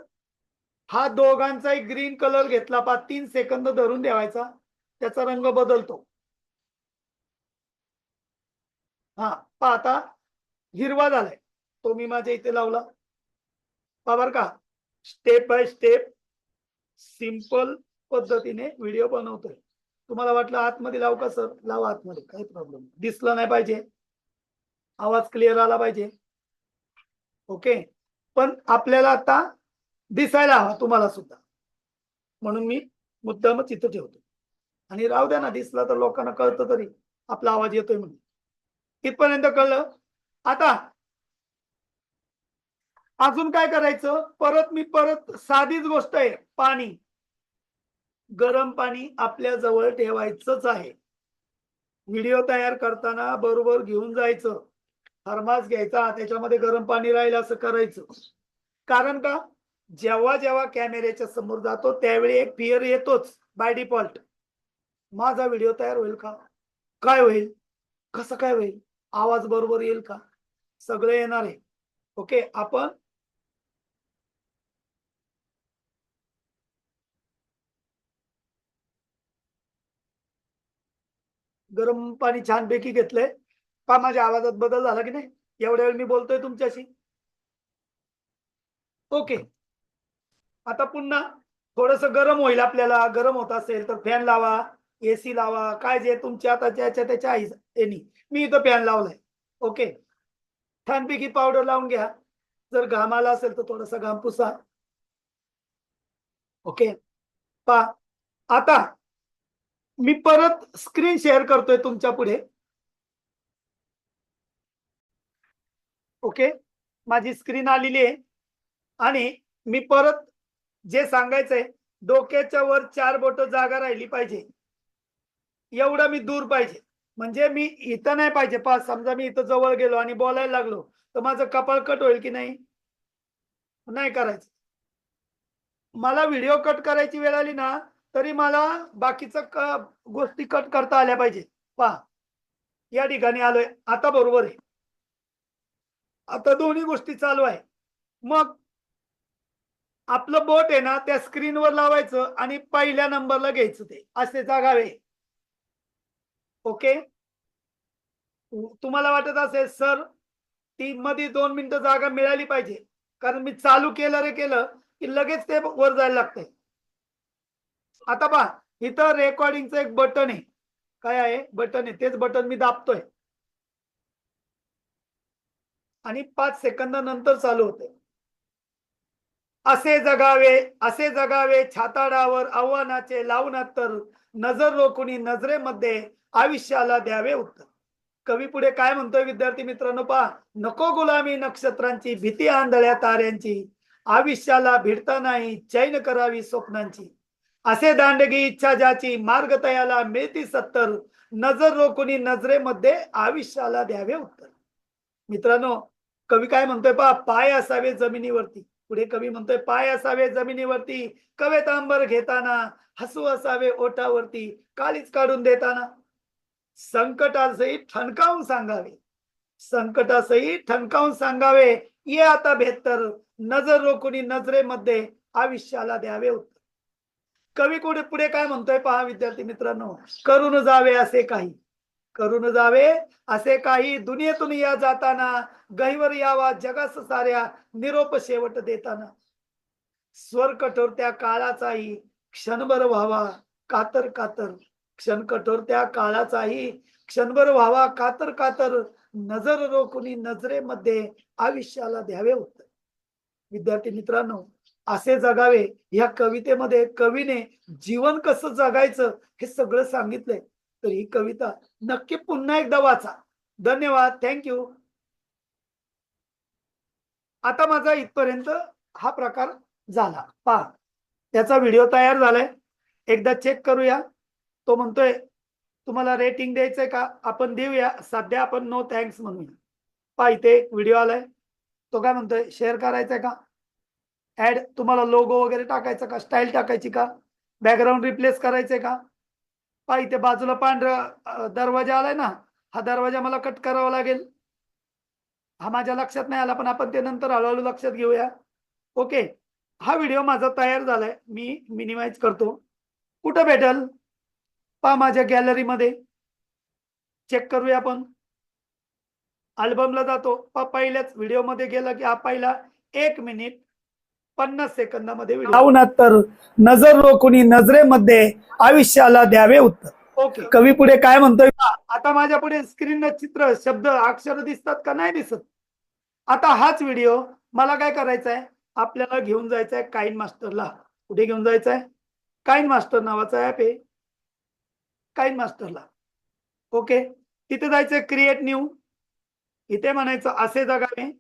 S1: हा दोघांचा एक ग्रीन कलर घेतला 3 सेकंद धरून ठेवायचा, त्याचा रंग बदलतो. हा पहा आता हिरवा झालाय, तो मी माझ्या इथे लावला. पहा बरं का, स्टेप बाय स्टेप सिंपल पद्धतीने व्हिडिओ बनवतोय. तुम्हाला वाटलं आतमध्ये लावू का सर, लावा आतमध्ये, काही प्रॉब्लेम. दिसलं नाही पाहिजे, आवाज क्लिअर आला पाहिजे. ओके, पण आपल्याला आता दिसायला हवा तुम्हाला सुद्धा, म्हणून मी मुद्दामच इथं ठेवतो. आणि राहू द्या ना, दिसला तर लोकांना कळतं तरी आपला आवाज येतोय म्हणून. इथपर्यंत कळलं. आता अजून काय करायचं, परत साधीच गोष्ट आहे, पाणी, गरम पाणी आपल्या जवळ ठेवायचंच आहे. व्हिडिओ तयार करताना बरोबर घेऊन जायचं. थर्मास घ्यायचा, त्याच्यामध्ये गरम पाणी राहील असं करायचं. कारण का, जेव्हा जेव्हा कॅमेऱ्याच्या समोर जातो त्यावेळी एक फिअर येतोच बाय डिफॉल्ट. माझा व्हिडिओ तयार होईल का, काय होईल, कसं काय होईल, आवाज बरोबर येईल का, सगळं येणार आहे. ओके, आपण गरम पाणी छानपैकी घेतलंय. पहा माझ्या आवाजात बदल झाला की नाही, एवढ्या वेळ मी बोलतोय तुमच्याशी. ओके, आता पुन्हा थोडस गरम होईल. आपल्याला गरम होत असेल तर फॅन लावा, एसी लावा, काय जे तुमच्या हाताच्या त्याच्या यानी. मी इथं फॅन लावलाय. ओके, छानपैकी पावडर लावून घ्या. जर घाम आला असेल तर थोडासा घाम पुसा. ओके, पहा आता मी परत स्क्रीन शेअर करतोय तुमच्या पुढे. ओके, माझी स्क्रीन आलेली आहे आणि मी परत जे सांगायचंय, डोक्याच्या वर 4 बोट जागा राहिली पाहिजे, एवढं मी दूर पाहिजे. म्हणजे मी इथं नाही पाहिजे. पहा समजा मी इथं जवळ गेलो आणि बोलायला लागलो तर माझं कपाळ कट होईल की नाही, नाही करायचं. मला व्हिडिओ कट करायची वेळ आली ना तरी मला बाकीचं गोष्टी कट करता आल्या पाहिजे. पहा, या ठिकाणी आलोय, आता बरोबर आहे. आता दोन्ही गोष्टी चालू आहे. मग आपलं बोट आहे ना त्या स्क्रीनवर लावायचं आणि पहिल्या नंबरला घ्यायचं, ते असे जागावे. ओके, तुम्हाला वाटत असेल सर ती मध्ये 2 मिनिटं जागा मिळाली पाहिजे, कारण मी चालू केलं रे केलं की लगेच ते वर जायला लागतंय. आता पहा, इथं रेकॉर्डिंगचं एक बटन आहे. काय आहे बटन आहे, तेच बटन मी दाबतोय आणि 5 सेकंदानंतर चालू होते. असे जगावे छाताडावर आव्हानाचे लावून तर नजर रोखुनी नजरेमध्ये आयुष्याला द्यावे उत्तर. कवी पुढे काय म्हणतोय विद्यार्थी मित्रांनो, पहा, नको गुलामी नक्षत्रांची, भीती आंधळ्या ताऱ्यांची, आयुष्याला भिडता नाही चैन करावी स्वप्नांची, असे दांडगी इच्छा ज्याची, मार्ग तयाला मिळती सत्तर, नजर रोखुनी नजरेमध्ये आयुष्याला द्यावे उत्तर. मित्रांनो, कवी काय म्हणतोय पहा, पाय असावे जमिनीवरती. पुढे कवी म्हणतोय पाय असावे जमिनीवरती, कवेत अंबर घेताना, हसू असावे ओठावरती, काळीच काढून देताना, संकटासही ठणकावून सांगावे, संकटासही ठणकावून सांगावे, ये आता बेहतर, नजर रोखुनी नजरेमध्ये आयुष्याला द्यावे उत्तर. कवी पुढे पुढे काय म्हणतोय पहा विद्यार्थी मित्रांनो, करून जावे असे काही, करून जावे असे काही, दुनियेतून या जाताना, गहिवर यावा जगास साऱ्या, निरोप शेवट देताना, स्वर कठोर त्या काळाचाही, क्षणभर व्हावा कातर कातर, क्षण कठोर त्या काळाचाही, क्षणभर व्हावा कातर कातर, नजर रोखुनी नजरेमध्ये आयुष्याला द्यावे उत्तर. विद्यार्थी मित्रांनो, असे जगावे या कवितेमध्ये कवीने जीवन कसं जगायचं हे सगळं सांगितलंय. तर ही कविता नक्की पुन्हा एकदा वाचा. धन्यवाद, थँक्यू. आता माझा इथपर्यंत हा प्रकार झाला. पहा, त्याचा व्हिडिओ तयार झालाय, एकदा चेक करूया. तो म्हणतोय तुम्हाला रेटिंग द्यायचंय का, आपण देऊया. सध्या आपण नो थँक्स म्हणूया. पहा, इथे व्हिडिओ आलाय. तो काय म्हणतोय, शेअर करायचंय का, ऍड तुम्हाला लोगो वगैरे टाकायचा का, स्टाईल टाकायची का, बॅकग्राऊंड रिप्लेस करायचंय का. पहा, इथे बाजूला पांढरा दरवाजा आलाय ना, हा दरवाजा मला कट करावा लागेल. हा माझ्या लक्षात नाही आला, पण आपण ते नंतर हळूहळू लक्षात घेऊया. ओके, हा व्हिडिओ माझा तयार झालाय, मी मिनिमाइज करतो. कुठं भेटल, पहा माझ्या गॅलरीमध्ये. चेक करूया आपण. अल्बमला जातो, पहा पहिल्याच व्हिडिओ मध्ये गेला की हा पहिला 1 मिनिट 50 सेकंदामध्ये व्हिडिओ. तर नजर रोखुनी नजरेमध्ये आयुष्याला द्यावे उत्तर. ओके, कवी पुढे काय म्हणतोय, आता माझ्या पुढे स्क्रीन चित्र, शब्द, अक्षर दिसतात का, नाही दिसत. आता हाच व्हिडिओ मला काय करायचा आहे, आपल्याला घेऊन जायचा आहे काइन मास्टरला. कुठे घेऊन जायचं आहे, काइन मास्टर नावाचा ऍप आहे, काइन मास्टरला. ओके, तिथे जायचं क्रिएट न्यू, इथे म्हणायचं असे जगावे,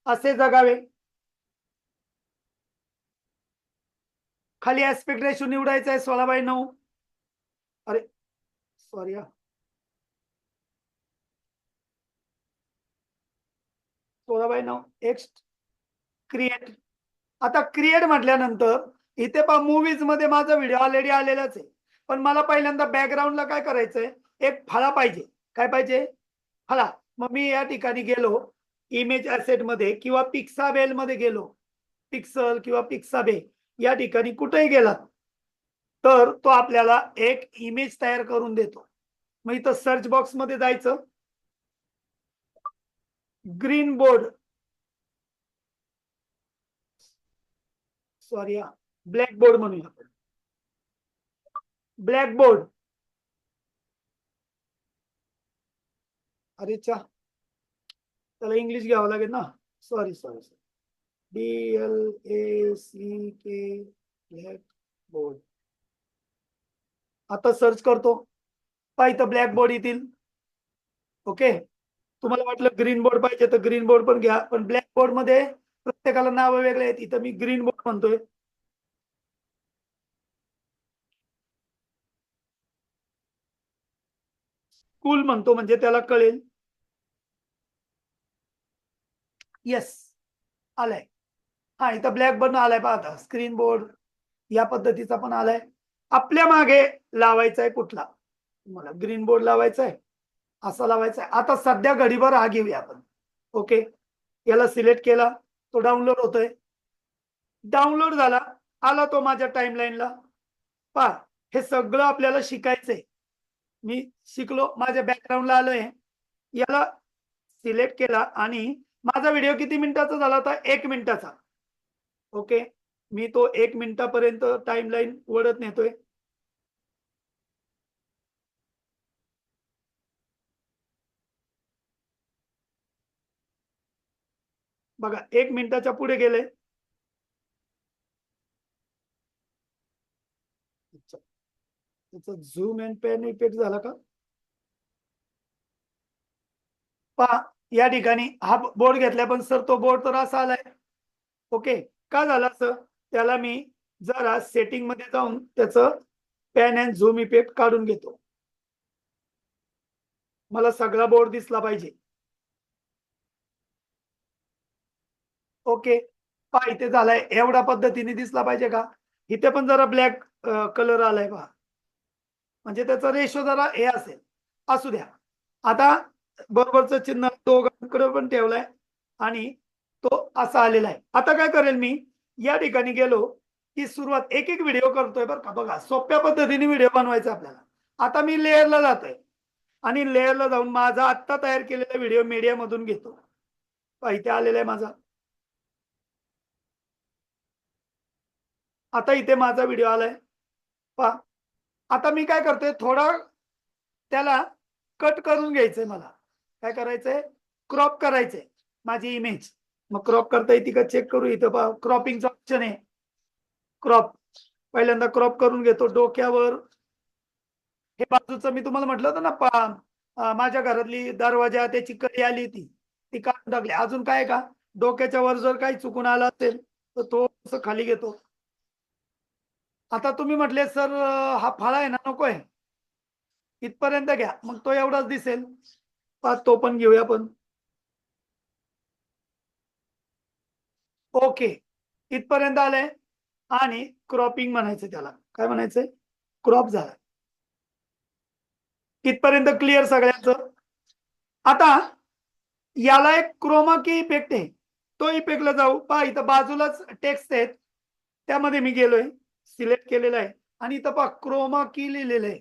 S1: असे जगावे. खाली ऍस्पेक्ट रेशो निवडायचा आहे 16:9. अरे सॉरी, 16:9 एक्स क्रिएट. आता क्रिएट म्हटल्यानंतर इथे पहा, मूवीज मध्ये माझा व्हिडिओ ऑलरेडी आलेलाच आहे, पण मला पहिल्यांदा बॅकग्राऊंडला काय करायचंय, एक फळा पाहिजे. काय पाहिजे, फळा. मग मी या ठिकाणी गेलो इमेज ऍसेट मध्ये किंवा पिक्साबेल मध्ये गेलो, पिक्सल किंवा पिक्साबे या ठिकाणी कुठेही गेला तर तो आपल्याला एक इमेज तयार करून देतो. मग इथं सर्च बॉक्स मध्ये जायचं, green board, sorry black board म्हणूया आपण, ब्लॅक बोर्ड. अरे चा, त्याला इंग्लिश घ्यावं लागेल ना, sorry sorry sorry, BLACK, black board. आता सर्च करतो, पहा इथं ब्लॅक बोर्ड येतील. ओके, तुम्हाला वाटलं ग्रीन बोर्ड पाहिजे तर ग्रीन बोर्ड पण घ्या, पण ब्लॅक बोर्ड मध्ये प्रत्येकाला नाव वेगळे आहेत. इथं मी ग्रीन बोर्ड म्हणतोय. कूल म्हणतो म्हणजे त्याला कळेल. येस, आलाय. हा, इथं ब्लॅक बोर्ड आलाय, पहा आता स्क्रीन बोर्ड या पद्धतीचा पण आलाय. आपल्या मागे लावायचा आहे कुठला, मला ग्रीन बोर्ड लावायचा आहे, असा लावायचा आहे. आता सध्या घडीभर हा घेऊया आपण. ओके, याला सिलेक्ट केला, तो डाउनलोड होतोय. डाउनलोड झाला, आला तो माझ्या टाइमलाईनला. पहा, हे सगळं आपल्याला शिकायचंय. मी शिकलो, माझ्या बॅकग्राऊंडला आलोय, याला सिलेक्ट केला आणि माझा व्हिडिओ किती मिनिटाचा झाला होता? 1 मिनिटाचा. ओके, मी तो 1 मिनिटापर्यंत टाइमलाईन वळत नेतोय. बघा, 1 मिनिटाच्या पुढे गेले. त्याचा झूम अँड पॅन इफेक्ट झाला का? पहा, या ठिकाणी हा बोर्ड घेतला, पण सर तो बोर्ड तर असा आलाय. ओके, का झालं असं? त्याला मी जरा सेटिंग मध्ये जाऊन त्याचं पॅन अँड झूम इफेक्ट काढून घेतो. मला सगळा बोर्ड दिसला पाहिजे. ओके, पहा इथे झालाय, एवढ्या पद्धतीने दिसला पाहिजे का? इथे पण जरा ब्लॅक कलर आलाय पहा, म्हणजे त्याचा रेशो जरा हे असेल. असू द्या. आता बरोबरचं चिन्ह दोघांकडे पण ठेवलंय आणि तो असा आलेला आहे. आता काय करेल मी, या ठिकाणी गेलो की सुरुवात एक एक व्हिडिओ करतोय बरं का. बघा, सोप्या पद्धतीने व्हिडिओ बनवायचा आपल्याला. आता मी लेअरला जातोय आणि लेअरला जाऊन माझा आत्ता तयार केलेला व्हिडिओ मीडिया मधून घेतो. इथे आलेला आहे माझा. आता इथे माझा व्हिडिओ आलाय पहा. आता मी काय करतोय, थोडा त्याला कट करून घ्यायचंय. मला काय करायचंय, क्रॉप करायचंय माझी इमेज. मग क्रॉप करता येते का चेक करू. इथं पहा, क्रॉपिंगचा ऑप्शन आहे, क्रॉप. पहिल्यांदा क्रॉप करून घेतो डोक्यावर. हे बाजूचं मी तुम्हाला म्हटलं होतं ना, माझ्या घरातली दरवाजा त्याची कडी आली ती काढून टाकली. अजून काय का, डोक्याच्या वर जर काही चुकून आला असेल तर तो असं खाली घेतो. आता तुम्ही म्हटले सर हा फाळा आहे ना, नकोय, इथपर्यंत घ्या, मग तो एवढाच दिसेल. तो पण घेऊया आपण. ओके, इथपर्यंत आलंय आणि क्रॉपिंग म्हणायचं त्याला. काय म्हणायचंय? क्रॉप झाला. इथपर्यंत क्लिअर सगळ्यांचं. आता याला एक क्रोमा की इफेक्ट आहे, तो इफेक्टला जाऊ. पहा, इथं बाजूलाच टेक्स्ट आहेत, त्यामध्ये मी गेलोय, सिलेक्ट केलेला आहे आणि इथं पहा क्रोमा की लिहिलेलं आहे.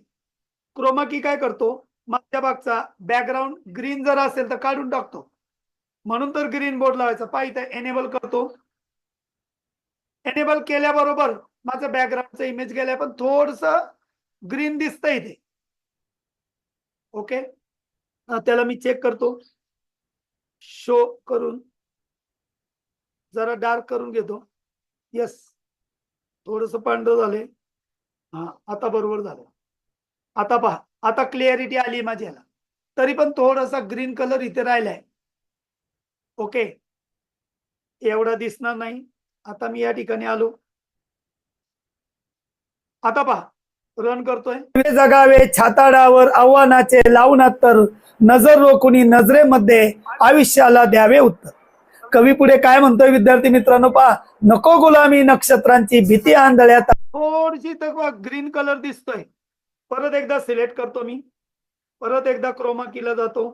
S1: क्रोमा की काय करतो, मध्यभागचा बॅकग्राऊंड ग्रीन जर असेल तर काढून टाकतो. म्हणून तर ग्रीन बोर्ड लावायचा. पहा, इथं एनेबल करतो. एनेबल केल्याबरोबर माझं बॅकग्राऊंडचा इमेज गेलाय, पण थोडस ग्रीन दिसतंय इथे. ओके, त्याला मी चेक करतो, शो करून जरा डार्क करून घेतो. यस, थोडस पांढरं झालंय. हा, आता बरोबर झालं. आता पहा, आता क्लिअरिटी आली माझी याला. तरी पण थोडासा ग्रीन कलर इथे राहिलाय. ओके, एवढा दिसणार नाही. आता मी या ठिकाणी आलो. आता पहा, रन करतोय. जगावे छाताडावर आव्हानाचे लावून तर नजर रोखुनी नजरेमध्ये आयुष्याला द्यावे उत्तर. कवी पुढे काय म्हणतोय विद्यार्थी मित्रांनो, पहा, नको गुलामी नक्षत्रांची भीती आंधळ्यात. थोडीशी तर ग्रीन कलर दिसतोय. परत एकदा सिलेक्ट करतो मी, परत एकदा क्रोमा कीला जातो,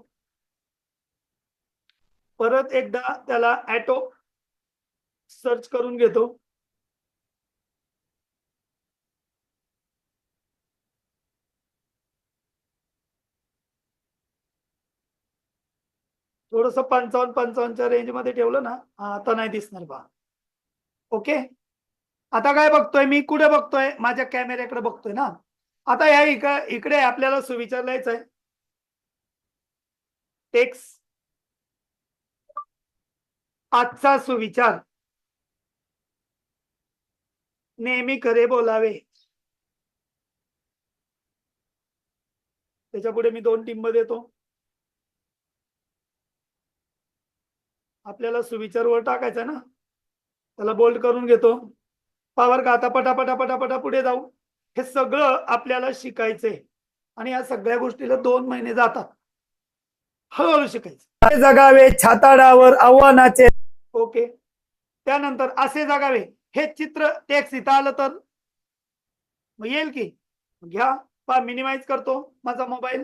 S1: परत एकदा त्याला ॲटो सर्च करून घेतो. थोडस 55-55च्या रेंज मध्ये ठेवलं ना, आता नाही दिसणार बा. ओके, आता काय बघतोय मी, कुठे बघतोय, माझ्या कॅमेऱ्याकडे बघतोय ना. आता या इकडे आपल्याला सुविचारायचं आहे, टेक्स्ट आजचा सुविचार नेहमी खरे बोलावे. त्याच्या पुढे मी 2 टिंब देतो. आपल्याला सुविचार वर टाकायचा ना, त्याला बोल्ड करून घेतो. पावर का, आता पटापटा पटापटा पुढे जाऊ. हे सगळं आपल्याला शिकायचंय आणि या सगळ्या गोष्टीला 2 महिने जातात. हळूहळू शिकायचं. जगावे छाताडावर आव्हानाचे. ओके, त्यानंतर असे जगावे, हे चित्र टेक्स्ट इथं आलं तर मग येईल की घ्या. पा मिनिमाइज करतो माझा मोबाईल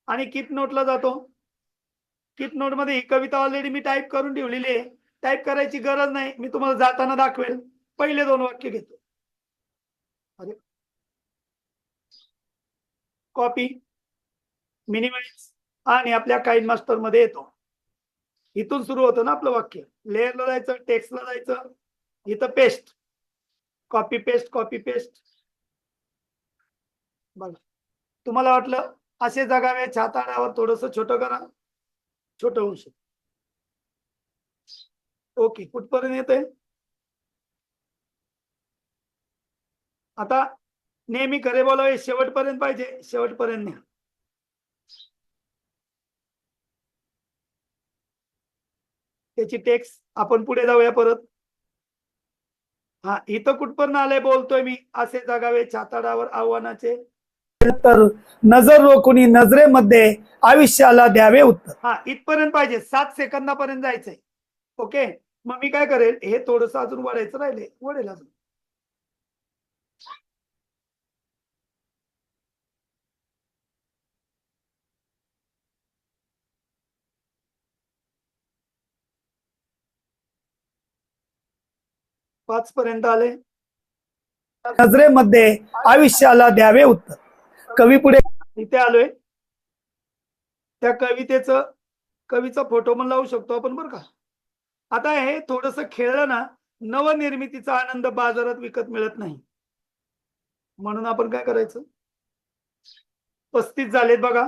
S1: आणि कीप नोटला जातो. कीप नोट मध्ये ही कविता ऑलरेडी मी टाईप करून ठेवलेली आहे. टाईप करायची गरज नाही, मी तुम्हाला जाताना दाखवेल. पहिले 2 वाक्य घेतो. अरे कॉपी, मिनिमाइज आणि आपल्या काइन मास्टर मध्ये येतो. इथून सुरू होतं ना आपलं वाक्य. लेअरला जायचं, टेक्स्टला जायचं, इथं paste, copy paste, copy paste. बघा तुम्हाला वाटलं असे जगावे छाताडावर, थोडस छोटं करा, छोटं होऊ शकतं. ओके कुठपर्यंत येतंय? आता नेहमी खरे बोलावे शेवटपर्यंत पाहिजे, शेवटपर्यंत नाही. त्याची टेक्स्ट आपण पुढे जाऊया परत. हा इथं कुठपर्यंत आलंय बोलतोय मी, असे जगावे छाताडावर आव्हानाचे, तर नजर रोखुनी नजरेमध्ये आयुष्याला द्यावे उत्तर. हा इथपर्यंत पाहिजे, 7 सेकंदापर्यंत जायचंय. ओके मग मी काय करेल, हे थोडस अजून वाढायचं राहिले, वडेल अजून. पाच पर्यंत आले. नजरेमध्ये आयुष्याला द्यावे उत्तर. कवी पुढे इथे आलोय. त्या कवीचा फोटो पण लावू शकतो आपण बरं का. आता हे थोडस खेळलं ना, नवनिर्मितीचा आनंद बाजारात विकत मिळत नाही. म्हणून आपण काय करायचं, 35 झालेत बघा.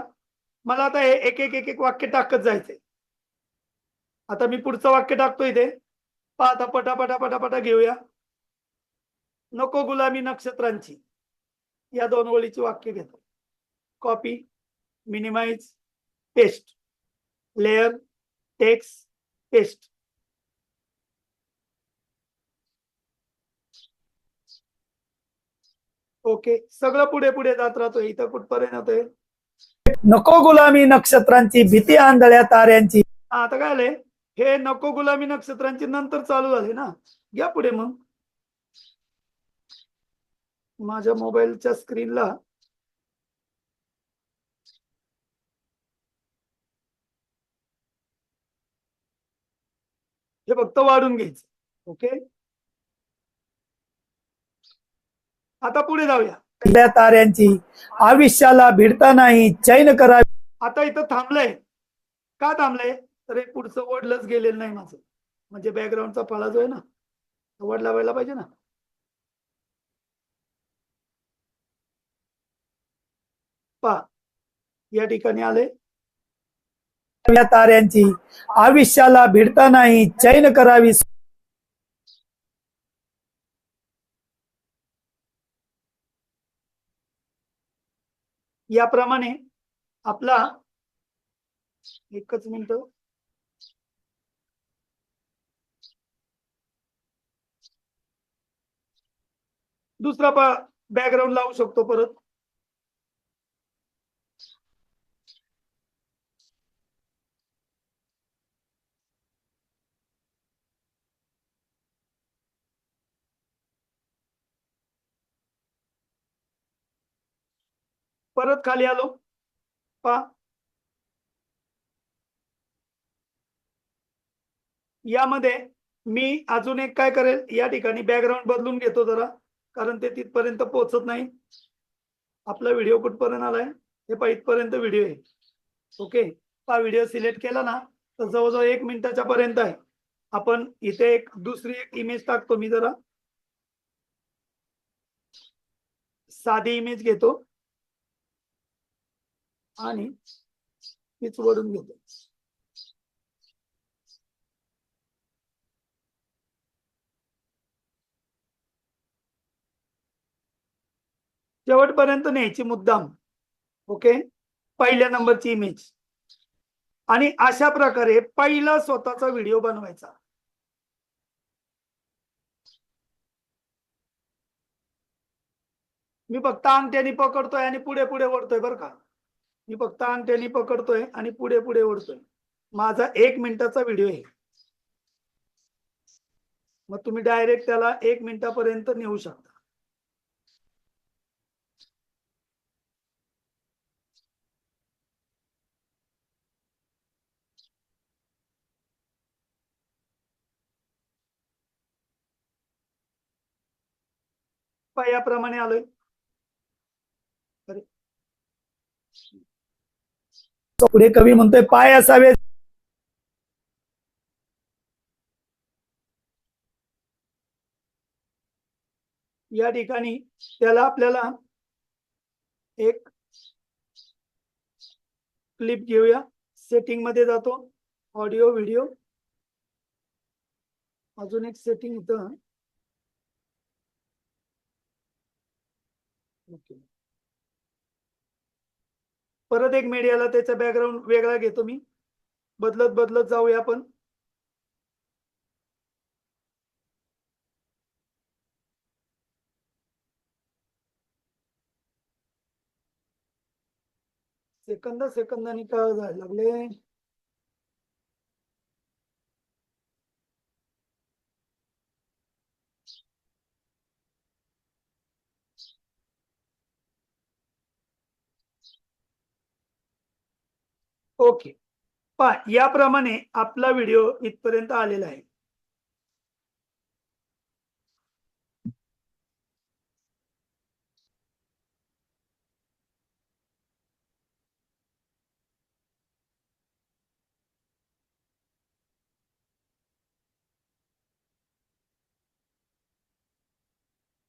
S1: मला आता हे एक एक एक एक वाक्य टाकत जायचंय. आता मी पुढचं वाक्य टाकतोय इथे. आता पटापटा पटापटा घेऊया. नको गुलामी नक्षत्रांची, या 2 ओळीची वाक्य घेतो. Copy, minimise, paste, layer, text, paste. Okay सगळं पुढे पुढे जात राहतोय. इथं कुठपर्यंत होतंय, नको गुलामी नक्षत्रांची, भीती आंधळ्या ताऱ्यांची. आता काय आलंय, हे नको गुलामी नक्षत्रांची नंतर चालू झाले ना. घ्या पुढे मग. माझ्या मोबाईलच्या स्क्रीनला हे फक्त वाढून घ्यायचं. ओके आता पुढे जाऊया. ताऱ्यांची आयुष्याला भिडता नाही चैन करावी. आता इथं थांबलंय. का थांबलंय, तर हे पुढचं वडलंच गेलेलं नाही माझं. म्हणजे बॅकग्राऊंडचा फळा जो आहे ना, वड लावायला पाहिजे ना. पा या ठिकाणी आले. ताऱ्यांची आयुष्याला भिडता नाही चैन करावी. याप्रमाणे आपला, एकच मिनिट, दुसरा बॅकग्राऊंड लावू शकतो परत. परत खाली आलो. पा यामध्ये मी अजून एक काय करेल, या ठिकाणी बॅकग्राऊंड बदलून घेतो जरा, कारण ते तिथपर्यंत पोहोचत नाही. आपला व्हिडिओ कुठपर्यंत आलाय, हे पा इथपर्यंत व्हिडिओ आहे. ओके हा व्हिडिओ सिलेक्ट केला ना, तर जवळजवळ 1 मिनिटाच्या पर्यंत आहे. आपण इथे एक दुसरी एक इमेज टाकतो. मी जरा साधी इमेज घेतो आणि तीच वळून घेतो. शेवटपर्यंत न्यायची मुद्दाम. ओके पहिल्या नंबरची इमेज. आणि अशा प्रकारे पहिला स्वतःचा व्हिडिओ बनवायचा. मी फक्त अंगठ्याने पकडतोय आणि पुढे पुढे ओढतोय बरं का. मी फक्त अंगठ्याने पकडतोय आणि पुढे पुढे ओढतोय. माझा 1 मिनिटाचा व्हिडिओ आहे. मग तुम्ही डायरेक्ट त्याला 1 मिनिटापर्यंत नेऊ शकता. याप्रमाणे आलोय. पुढे कवी म्हणतोय पाय असावे या ठिकाणी त्याला आपल्याला एक क्लिप घेऊया. सेटिंग मध्ये जातो, ऑडिओ व्हिडिओ, अजून एक सेटिंग इथं. ओके, परत एक मीडियाला त्याचा बॅकग्राऊंड वेगळा घेतो मी. बदलत बदलत जाऊया आपण. सेकंदांनी काय जायला लागले. ओके, याप्रमाणे आपला व्हिडिओ इथपर्यंत आलेला आहे.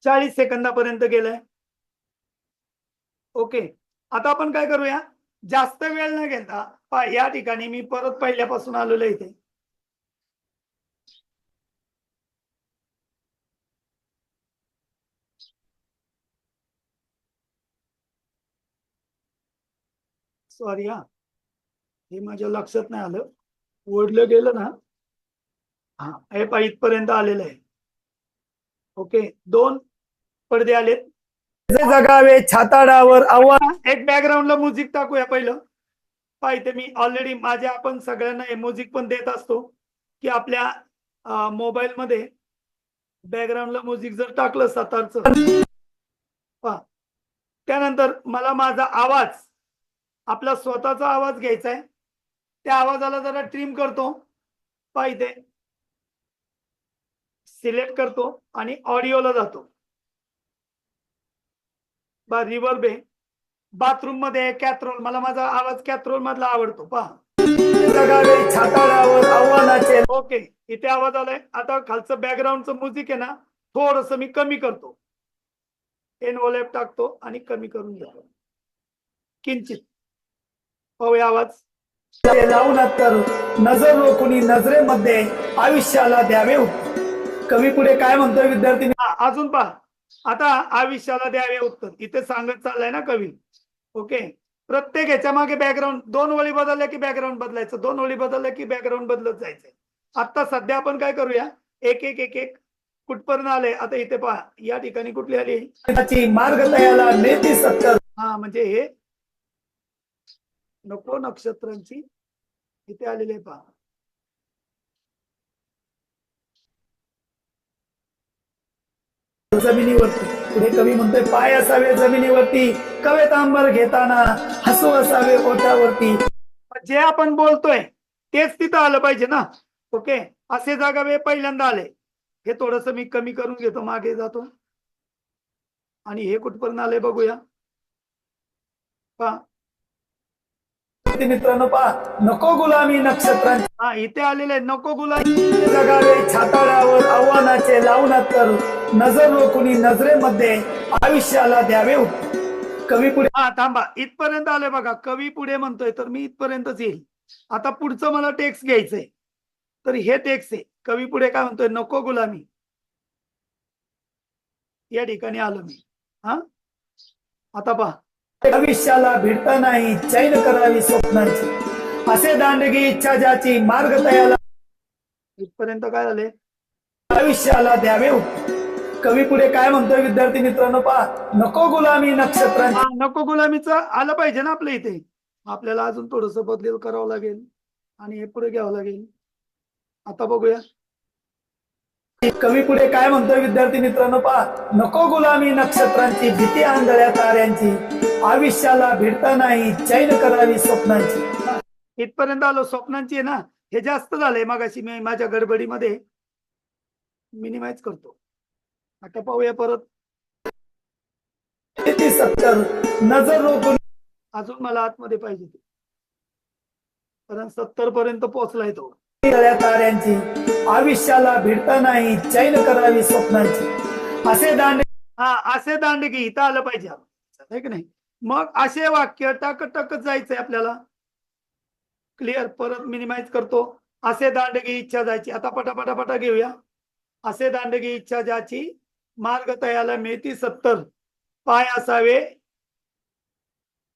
S1: चाळीस सेकंदापर्यंत गेलाय. ओके, आता आपण काय करूया, जास्त वेळ न घेता या ठिकाणी मी परत पहिल्यापासून आलेलो इथे. सॉरी हा, हे माझ्या लक्षात नाही आलं, ओढलं गेलं ना. हा, हे इथपर्यंत आलेलं आहे. ओके, 2 पडदे आलेत. जगावे छाताडावर आव्हान. एक बॅकग्राऊंडला म्युझिक टाकूया पहिलं. इथे मी ऑलरेडी माझ्या आपण सगळ्यांना हे म्युझिक पण देत असतो की आपल्या मोबाईल मध्ये बॅकग्राऊंडला म्युझिक जर टाकलं सतारचं, त्यानंतर मला माझा आवाज, आपला स्वतःचा आवाज घ्यायचा आहे. त्या आवाजाला जरा ट्रिम करतो, इथे सिलेक्ट करतो आणि ऑडिओला जातो. रिव्हर्ब आहे. बाथरूम मध्ये कॅथरोल, मला माझा आवाज कॅथरोल मधला आवडतो. आव्हानाचे. ओके, इथे आवाज आलाय. आता खालचं बॅकग्राऊंडचं म्युझिक आहे ना, थोडस मी कमी करतो. एन ओलेप टाकतो आणि कमी करून घेतो किंचित. पाहूया आवाज. लावून नजर रोखुनी नजरेमध्ये आयुष्याला द्यावे. कवी पुढे काय म्हणतोय विद्यार्थी, अजून पहा. आता आयुष्याला द्यावे उत्तर इथे सांगत चाललाय ना कवी. ओके, प्रत्येक ह्याच्या मागे बॅकग्राऊंड, 2 ओळी बदलल्या की बॅकग्राऊंड बदलायचं, 2 ओळी बदलल्या की बॅकग्राऊंड बदलत जायचंय. आता सध्या आपण काय करूया, एक एक एक एक कुठपर्यंत आले. आता इथे पहा, या ठिकाणी कुठली आली, मार्ग तयाला नेती 70. हा, म्हणजे हे नको नक्षत्रांची इथे आलेले पहा. जमिनीवरती. पुढे कवी म्हणतोय पाय असावे जमिनीवरती, कवेतांबर घेताना हसू असावे ओठावरती. जे आपण बोलतोय तेच तिथं आलं पाहिजे ना. ओके, असे जागावे पहिल्यांदा आले. हे थोडस मी कमी करून घेतो, मागे जातो आणि हे कुठपर्यंत आले बघूया. पहा मित्रांनो, पहा, नको गुलामी नक्षत्रांची. हा, इथे आलेले आहे, नको गुलामी. जगावे छाताडावर आव्हानाचे लावून नजर रोखुनी नजरेमध्ये आयुष्याला द्यावे. कवी पुढे, हा थांबा, इथपर्यंत आले बघा. कवी पुढे म्हणतोय तर मी इथपर्यंतच येईल. आता पुढचं मला टेक्स्ट घ्यायचंय, तर हे टेक्स्ट आहे. कवी पुढे काय म्हणतोय, नको गुलामी. या ठिकाणी आलो मी. हा, आता पहा, आयुष्याला भिडता नाही चैन करावी स्वप्नांची, असे दांडगी इच्छा ज्याची मार्ग तयाला. इथपर्यंत काय झाले, आयुष्याला द्यावे. कवी पुढे काय म्हणतोय विद्यार्थी मित्रांनो, पहा, नको गुलामी नक्षत्रांची. नको गुलामीचं आलं पाहिजे ना आपल्या इथे. आपल्याला अजून थोडस बदल करावं लागेल आणि हे पुढे घ्यावं लागेल. आता बघूया कवी पुढे काय म्हणतोय विद्यार्थी मित्रांनो, पहा, नको गुलामी नक्षत्रांची, भीती आंधळ्या ताऱ्यांची, आयुष्याला भिडता नाही चैन करावी स्वप्नांची. इथपर्यंत आलो. स्वप्नांची आहे ना, हे जास्त झालंय. मगाशी मी माझ्या गडबडीमध्ये मिनिमाइज करतो. आता पाहूया परत. 70 नजर रोखून अजून मला आतमध्ये पाहिजे ते, कारण 70 पर्यंत पोहोचलाय तो. ताऱ्यांची आयुष्याला भिडता नाही चैन करावी स्वप्नांची असे दांड, हा असे दांडगी इथं आलं पाहिजे आहे की नाही. मग असे वाक्य टक टक जायचंय आपल्याला. क्लिअर. परत मिनिमाइज करतो. असे दांडगी इच्छा जायची. आता पटापटा घेऊया. असे दांडगी इच्छा ज्याची मार्ग तयाला मेथी 70 पाय असावे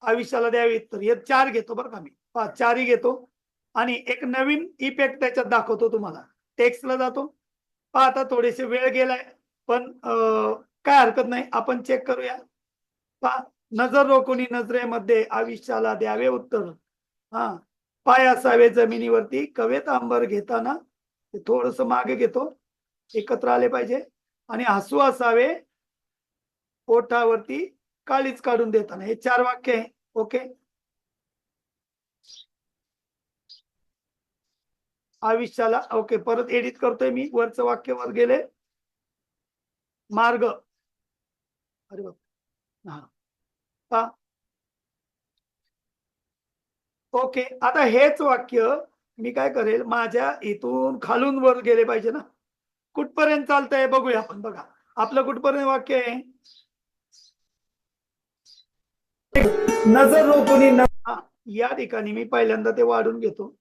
S1: आयुष्याला द्यावे तर हे 4 घेतो बरं का मी. 4ही घेतो आणि एक नवीन इफेक्ट त्याच्यात दाखवतो तुम्हाला. टेक्स्टला जातो. आता थोडेसे वेळ गेलाय पण काय हरकत नाही, आपण चेक करूया. नजर रोखुनी नजरेमध्ये आयुष्याला द्यावे उत्तर. हा, पाय असावे जमिनीवरती कवेत अंबर घेताना. थोडस मागे घेतो, एकत्र आले पाहिजे. आणि हसू असावे ओठावरती काळीच काढून देताना. हे 4 वाक्य आहे. ओके. आयुष्याला ओके. परत एडिट करतोय मी. वरचं वाक्य वर गेले. मार्ग, अरे बाप, हा ओके. आता हेच वाक्य मी काय करेल, माझ्या इथून खालून वर गेले पाहिजे ना. कुठपर्यंत चालतंय बघूया आपण. बघा आपलं कुठपर्यंत वाक्य आहे. नजर रोखुनी या ठिकाणी मी पहिल्यांदा ते वाढून घेतो.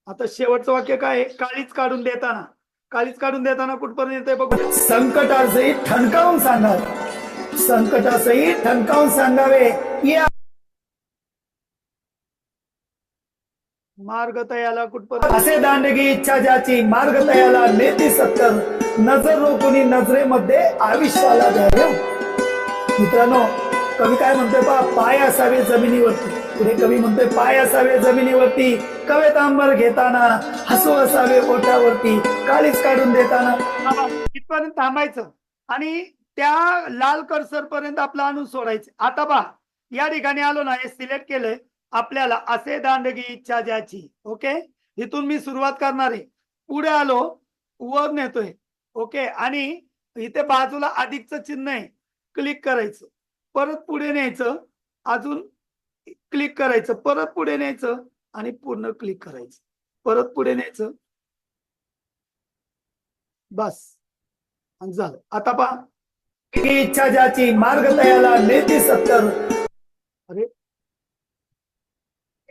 S1: आता शेवटचं वाक्य काय आहे, काळीच काढून देताना. काळीच काढून देताना कुठपर्यंत येते बघूया. संकटासही ठणकावून सांगावे, संकटासही ठणकावून सांगावे या मार्ग तयाला कुठपर्यंत. असे दांडगी इच्छा ज्याची मार्ग तयाला नेती 70 नजर रोखुनी नजरेमध्ये आयुष्याला द्यावे. मित्रांनो, कवी काय म्हणतोय पहा, पाय असावे जमिनीवरती. पुढे कवी म्हणतोय पाय असावे जमिनीवरती कवेत अंबर घेताना, हसू असावे ओठावरती काळीच काढून देताना. इथपर्यंत थांबायचं आणि त्या लाल कर्सर पर्यंत आपला अणू सोडायचं. आता पहा या ठिकाणी आलो ना, हे सिलेक्ट केलंय. आपल्याला असे दांडगी इच्छा ज्याची. ओके. इथून मी सुरुवात करणार आहे. पुढे आलो, वर नेतोय. ओके. आणि इथे बाजूला अधिकचं चिन्ह आहे, क्लिक करायचं. परत पुढे न्यायचं, अजून क्लिक करायचं, परत पुढे न्यायचं आणि पूर्ण क्लिक करायचं, परत पुढे न्यायचं. बस झालं. आता पहा, इच्छा ज्याची मार्ग तयाला नेती 70. अरे,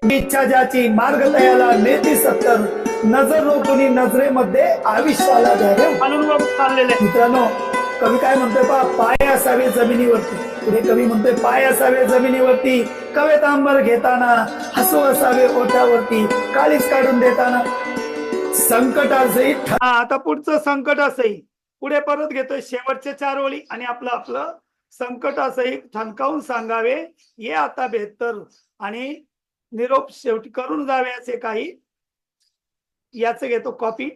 S1: इच्छा ज्याची मार्ग तयाला नेती 70 नजर रोखुनी नजरेमध्ये आयुष्याला द्यावे. मित्रांनो, कवी काय म्हणतोय पहा, पाय असावे जमिनीवरती. पुढे कवी म्हणतोय पाय असावे जमिनीवरती कवेत अंबर घेताना, हसू असावे ओठावरती काळीच काढून देताना. संकटासही. आता पुढचं संकटासही. पुढे परत घेतोय शेवटच्या 4 ओळी आणि आपलं संकटासही ठणकावून सांगावे ये आता बेहतर आणि निरोप शेवटी करून जावे असे काही. याच घेतो कॉपी.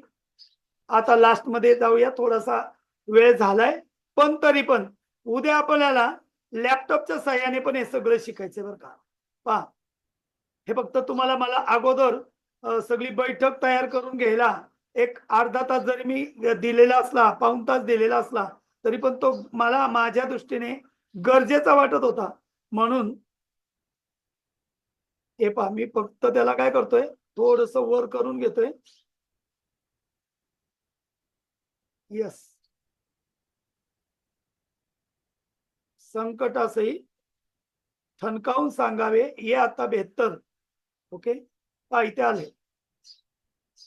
S1: आता लास्ट मध्ये जाऊया. थोडासा वेळ झालाय पण तरी पण उद्या आपल्याला लॅपटॉपच्या सहाय्याने पण हे सगळं शिकायचं बरं का. पहा, हे फक्त तुम्हाला मला अगोदर सगळी बैठक तयार करून घ्यायला एक अर्धा तास जरी मी दिलेला असला, पाऊण तास दिलेला असला, तरी पण तो मला माझ्या दृष्टीने गरजेचा वाटत होता. म्हणून हे पहा, मी फक्त त्याला काय करतोय, थोडस वर करून घेतोय. यस. संकटासही ठणकावून सांगावे ये आता बेहतर. ओके. इथे आले,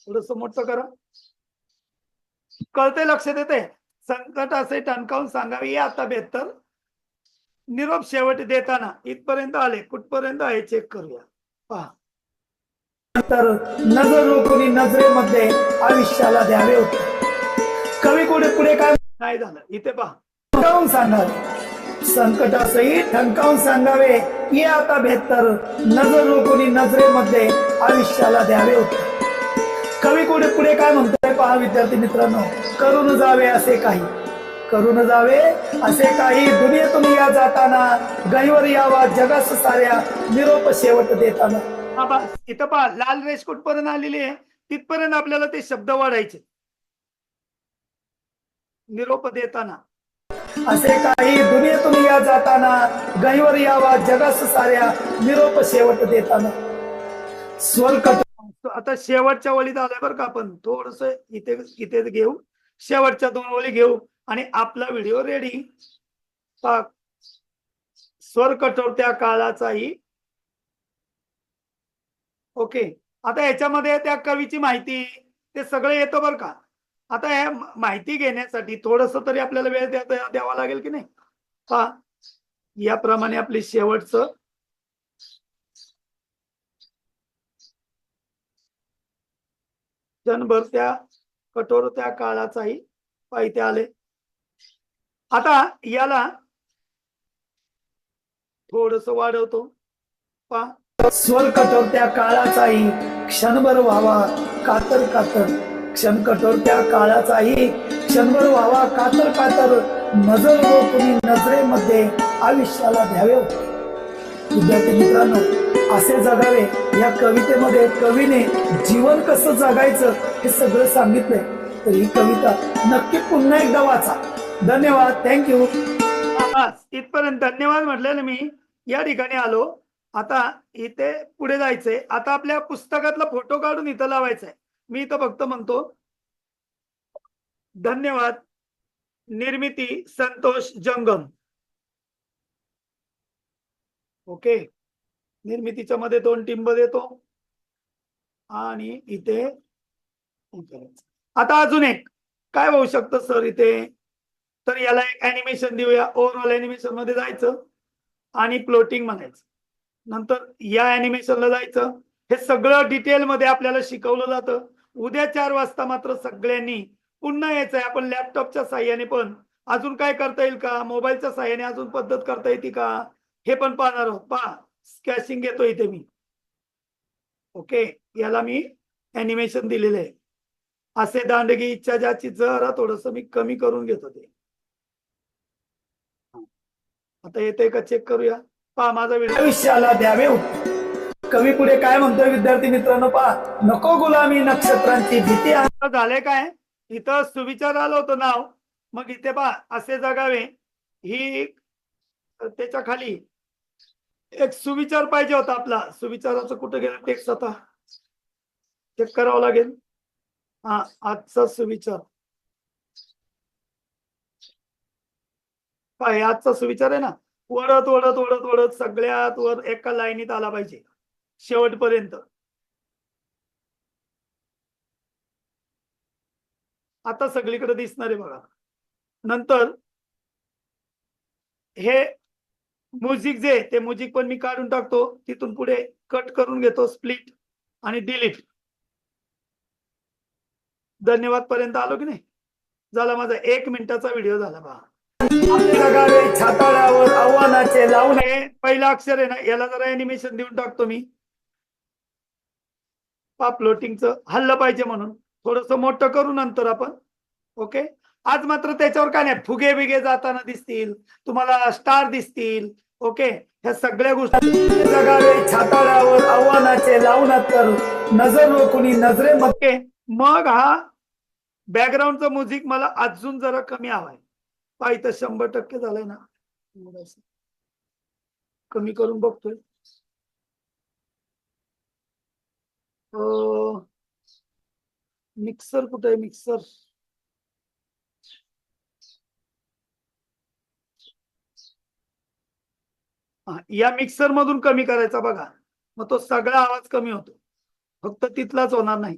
S1: थोडस मोठं करा, कळते, लक्षात येते. संकटासही ठणकावून सांगावे ये आता बेहतर निरोप शेवट देताना. इथपर्यंत आले, कुठपर्यंत आहे चेक करूया. पहा, तर नजर रोखुनी नजरेमध्ये आयुष्याला द्यावे होते. कवी पुढे काय नाही झालं. इथे पहा, ठणकावून सांगावे, संकटासही ठणकावून सांगावे ये आता बेहतर नजर रोखुनी नजरेमध्ये आयुष्याला द्यावे होते. कवी पुढे काय म्हणतोय पहा विद्यार्थी मित्रांनो, करून जावे असे काही, करून जावे असे काही दुनियेतून या जाताना, गहीवर यावा जगास साऱ्या निरोप शेवट देताना. इथं पहा, लाल रेष कुठपर्यंत आलेली आहे, तिथपर्यंत आपल्याला ते शब्द वाढायचे. निरोप देताना असे काही दुनियेतून या जाताना गैवर यावा जगास साऱ्या निरोप शेवट देताना स्वर कट आता शेवटच्या ओळीत आलाय बरं का आपण थोडस इथे घेऊ शेवटच्या 2 ओळी घेऊ आणि आपला व्हिडिओ रेडी स्वर कठोर त्या काळाचाही ओके आता याच्यामध्ये त्या कवीची माहिती ते सगळं येतं बरं का आता हे माहिती घेण्यासाठी थोडस तरी आपल्याला वेळ द्यावा लागेल की नाही पहा याप्रमाणे आपली शेवटचं क्षणभर त्या कठोर त्या काळाचाही पाहिजे आले आता याला थोडस वाढवतो पहा स्वर कठोर त्या काळाचाही क्षणभर व्हावा कातर कातर क्षण कठोर त्या काळाचाही क्षणभर व्हावा कातर कातर नजर रोखून नजरेमध्ये आयुष्याला द्यावे विद्यार्थी मित्रांनो असे जगावे या कवितेमध्ये कवीने जीवन कसं जगायचं हे सगळं सांगितलंय तर ही कविता नक्की पुन्हा एकदा वाचा धन्यवाद थँक्यू इथपर्यंत धन्यवाद म्हटलेलं मी या ठिकाणी आलो आता इथे पुढे जायचंय आता आपल्या पुस्तकातला फोटो काढून इथं लावायचा आहे मी इथं फक्त म्हणतो धन्यवाद निर्मिती संतोष जंगम ओके निर्मितीच्या मध्ये 2 टिंब देतो आणि इथे आता अजून एक काय होऊ शकतं सर इथे तर याला एक ॲनिमेशन देऊया ओव्हरऑल ॲनिमेशन मध्ये जायचं आणि फ्लोटिंग म्हणायचं नंतर या ॲनिमेशनला जायचं हे सगळं डिटेल मध्ये आपल्याला शिकवलं जातं उद्या 4 वाजता मात्र सगळ्यांनी पुन्हा यायचंय आपण लॅपटॉपच्या साह्याने पण अजून काय करता येईल का मोबाईलच्या साह्याने अजून पद्धत करता येते का हे पण पाहणार आहोत पहा स्कॅचिंग घेतो इथे मी ओके याला मी ॲनिमेशन दिलेलं आहे असे दांडगी इच्छा ज्याची जरा थोडस मी कमी करून घेतो ते आता येते का चेक करूया पहा माझा व्हिडिओ आयुष्याला द्यावे कवी पुढे काय म्हणतोय विद्यार्थी मित्रांनो पहा नको गुलामी नक्षत्रांची भीती झाले काय इथं सुविचार आलं होतं नाव मग इथे पहा असे जगावे ही त्याच्या खाली एक सुविचार पाहिजे होता आपला सुविचाराचं कुठे गेलं टेक्स्ट आता चेक करावं लागेल हा आजचा सुविचार काय आजचा सुविचार आहे ना वळत वळत वळत वळत सगळ्यात वर एका लाईनीत आला पाहिजे शेवटपर्यंत आता सगळीकडे दिसणार आहे बघा नंतर हे म्युझिक जे ते म्युझिक पण मी काढून टाकतो तिथून पुढे कट करून घेतो स्प्लिट आणि डिलीट धन्यवाद पर्यंत आलो की नाही झाला माझा 1 मिनिटाचा व्हिडिओ झाला बा छाताडावर आव्हानाचे लावून हे पहिलं अक्षर आहे ना याला जरा ॲनिमेशन देऊन टाकतो मी फ्लोटिंगचं हल्लं पाहिजे म्हणून थोडस मोठं करू नंतर आपण ओके आज मात्र त्याच्यावर काय नाही फुगे बिगे जाताना दिसतील तुम्हाला स्टार दिसतील ओके ह्या सगळ्या गोष्टी जगावे छाताडावर आव्हानाचे लावून तर नजर रोखून नजरेमध्ये मग हा बॅकग्राऊंडचं म्युझिक मला अजून जरा कमी हवाय पाय तर 100% झालंय ना कमी करून बघतोय मिक्सर कुठे आहे मिक्सर या मिक्सर मधून कमी करायचा बघा मग तो सगळा आवाज कमी होतो फक्त तिथलाच होणार नाही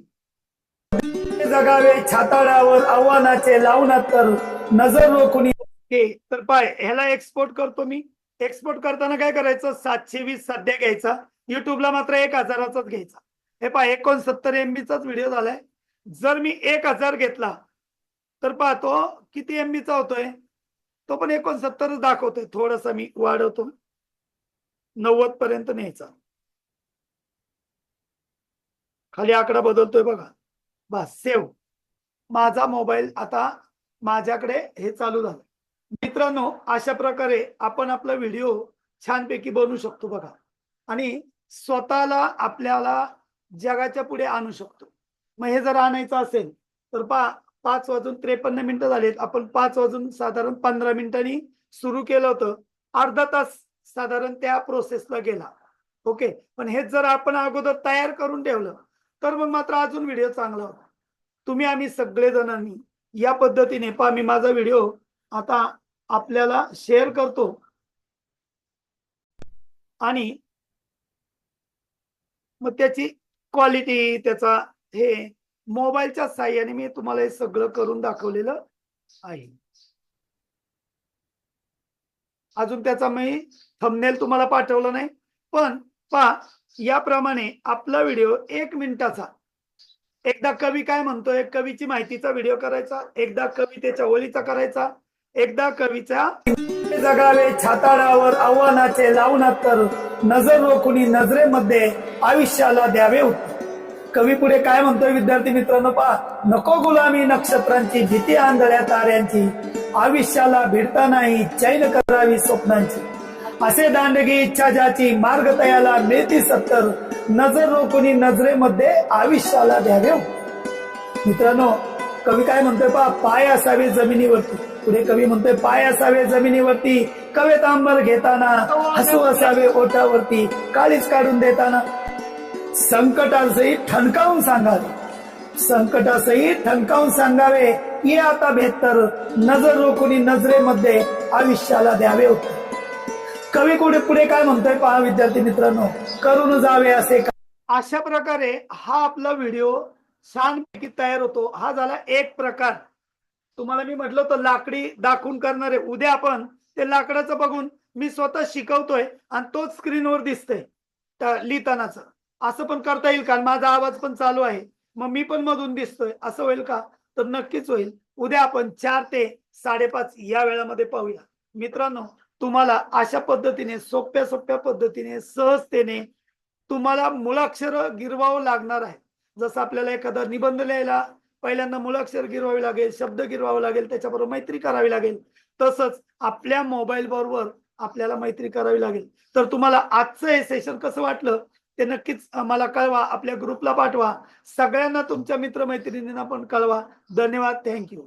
S1: जगावे छाताडावर आव्हानाचे लावून तर नजर रोखून तर पाय ह्याला एक्सपोर्ट करतो मी एक्सपोर्ट करताना काय करायचं 720 सध्या घ्यायचा युट्यूबला मात्र 1000चाच घ्यायचा हे पहा 69 MBचाच व्हिडिओ झालाय जर मी 1000 घेतला तर पाहतो किती MBचा होतोय तो पण 69 दाखवतोय थोडासा मी वाढवतो 90 पर्यंत न्यायचा खाली आकडा बदलतोय बघा बस सेव्ह माझा मोबाईल आता माझ्याकडे हे चालू झालं मित्रांनो अशा प्रकारे आपण आपला व्हिडिओ छानपैकी बनवू शकतो बघा आणि स्वतःला आपल्याला जगाच्या पुढे आणू शकतो मग हे जर आणायचं असेल तर पहा 5:53 झालेत. आपण 5 वाजून साधारण 15 मिनिटांनी सुरू केलं होतं. अर्धा तास साधारण त्या प्रोसेसला गेला. ओके. पण हे जर आपण अगोदर तयार करून ठेवलं तर मग मात्र अजून व्हिडिओ चांगला होता. तुम्ही आम्ही सगळेजणांनी या पद्धतीने पहा, मी माझा व्हिडिओ आता आपल्याला शेअर करतो आणि मग त्याची क्वालिटी, त्याचा हे मोबाईलच्या साहाय्याने मी तुम्हाला हे सगळं करून दाखवलेलं आहे. अजून त्याचा मी थंबनेल तुम्हाला पाठवला नाही, पण पहा याप्रमाणे आपला व्हिडिओ 1 मिनिटाचा, एकदा कवी काय म्हणतोय कवीची माहितीचा व्हिडिओ करायचा, एकदा कवितेच्या ओळीचा करायचा, एकदा कवीचा जगावे छाताडावर आव्हानाचे लावून तर नजर रोखुनी नजरेमध्ये आयुष्याला द्यावे उत्तर. कवी पुढे काय म्हणतोय विद्यार्थी मित्रांनो पहा, नको गुलामी नक्षत्रांची भीती आंधळ्या ताऱ्यांची, आयुष्याला भिडता नाही चैन करावी स्वप्नांची, असे दांडगी इच्छा ज्याची मार्ग तयाला मिळती सत्तर, नजर रोखुनी नजरेमध्ये आयुष्याला द्यावे उत्तर. मित्रांनो कवी काय म्हणतोय पहा, पाय असावे जमिनीवरती. पुढे कवी म्हणतोय पाय असावे जमिनीवरती, कवेत आंबर घेताना, हसू असावे ओठावरती, काळीच काढून देताना, संकटासही ठणकावून सांगावे, संकटासही ठणकावून सांगावे, ये आता बेहतर, नजर रोखुनी नजरेमध्ये आयुष्याला द्यावे उत्तर. कवी पुढे काय म्हणतोय पहा विद्यार्थी मित्रांनो, करून जावे असे. अशा प्रकारे हा आपला व्हिडिओ छानपैकी तयार होतो. हा झाला एक प्रकार. तुम्हाला मी म्हटलं होतं लाकडी दाखवून करणारे, उद्या आपण ते लाकडाचं बघून मी स्वतः शिकवतोय आणि तोच स्क्रीनवर दिसतंय लिहितानाच. असं पण करता येईल का? माझा आवाज पण चालू आहे, मग मी पण मधून दिसतोय, असं होईल का? तर नक्कीच होईल. उद्या आपण 4 ते 5:30 या वेळामध्ये पाहूया. मित्रांनो तुम्हाला अशा पद्धतीने सोप्या पद्धतीने सहजतेने तुम्हाला मुळाक्षर गिरवावं लागणार आहे. जसं आपल्याला एखादा निबंध लिहायला पहिल्यांदा मुळाक्षर गिरवावी लागेल, शब्द गिरवावा लागेल, त्याच्याबरोबर मैत्री करावी लागेल, तसंच आपल्या मोबाईल बरोबर आपल्याला मैत्री करावी लागेल. तर तुम्हाला आजचं हे सेशन कसं वाटलं ते नक्कीच मला कळवा, आपल्या ग्रुपला पाठवा, सगळ्यांना तुमच्या मित्रमैत्रिणींना पण कळवा. धन्यवाद. थँक्यू.